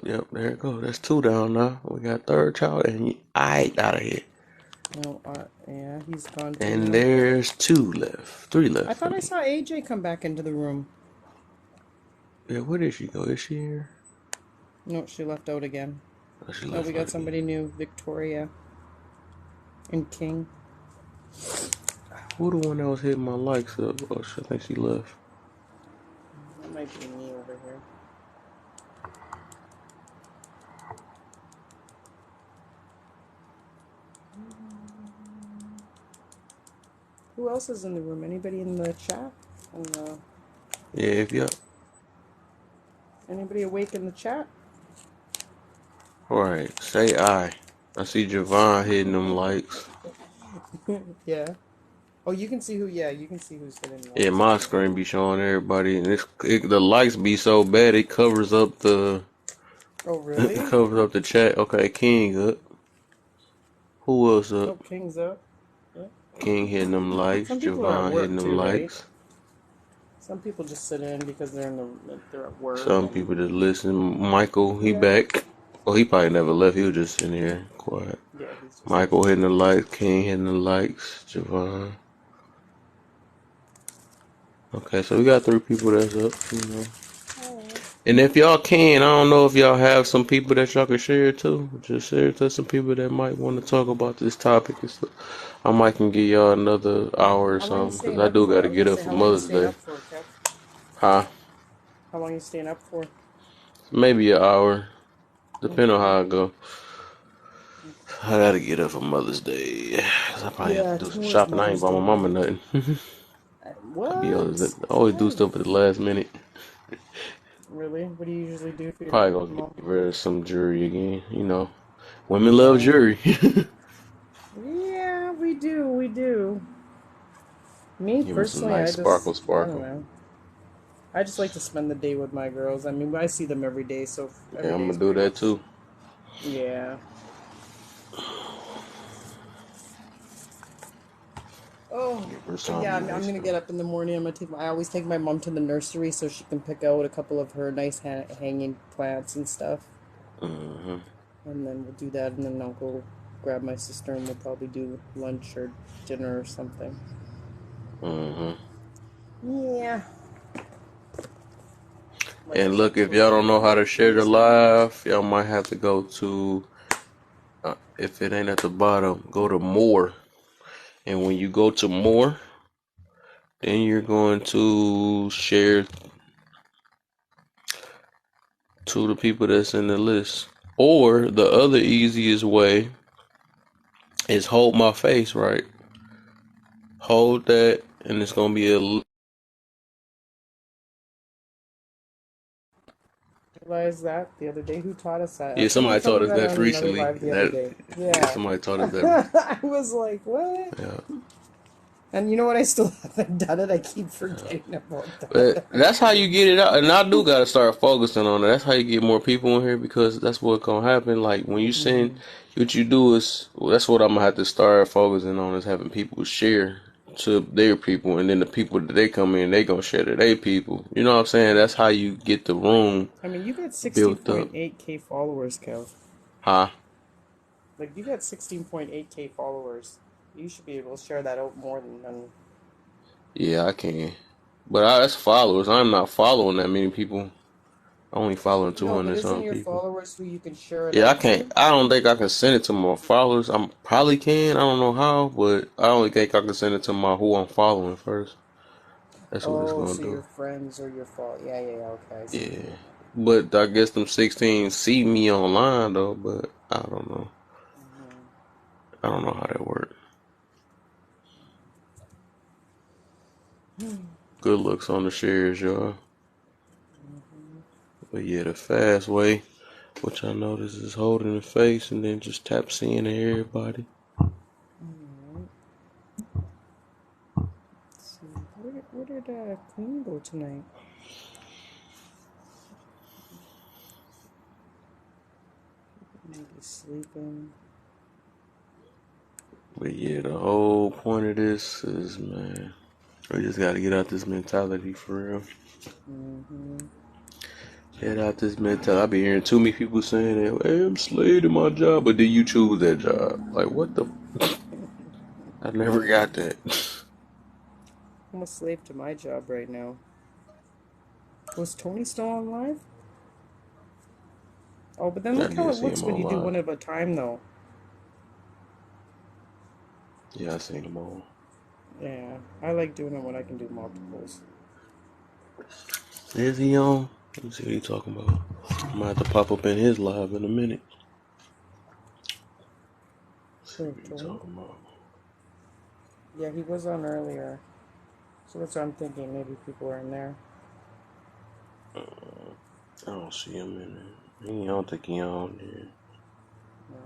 Yep. There it goes. That's two down now. We got third child, and I out of here. No, yeah, he's gone too And now. there's two left. Three I left. I thought I mean, saw AJ come back into the room. yeah. Where did she go? Is she here? No, she left out again. Oh, she Oh, left we out got again. somebody new, Victoria and King. Who the one that was hitting my likes up? Oh, I think she left. That might be me over here. Who else is in the room? Anybody in the chat? And Yeah, if y'all. anybody awake in the chat? All right, say I. I see Javon hitting them likes. Yeah. Oh, you can see who. Yeah, you can see who's hitting Yeah, likes. my That's right. screen be showing everybody, and the lights be so bad it covers up the Oh, it really? covers up the chat. Okay, King up. Who else up? Oh, King's up. Yeah. King hitting them likes. Some people are at Javon hitting work them too, right? likes. Some people just sit in because they're at work Some and people just listen. Michael, he yeah, back. Oh, he probably never left. He was just sitting here quiet. yeah. He's just Michael listening. hitting the likes. King hitting the likes. Javon. Okay, so we got three people that's up. You know. And if y'all can, I don't know if y'all have some people that y'all can share to. Just share it to some people that might want to talk about this topic and stuff. I might can give y'all another hour or How long you something because staying I up do got for? I to was get gonna up say, for how long you Mother's staying Day. up for, Kev? Huh? How long you staying up for? Maybe an hour, depending on Okay. how I go. Okay. I got to get up for Mother's Day. 'Cause I probably have Yeah, to do some tomorrow's shopping. I ain't Mother's buy my Day, mama right? nothing. I What? always do Kev. stuff at the last minute. Really? What do you usually do for your Probably gonna mom? get rid of some jewelry again. You know, women love Yeah. jewelry. Yeah, we do. We do. Me Give them some personally, nice sparkle, I don't sparkle. know. I just like to spend the day with my girls. I mean, I see them every day, so Yeah, every I'm day gonna is do pretty that much. too. Yeah. Oh, Give her but yeah, something I'm nice gonna too. get up in the morning. I always take my mom to the nursery so she can pick out a couple of her nice hanging plants and stuff, Mm-hmm. and then we'll do that, and then I'll go grab my sister, and we'll probably do lunch or dinner or something. Mm-hmm. Yeah. Might And just look, have to if go to y'all the don't know how to share the place. live, y'all might have to go to, if it ain't at the bottom, go to more. And when you go to more, then you're going to share to the people that's in the list. Or the other easiest way is hold my face, right? Hold that, and it's gonna be a. Realized that the other day. Who taught us that? Yeah, Somebody somebody told taught me us that that on another recently. live the other That day. yeah, Yeah. somebody taught us that. I was like, what? Yeah. And you know what? I still haven't done it. I keep forgetting about But that. that's how you get it out, and I do gotta start focusing on it. That's how you get more people in here because that's what's gonna happen. Like when you send, Hmm. what you do is, well, that's what I'm gonna have to start focusing on is having people share to their people, and then the people that they come in, they gonna share to their people. You know what I'm saying? That's how you get the room I mean, you got built up. 16.8K followers, Kev. Huh? Like, you got 16.8K followers. You should be able to share that out more than. Yeah, I can. But that's followers. I'm not following that many people. I'm only following No, but 200 isn't some your people. followers who you can share it Yeah, I out can't. to? I don't think I can send it to my followers. I probably can. I don't know how, but I only think I can send it to my who I'm following first. That's what it's Oh, gonna so do. your friends or your follow. Yeah, yeah, yeah. Okay, I see. Yeah, but I guess them 16 see me online though. But I don't know. Hmm. I don't know how that works. Good looks on the shares, y'all. But yeah, the fast way, which I notice is holding the face and then just tap seeing everybody. Alright. Let's see. Where did Queen go tonight? Maybe sleeping. But yeah, the whole point of this is, man, we just gotta get out this mentality for real. Mm-hmm. Get out this mentality. I be hearing too many people saying that, hey, I'm slaved in my job, but did you choose that job? Like, what the? I never got that. I'm a slave to my job right now. Was Tony still on live? Oh, but then I look how did it see looks him when on you do live. one at a time, though. Yeah, I seen him on. Yeah, I like doing it when I can do multiples. Is he on? Let me see what he talking about. I might have to pop up in his live in a minute. See Who, what he Tony? talking about. Yeah, he was on earlier. So that's what I'm thinking. Maybe people are in there. I don't see him in there. I don't think he on there. No.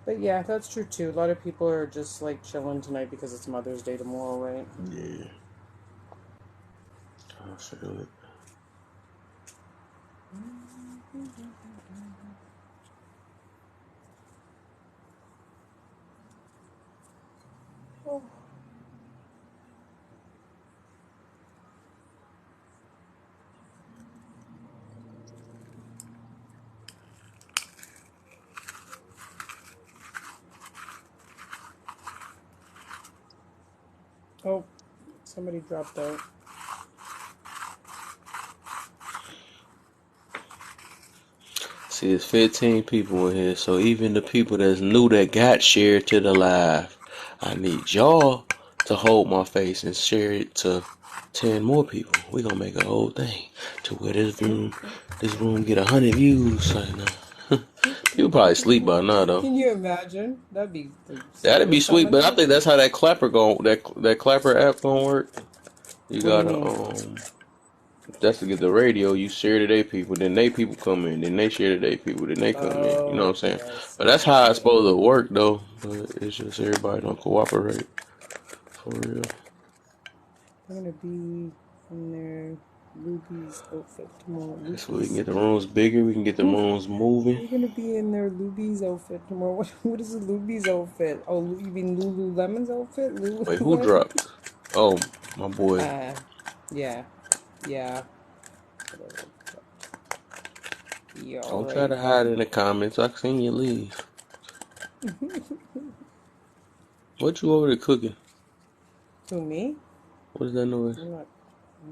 But yeah, that's true too. A lot of people are just like chilling tonight because it's Mother's Day tomorrow, right? Yeah, I feel it. Oh. Oh, somebody dropped out. See, it's 15 people in here, so even the people that's new that got shared to the live, I need y'all to hold my face and share it to 10 more people. We gonna make a whole thing to where this room get 100 views right now. You probably sleep by now though. Can you imagine? That'd be the That'd be sleeping sweet, coming but I on. think that's how that clapper that clapper app gonna work. You What do you gotta mean? that's to get the radio. You share to their people, then they people come in, then they share to their people, then they come in. You know what Oh, I'm saying? okay, I But see. that's how it's Yeah. supposed to work though. But it's just everybody don't cooperate for real. I'm gonna be in their Luby's outfit tomorrow. So we can Luby's. get the rooms bigger. We can get the rooms moving. We're gonna be in their Luby's outfit tomorrow. What is a Luby's outfit? Oh, you mean Lululemon's outfit? Lulu Wait, who what? dropped? Oh, my boy. Uh, yeah, yeah. Whatever. Yeah, all Don't try right. to hide in the comments. I seen you leave. What you over there cooking? Who me? What is that noise? I'm not.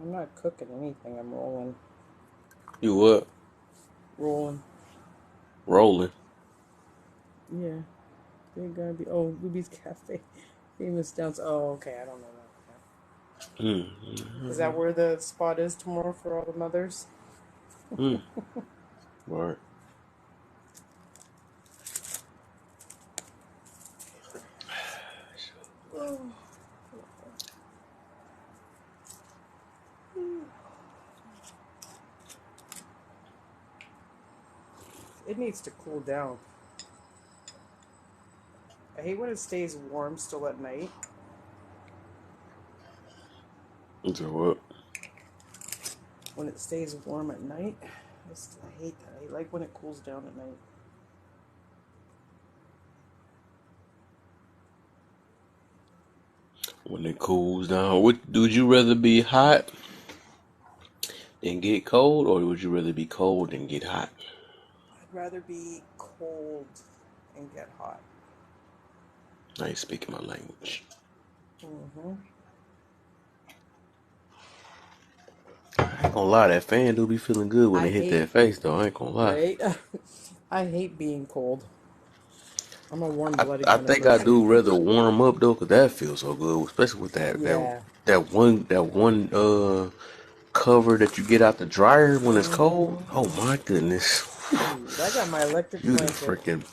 I'm not cooking anything. I'm rolling. You what? Rolling. Rolling. Yeah. They're gonna be. Oh, Luby's Cafe. Famous downs. Oh, okay. I don't know that. Mm. Is that where the spot is tomorrow for all the mothers? Mm. Right. It needs to cool down. I hate when it stays warm still at night. So what? When it stays warm at night, I hate that. I like when it cools down at night. When it cools down. Would you rather be hot and get cold, or would you rather be cold and get hot? I'd rather be cold and get hot. I ain't speaking my language. Mm-hmm. I ain't gonna lie, that fan do be feeling good when I it hit hate, that face, though. I ain't gonna lie. right? I hate being cold. I'm a warm-blooded I kind of think I person. do rather warm up though, 'cause that feels so good, especially with Yeah. that one cover that you get out the dryer when it's cold. Mm-hmm. Oh my goodness, Dude, I got my electric you blanket. freaking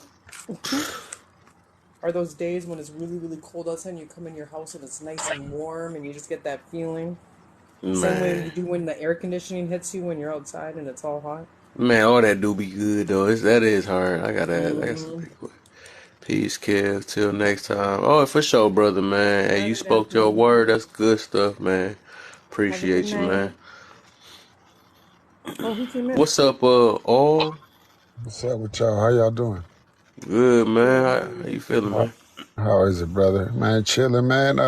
Are those days when it's really, really cold outside and you come in your house and it's nice and warm and you just get that feeling? Same way you man, do when the air conditioning hits you when you're outside and it's all hot. man, all that do be good though. That is hard. I got some Mm-hmm. people. Peace, Kev. Till next time. Oh, for sure, brother, man. Hey, you Night, spoke your Anthony. word. That's good stuff, man. Have a good Appreciate you, night. man. Oh, who came in? What's up, all? What's up with y'all? How y'all doing? Good, man. Good. How are How you? you feeling, How, man? how is it, brother? Man, chilling, man.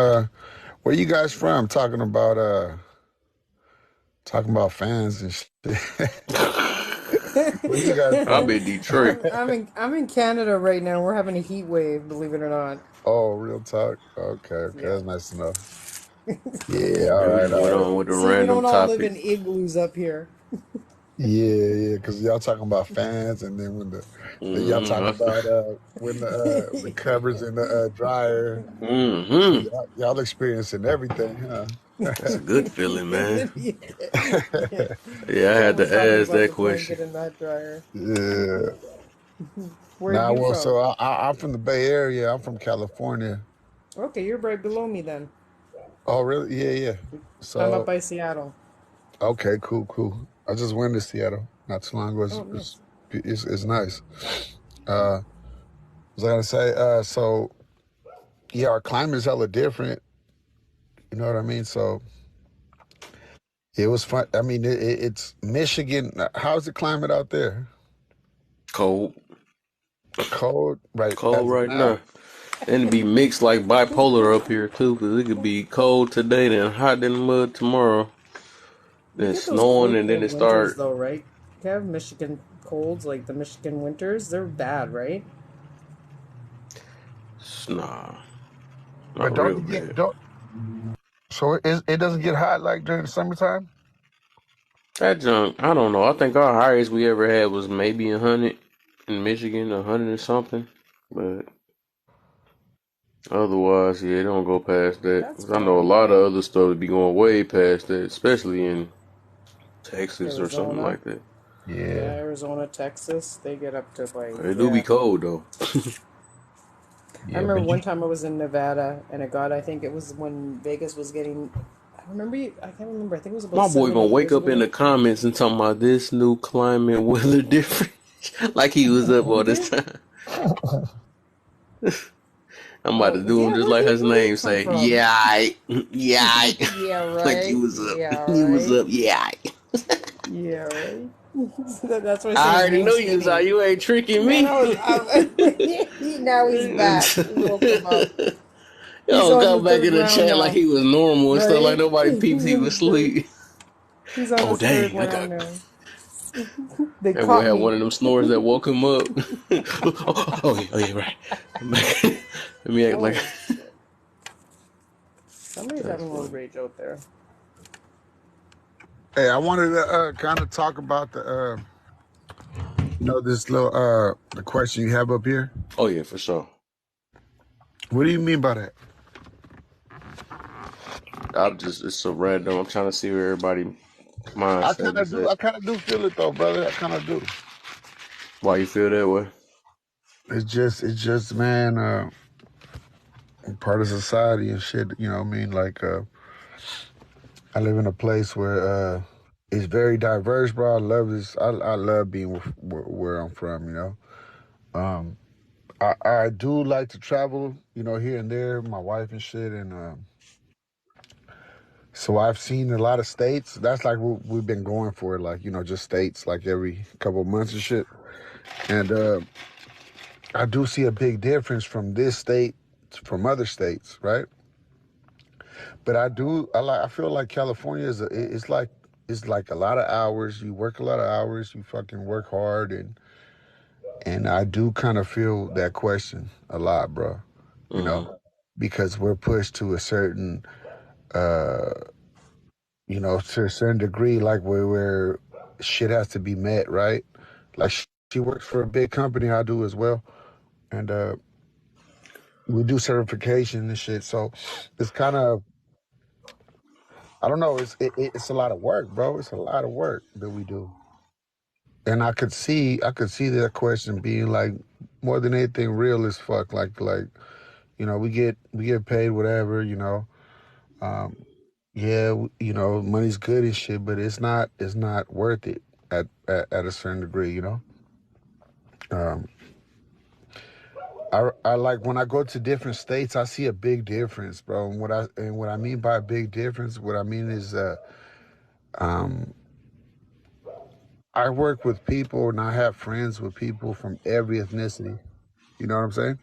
Where you guys from? Talking about fans and shit. Where you guys I'm from? in Detroit. I'm in Canada right now. We're having a heat wave, believe it or not. Oh, real talk. Okay, okay, Yeah. that's nice to know. Yeah, all Yeah, we right, just went all right. on with a See, we random don't all live topic. in igloos up here. Yeah, yeah, because y'all talking about fans, and then then y'all talk about when the covers in the dryer. So Mm-hmm. y'all experiencing everything, huh? It's a good feeling, man. Yeah. Yeah. Yeah, I Kev had to was talking ask about that the blanket question. in that dryer. Yeah. Where are Nah, you well, from? so I'm from the Bay Area. I'm from California. Okay, you're right below me then. Oh, really? Yeah, yeah. I'm up So, by Seattle. okay, cool, cool. I just went to Seattle not too long ago. Oh, nice. It's nice. Uh, was I gonna say? So yeah, our climate is hella different. You know what I mean? So it was fun. I mean, it's Michigan. How's the climate out there? Cold. Cold, right? Cold As of right now. now. And it be mixed like bipolar up here, too, because it could be cold today, then hot in the mud tomorrow, We then get those snowing, cold, and then cold it winters start. though, right? Kev, Michigan colds, like the Michigan winters, they're bad, right? Nah, But not real bad. so it doesn't get hot like during the summertime? That junk, I don't know. I think our highest we ever had was maybe 100 in Michigan, 100 or something. But otherwise, yeah, it don't go past that. That's 'Cause I know a fine. lot of other stuff would be going way past that, especially in Texas or something Arizona. like that. Yeah, Yeah. Arizona, Texas, they get up to like, It do be yeah. cold though. I Yeah, remember but you one time I was in Nevada and it got, I think it was when Vegas was getting, I remember, I can't remember, I think it was about My boy seven, gonna eight wake years up in ago. the comments and talking about this new climate weather different, like he was up Who all this did? time. I'm about Oh, to do him yeah, just like his where did name it come say, from? yeah, aight. Yeah, aight. Yeah, Like he right. was up. Yeah, He was right. up, yeah, aight. Yeah, right. That's why I say I his already name's know you, so fitting. you ain't tricking Man, me. I was, now he's back. We woke him up. He's Yo, on come the back third in the round chat like now, he was normal and stuff, like right? nobody peeps He's he on was his third. asleep. He's on Oh his third dang, I round got now. They that boy caught had me. one of them snores that woke him up. Oh yeah, right. Let me act like Oh shit! Somebody's that's having road funny. rage out there. hey, I wanted to kind of talk about the this little the question you have up here. Oh yeah, for sure. What do you mean by that? I'm just it's so random. I'm trying to see where everybody mindset is at. I kind of do feel it though, brother. I kind of do. Why you feel that way? It's just, man, part of society and shit. You know what I mean? Like, I live in a place where it's very diverse, bro. I love this. I love being where I'm from. Um, I do like to travel. Here and there. My wife and shit, and so I've seen a lot of states. That's like what we've been going for, like just states, like every couple of months and shit. And I do see a big difference from this state from other states, right? But I feel like California it's like a lot of hours. You work a lot of hours. You fucking work hard, and I do kind of feel that question a lot, bro. You Mm-hmm. know, because we're pushed to a certain, uh, to a certain degree, like where shit has to be met, right? Like she works for a big company, I do as well, and we do certification and shit. So it's kind of, I don't know. It's a lot of work, bro. It's a lot of work that we do. And I could see that question being like more than anything real as fuck. Like we get paid whatever. Um, yeah, money's good and shit, but it's not worth it at a certain degree. Um, I like when I go to different states, I see a big difference, bro. And what I mean by a big difference, what I mean is um I work with people and I have friends with people from every ethnicity. You know what I'm saying?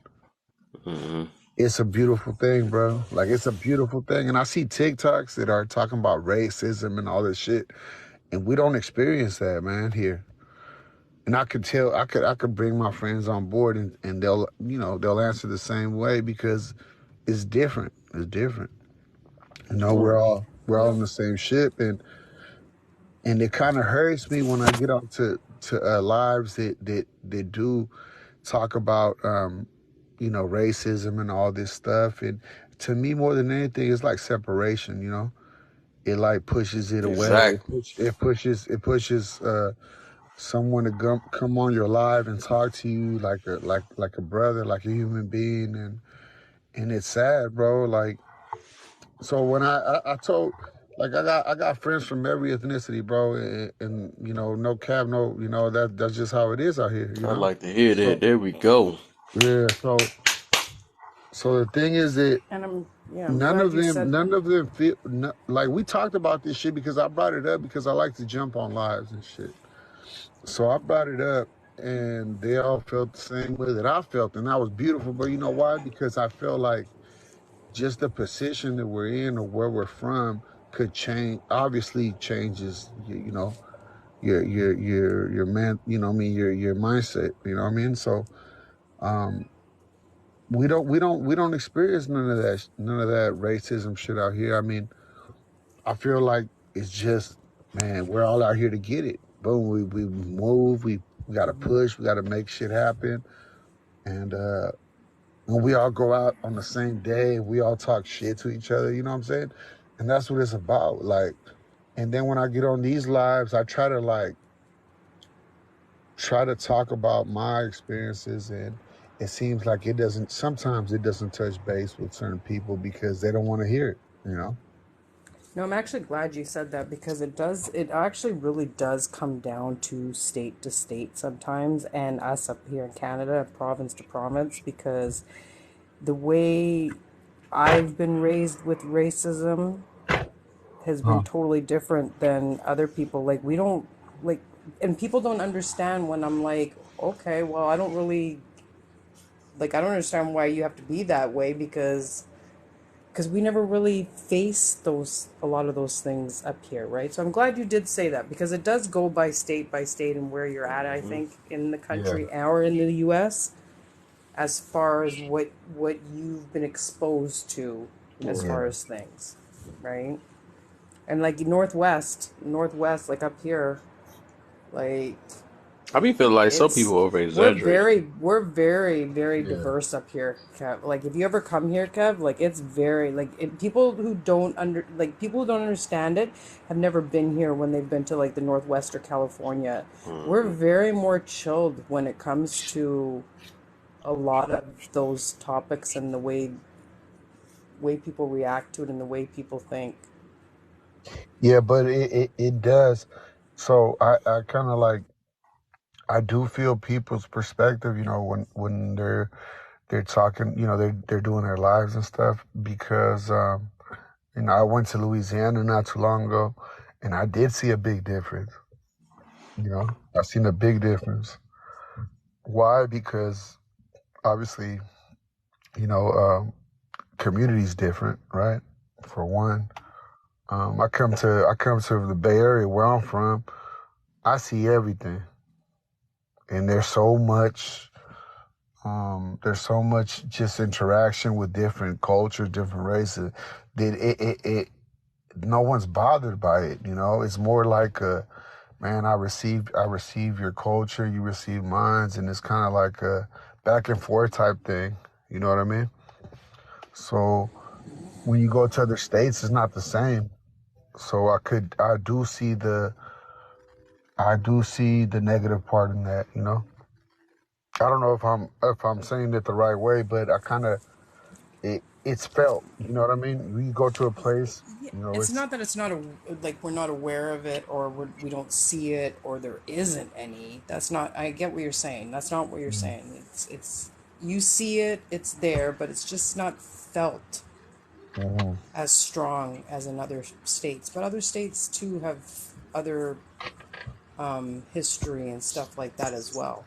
Mm-hmm. It's a beautiful thing, bro. Like it's a beautiful thing. And I see TikToks that are talking about racism and all this shit. And we don't experience that, man, here. And I could tell I could bring my friends on board and they'll answer the same way because it's different. It's different. Right. We're all in the same ship and it kind of hurts me when I get on to lives that do talk about racism and all this stuff. And to me, more than anything, it's like separation. It like pushes it away. It, Exactly. push, it pushes someone to come on your live and talk to you like a brother, like a human being. And it's sad, bro. Like, so when I told, like, I got friends from every ethnicity, bro, and no cap, no, that's just how it is out here, I like to hear that. So There we go. yeah, so the thing is that And I'm none glad of you them, said that. none of them feel like we talked about this shit because I brought it up because I like to jump on lives and shit. So I brought it up, and they all felt the same way that I felt, and that was beautiful. But you know why? Because I feel like just the position that we're in or where we're from could change. Obviously, changes. Your man. What I mean, your mindset. You know what I mean. So um, we don't experience none of that racism shit out here. I mean, I feel like it's just, man, we're all out here to get it. Boom, we move, we gotta push, we gotta make shit happen. And when we all go out on the same day, we all talk shit to each other, you know what I'm saying? And that's what it's about. Like, and then when I get on these lives, I try to like try to talk about my experiences, and it seems like it doesn't. Sometimes it doesn't touch base with certain people because they don't want to hear it. You know. No, I'm actually glad you said that because it actually really does come down to state sometimes, and us up here in Canada, province to province, because the way I've been raised with racism has been Huh. totally different than other people. Like, we don't, like, and people don't understand when I'm like, okay, well, I don't really, like, I don't understand why you have to be that way because we never really face those a lot of those things up here, right? So I'm glad you did say that because it does go by state and where you're at, I think, in the Yeah. country or in the US as far as what you've been exposed to as Right. Yeah. far as things, right? And like northwest like up here, like I be feeling like some it's people over exaggerate. we're very very Yeah. diverse up here, Kev. Like if you ever come here, Kev, like it's very like people who don't people who don't understand it have never been here when they've been to like the Northwest or California. We're Hmm. very more chilled when it comes to a lot of those topics and the way people react to it and the way people think. Yeah, but it does. So I kind of like I do feel people's perspective, when they're talking, they're doing their lives and stuff because I went to Louisiana not too long ago, and I did see a big difference. I seen a big difference. Why? Because obviously, you know, community's different, right? For one, I come to the Bay Area where I'm from. I see everything, and there's so much just interaction with different cultures, different races. That no one's bothered by it. It's more like man, I received your culture, you receive mine, and it's kind of like a back and forth type thing. You know what I mean? So when you go to other states, it's not the same. So I do see the negative part in that. I don't know if I'm saying it the right way, but I kind of it's felt. You know what I mean? When you go to a place, It's it's not that it's not a like we're not aware of it or we don't see it or there isn't any. That's not. I get what you're saying. That's not what you're saying. It's you see it. It's there, but it's just not felt Mhm. as strong as in other states. But other states too have other history and stuff like that as well.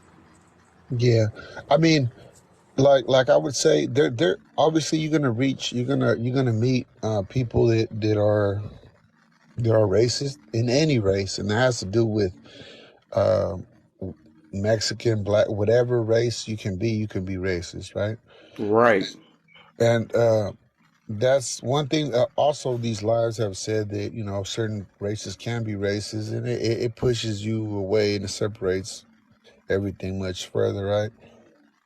Yeah. I mean, like I would say, they're obviously you're gonna meet people that are racist in any race, and that has to do with um, Mexican, black, whatever race you can be racist, right? Right. And that's one thing. Also, these lives have said that certain races can be racist, and it pushes you away and it separates everything much further, right?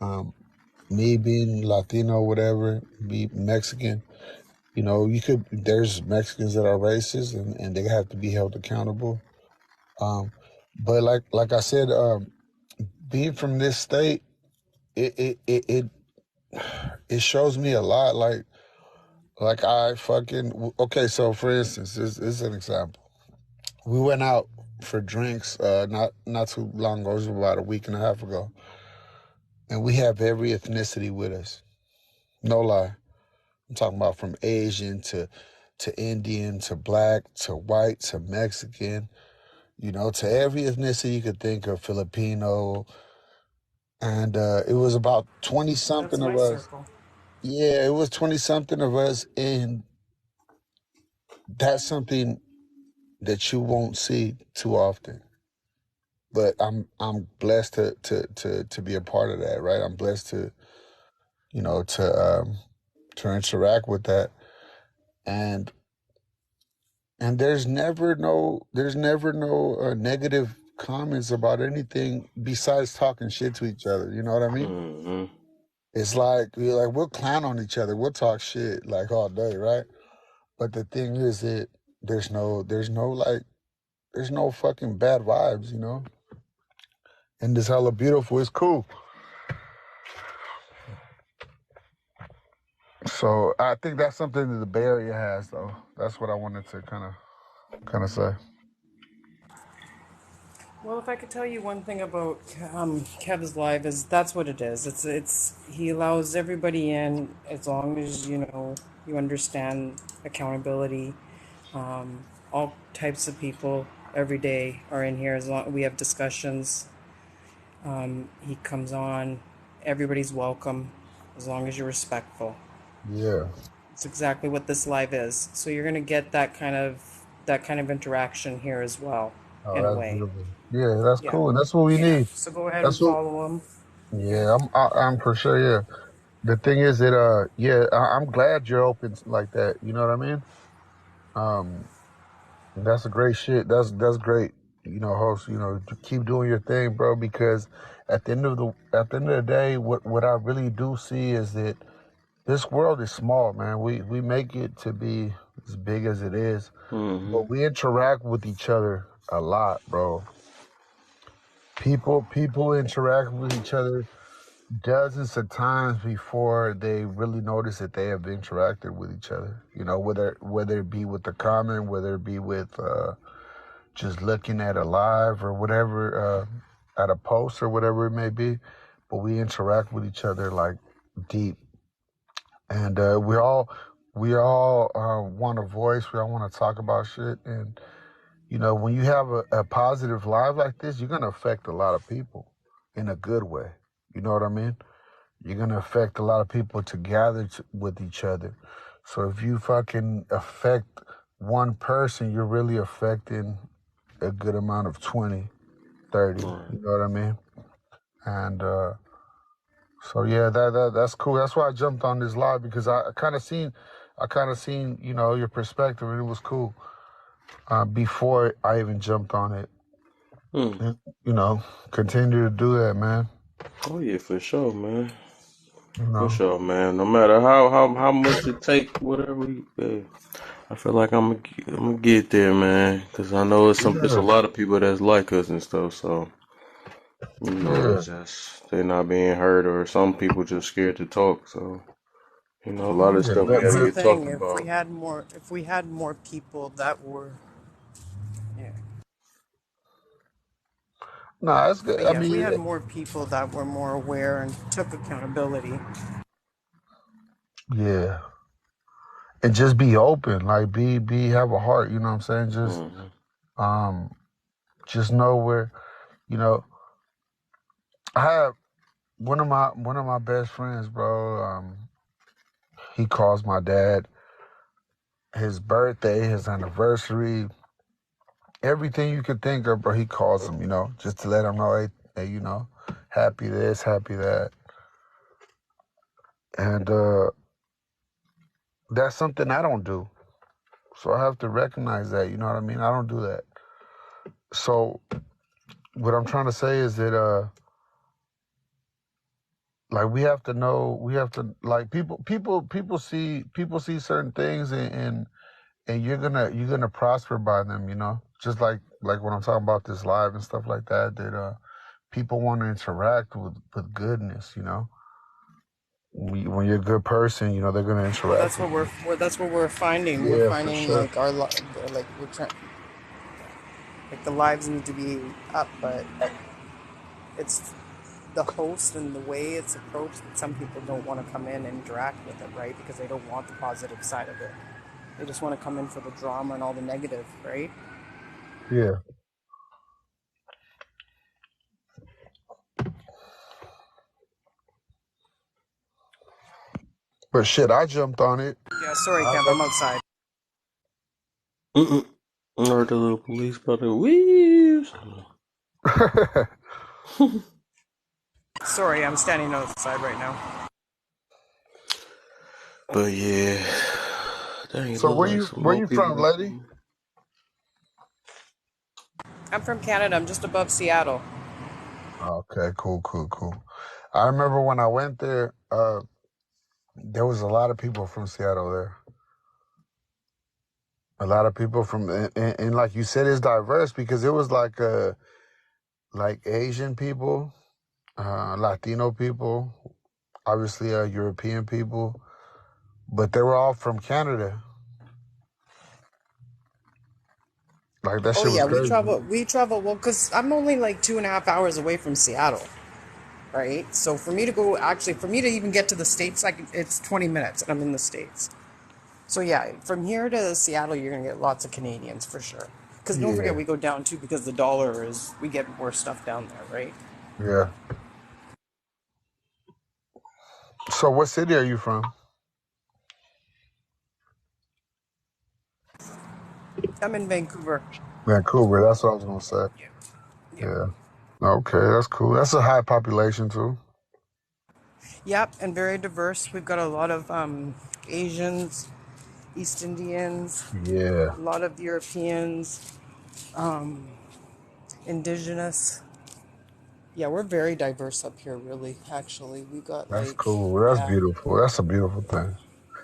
Um, Me being Latino, whatever, be Mexican, there's Mexicans that are racist, and they have to be held accountable. Um, but like I said, being from this state, it it shows me a lot. Like I fucking okay. So for instance, this is an example. We went out for drinks not too long ago. It was about a week and a half ago, and we have every ethnicity with us. No lie. I'm talking about from Asian to Indian to black to white to Mexican, to every ethnicity you could think of, Filipino, and it was about 20 That's something my of us. circle. Yeah, it was 20 something of us, and that's something that you won't see too often. But I'm blessed to be a part of that, right? I'm blessed to you know to interact with that, and there's never no negative comments about anything besides talking shit to each other. You know what I mean? Hmm. It's like we'll clown on each other, we'll talk shit like all day, right? But the thing is that there's no fucking bad vibes. and it's hella beautiful. It's cool. So I think that's something that the Bay Area has, though. That's what I wanted to kind of say. Well, if I could tell you one thing about Kev's live is that's what it is. It's he allows everybody in as long as you understand accountability. All types of people every day are in here as long we have discussions. He comes on. Everybody's welcome as long as you're respectful. Yeah. It's exactly what this live is. So you're gonna get that kind of interaction here as well, Oh, in a that's way. beautiful. Yeah, that's Yeah. cool. That's what we Yeah. need. So go ahead and That's what. follow him. Yeah. Yeah, I'm for sure. Yeah. The thing is that yeah, I'm glad you're open like that. You know what I mean? Um, that's a great shit. That's great. You know, host. You know, to keep doing your thing, bro. Because at the end of the day, what I really do see is that this world is small, man. We make it to be as big as it is, Mm-hmm. but we interact with each other a lot, bro. People interact with each other dozens of times before they really notice that they have interacted with each other. You know, whether it be with the comment, whether it be with just looking at a live or whatever, at a post or whatever it may be. But we interact with each other like deep, and we all want a voice. We all want to talk about shit, and you know, when you have a positive live like this, you're gonna affect a lot of people in a good way. You know what I mean? You're gonna affect a lot of people to gather with each other. So if you fucking affect one person, you're really affecting a good amount of 20, 30. Right. You know what I mean? And so yeah, that's cool. That's why I jumped on this live because I kind of seen, you know, your perspective, and it was cool. Before I even jumped on it, Mm. and, you know, continue to do that, man. Oh yeah, for sure, man. You For know, sure, man. No matter how much it take, whatever you. I feel like I'm gonna get there, man. Cause I know it's a yeah, lot of people that's like us and stuff. So you know, yeah, it's just they're not being heard, or some people just scared to talk. So you know, a lot of yeah. stuff Well, we that's gotta the get thing. talked If we about. had more, if we had more people that were, yeah, Nah, that's good. but I yeah, if we mean, had more people that were more aware and took accountability. yeah, and just be open, like be have a heart. You know what I'm saying? Hmm. Um, just know where. You know, I have one of my best friends, bro. He calls my dad his birthday, his anniversary, everything you could think of, bro. He calls him, you know, just to let him know, hey, you know, happy this, happy that, and that's something I don't do. So I have to recognize that. You know what I mean? I don't do that. So what I'm trying to say is that like we have to know, we have to like people see certain things, and you're gonna prosper by them, you know, just like when I'm talking about this live and stuff like that, that people want to interact with goodness, you know. When you're a good person, you know, they're gonna Well, interact that's with what you. that's what we're finding. We're Yeah, for finding sure. like like we're trying, like the lives need to be up, but it's the host and the way it's approached that some people don't want to come in and interact with it, right? Because they don't want the positive side of it. They just want to come in for the drama and all the negative, right? Yeah, but shit, I jumped on it. Yeah, sorry, Kev, I'm outside. Mm-mm. I heard the little police about the wheels. Sorry, I'm standing outside right now. But yeah, dang, it So look where like you some where more you people from, gonna lady? come. I'm from Canada. I'm just above Seattle. Okay, cool, cool, cool. I remember when I went there, there was a lot of people from Seattle there. A lot of people from, and like you said, it's diverse because it was like Asian people, Latino people, obviously European people, but they were all from Canada. Like that Oh shit was yeah, we crazy. travel. We travel well because I'm only like 2.5 hours away from Seattle, right? So for me to go, actually, for me to even get to the states, it's 20 minutes, and I'm in the states. So yeah, from here to Seattle, you're gonna get lots of Canadians for sure. Because don't forget, Yeah, we go down too because the dollar is. We get more stuff down there, right? yeah. So what city are you from? I'm in Vancouver. Vancouver. That's what I was gonna say. Yeah. Yeah. Yeah. Okay, that's cool. That's a high population too. Yep, and very diverse. We've got a lot of Asians, East Indians, Yeah, a lot of Europeans, Indigenous. Yeah, we're very diverse up here, really, actually. We got that's like, cool. That's yeah. beautiful. That's a beautiful thing.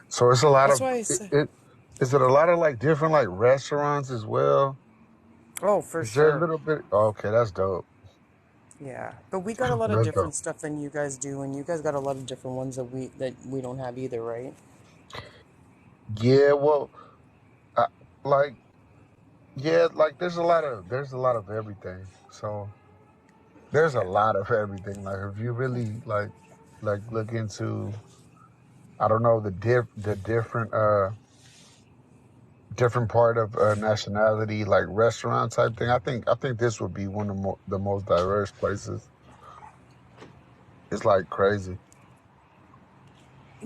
So it's a lot That's of why I say, it. Is it a lot of like different like restaurants as well? oh, for Is there a sure. little bit? Okay, that's dope. Yeah. But we got a lot of That's dope. different stuff than you guys do, and you guys got a lot of different ones that we don't have either, right? Yeah, well, I, like like there's a lot of everything. So there's a Yeah. lot of everything. Like if you really like look into I don't know the different part of nationality like restaurant type thing. I think this would be one of the most diverse places. It's like crazy.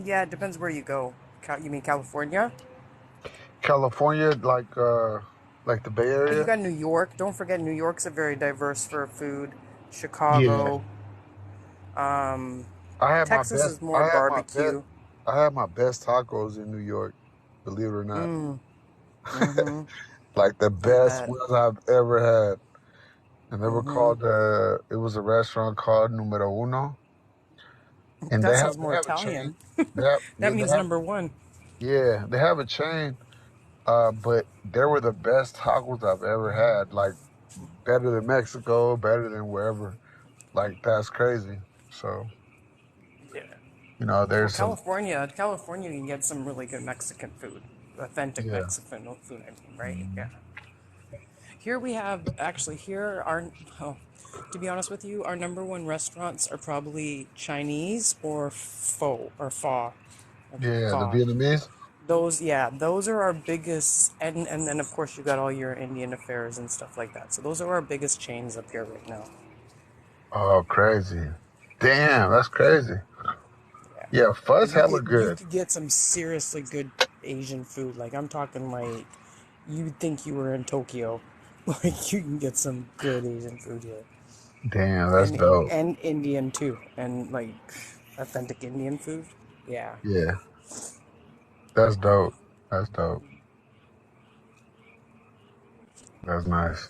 Yeah, it depends where you go. You mean California? California, like the Bay You Area. got New York. Don't forget, New York's a very diverse for food. Yeah, Chicago. Um, I had my Texas best. is more barbecue. I had my best tacos in New York. Believe it or not, Mm-hmm. like the I best bet. ones I've ever had. And they were Mm-hmm. called. It was a restaurant called Numero Uno, and That they have sounds they more have a chain. Italian. Yeah, That means number one. they have a chain. But they were the best tacos I've ever had. Like better than Mexico, better than wherever. Like that's crazy. So Yeah. Well, there's some. California, you can get some really good Mexican food, authentic Yeah, Mexican food. I mean, right? Yeah. Here we have actually here our. Oh, to be honest with you, our number one restaurants are probably Chinese or pho. yeah, the Pho. Vietnamese. Those, yeah, those are our biggest, and then of course you got all your Indian affairs and stuff like that. So those are our biggest chains up here right now. Oh, crazy! Damn, that's crazy. Yeah, Yeah, but fuzz hella you good. could get some seriously good Asian food. Like I'm talking like you'd think you were in Tokyo. Like you can get some good Asian food here, Damn, that's dope. and Indian too, and like authentic Indian food. Yeah. Yeah, that's dope. That's dope. That's nice.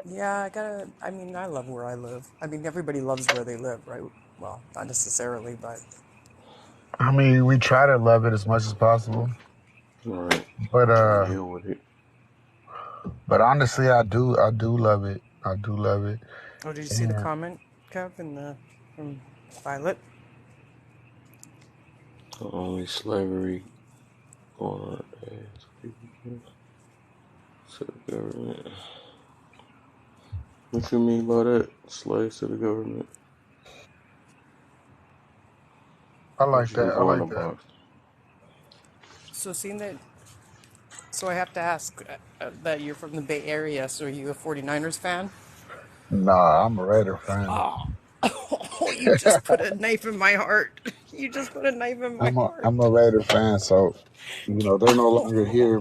Yeah, I mean, I love where I live. I mean, everybody loves where they live, right? Well, not necessarily, but I mean, we try to love it as much as possible, Right. but And deal with it. honestly, I do love it. I do love it. oh, did you see the And comment, Kev, in the from Violet? Only slavery or as people to the government. What you mean by that? Slaves to the government? I What like you that. look I on the like that. box? So seeing that, so I have to ask that you're from the Bay Area. So are you a 49ers fan? Nah, I'm a Raider fan. Oh, oh, you just put a knife in my heart. You just put a knife in my heart. I'm a Raider fan, so they're no longer here,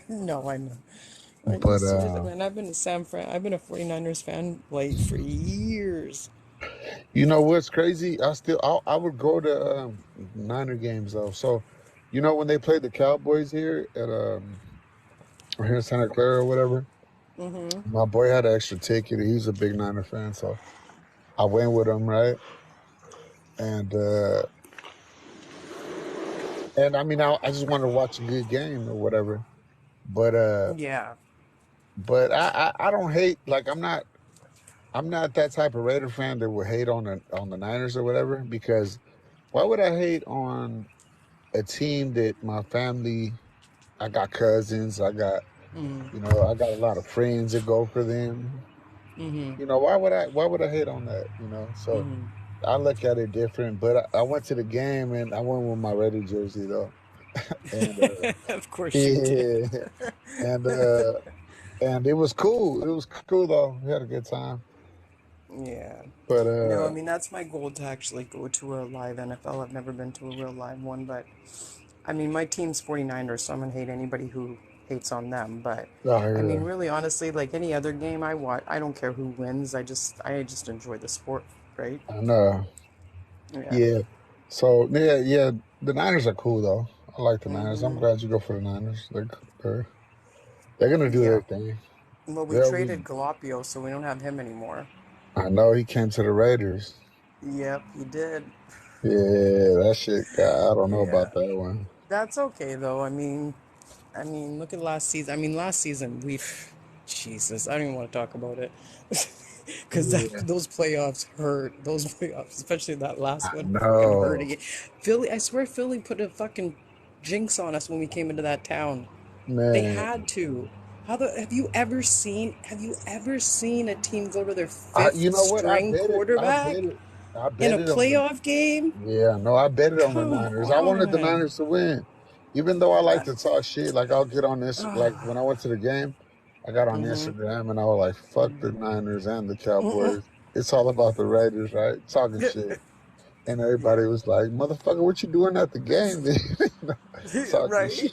No, I know. I know, but seriously, man. I've been a 49ers fan like for years. you know what's crazy? I would go to Niner games though. So, when they played the Cowboys here in Santa Clara or whatever, my boy had an extra ticket. He's a big Niner fan, so I went with him, right? And I mean, I just wanted to watch a good game or whatever. But Yeah. I don't hate like I'm not. I'm not that type of Raider fan that would hate on the Niners or whatever. Because why would I hate on a team that my family? I got cousins. I got a lot of friends that go for them. Why would I hate on that? So I look at it different. But I went to the game and I went with my Raider jersey though, and Of course you did. yeah, and and it was cool. It was cool though. We had a good time. Yeah. But No, I mean that's my goal to actually go to a live NFL. I've never been to a real live one, but I mean my team's 49ers, so I'm gonna hate anybody who hates on them. But oh I mean, yeah, really, honestly, like any other game I watch, I don't care who wins. I just enjoy the sport, right? I know. Yeah. Yeah. So yeah. The Niners are cool though. I like the Niners. I'm glad you go for the Niners. They're they're gonna do Yeah. their thing. Well, we They'll traded win. Galapio, so we don't have him anymore. I know he came to the Raiders. Yep, he did. Yeah, that shit. God, I don't know about Yeah. that one. That's okay though. I mean, look at last season. I mean, last season Jesus, I don't even want to talk about it, because Yeah, those playoffs hurt. Those playoffs, especially that I last one, fucking know, hurting it. Philly, I swear, Philly put a fucking jinx on us when we came into that town. They man. had to. Have you ever seen a team go to their fifth You know what? I string bet it. I quarterback bet it. I in bet a it on the. playoff game? Yeah, no, I bet it on the Come Niners. I wanted the on. Niners to win, even though I like to talk shit. Like I'll get on this. Like when I went to the game, I got on Instagram and I was like, "Fuck the Niners and the Cowboys. It's all about the Raiders, right?" Talking shit, and everybody Yeah. was like, "Motherfucker, what you doing at the game?" Then?" Talking Right? shit.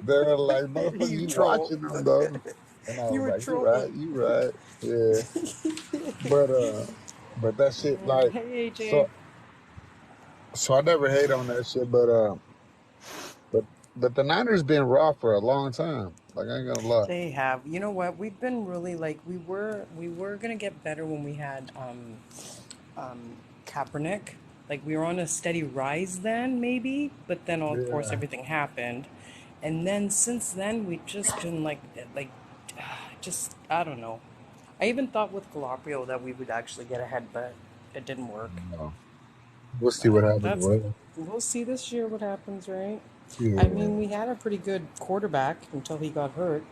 They're like, "Motherfucker, You you troll. watching them though?" And I You was were like, "You right, trolling. you right, yeah." But that shit like Hey, AJ. so. So I never hate on that shit, but but the Niners been raw for a long time. Like I ain't gonna lie. They have. You know what? We've been really like we were gonna get better when we had Kaepernick. Like we were on a steady rise then, maybe, but then of course Yeah, everything happened, and then since then we've just been like, just I don't know. I even thought with Galaprio that we would actually get ahead, but it didn't work. no. We'll see what But happens that's with it. we'll see this year what happens, right? I Yeah, mean, we had a pretty good quarterback until he got hurt,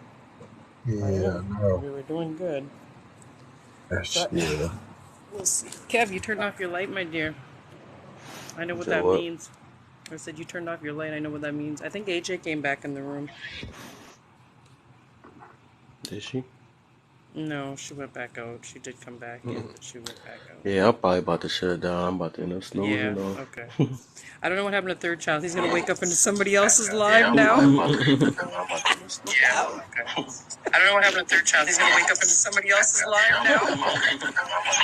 right? yeah, no. We were doing good, That's but yeah. we'll see. Kev, you turned off your light, my dear. I know what So that what? means. I said you turned off your light. I know what that means. I think AJ came back in the room. Did she? No, she went back out. She did come back in, but she went back out. Yeah, I'm probably about to shut it down. I'm about to end up Yeah, snoozing on. okay. I don't know what happened to third child. He's gonna wake up into somebody else's Yeah, live I'm now. probably about to end up snoozing. Yeah, okay. I don't know what happened to third child. He's gonna wake up into somebody else's live now.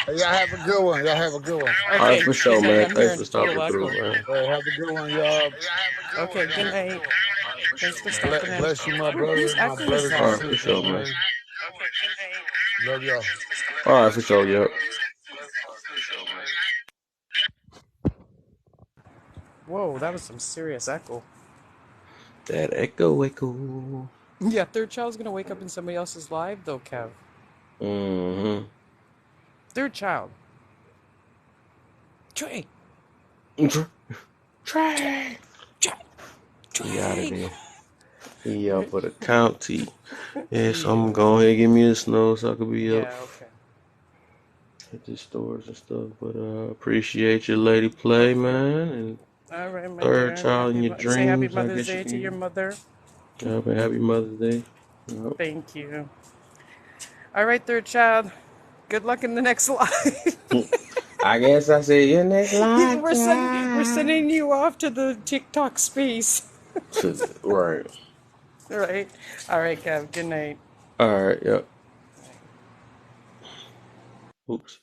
Hey, y'all have a good one. Y'all have a good one. All right, Okay, for good sure, night. man. I'm Thanks hearing for a stopping little through, echo. man. Hey, have a good one, y'all. Okay, good night. Thanks for stopping in. Bless you, my Whose brother, my echo is brothers and All that? right, for sure, sisters, man. man. Love y'all. All right, for sure. Yep. Whoa, that was some serious echo. That echo, echo. Yeah, third child's gonna wake up in somebody else's live though, Kev. Mm-hmm. Third child. Trey. Trey. Trey. Trey. He out of Trey. there. He up for the county. Yeah, so I'm Yeah. going ahead and give me a snow so I could be up Yeah, okay. at the stores and stuff. But appreciate your lady play, man. And All right, my third dear. child in your Say happy dreams, I Mother's guess you Day to your can. mother. Happy Mother's Day. Yep. Thank you. All right, third child. Good luck in the next live. I guess I said your next live, We're child. sending you off to the TikTok space. Right. All right. All right, Kev. Good night. All right. Yep. Oops.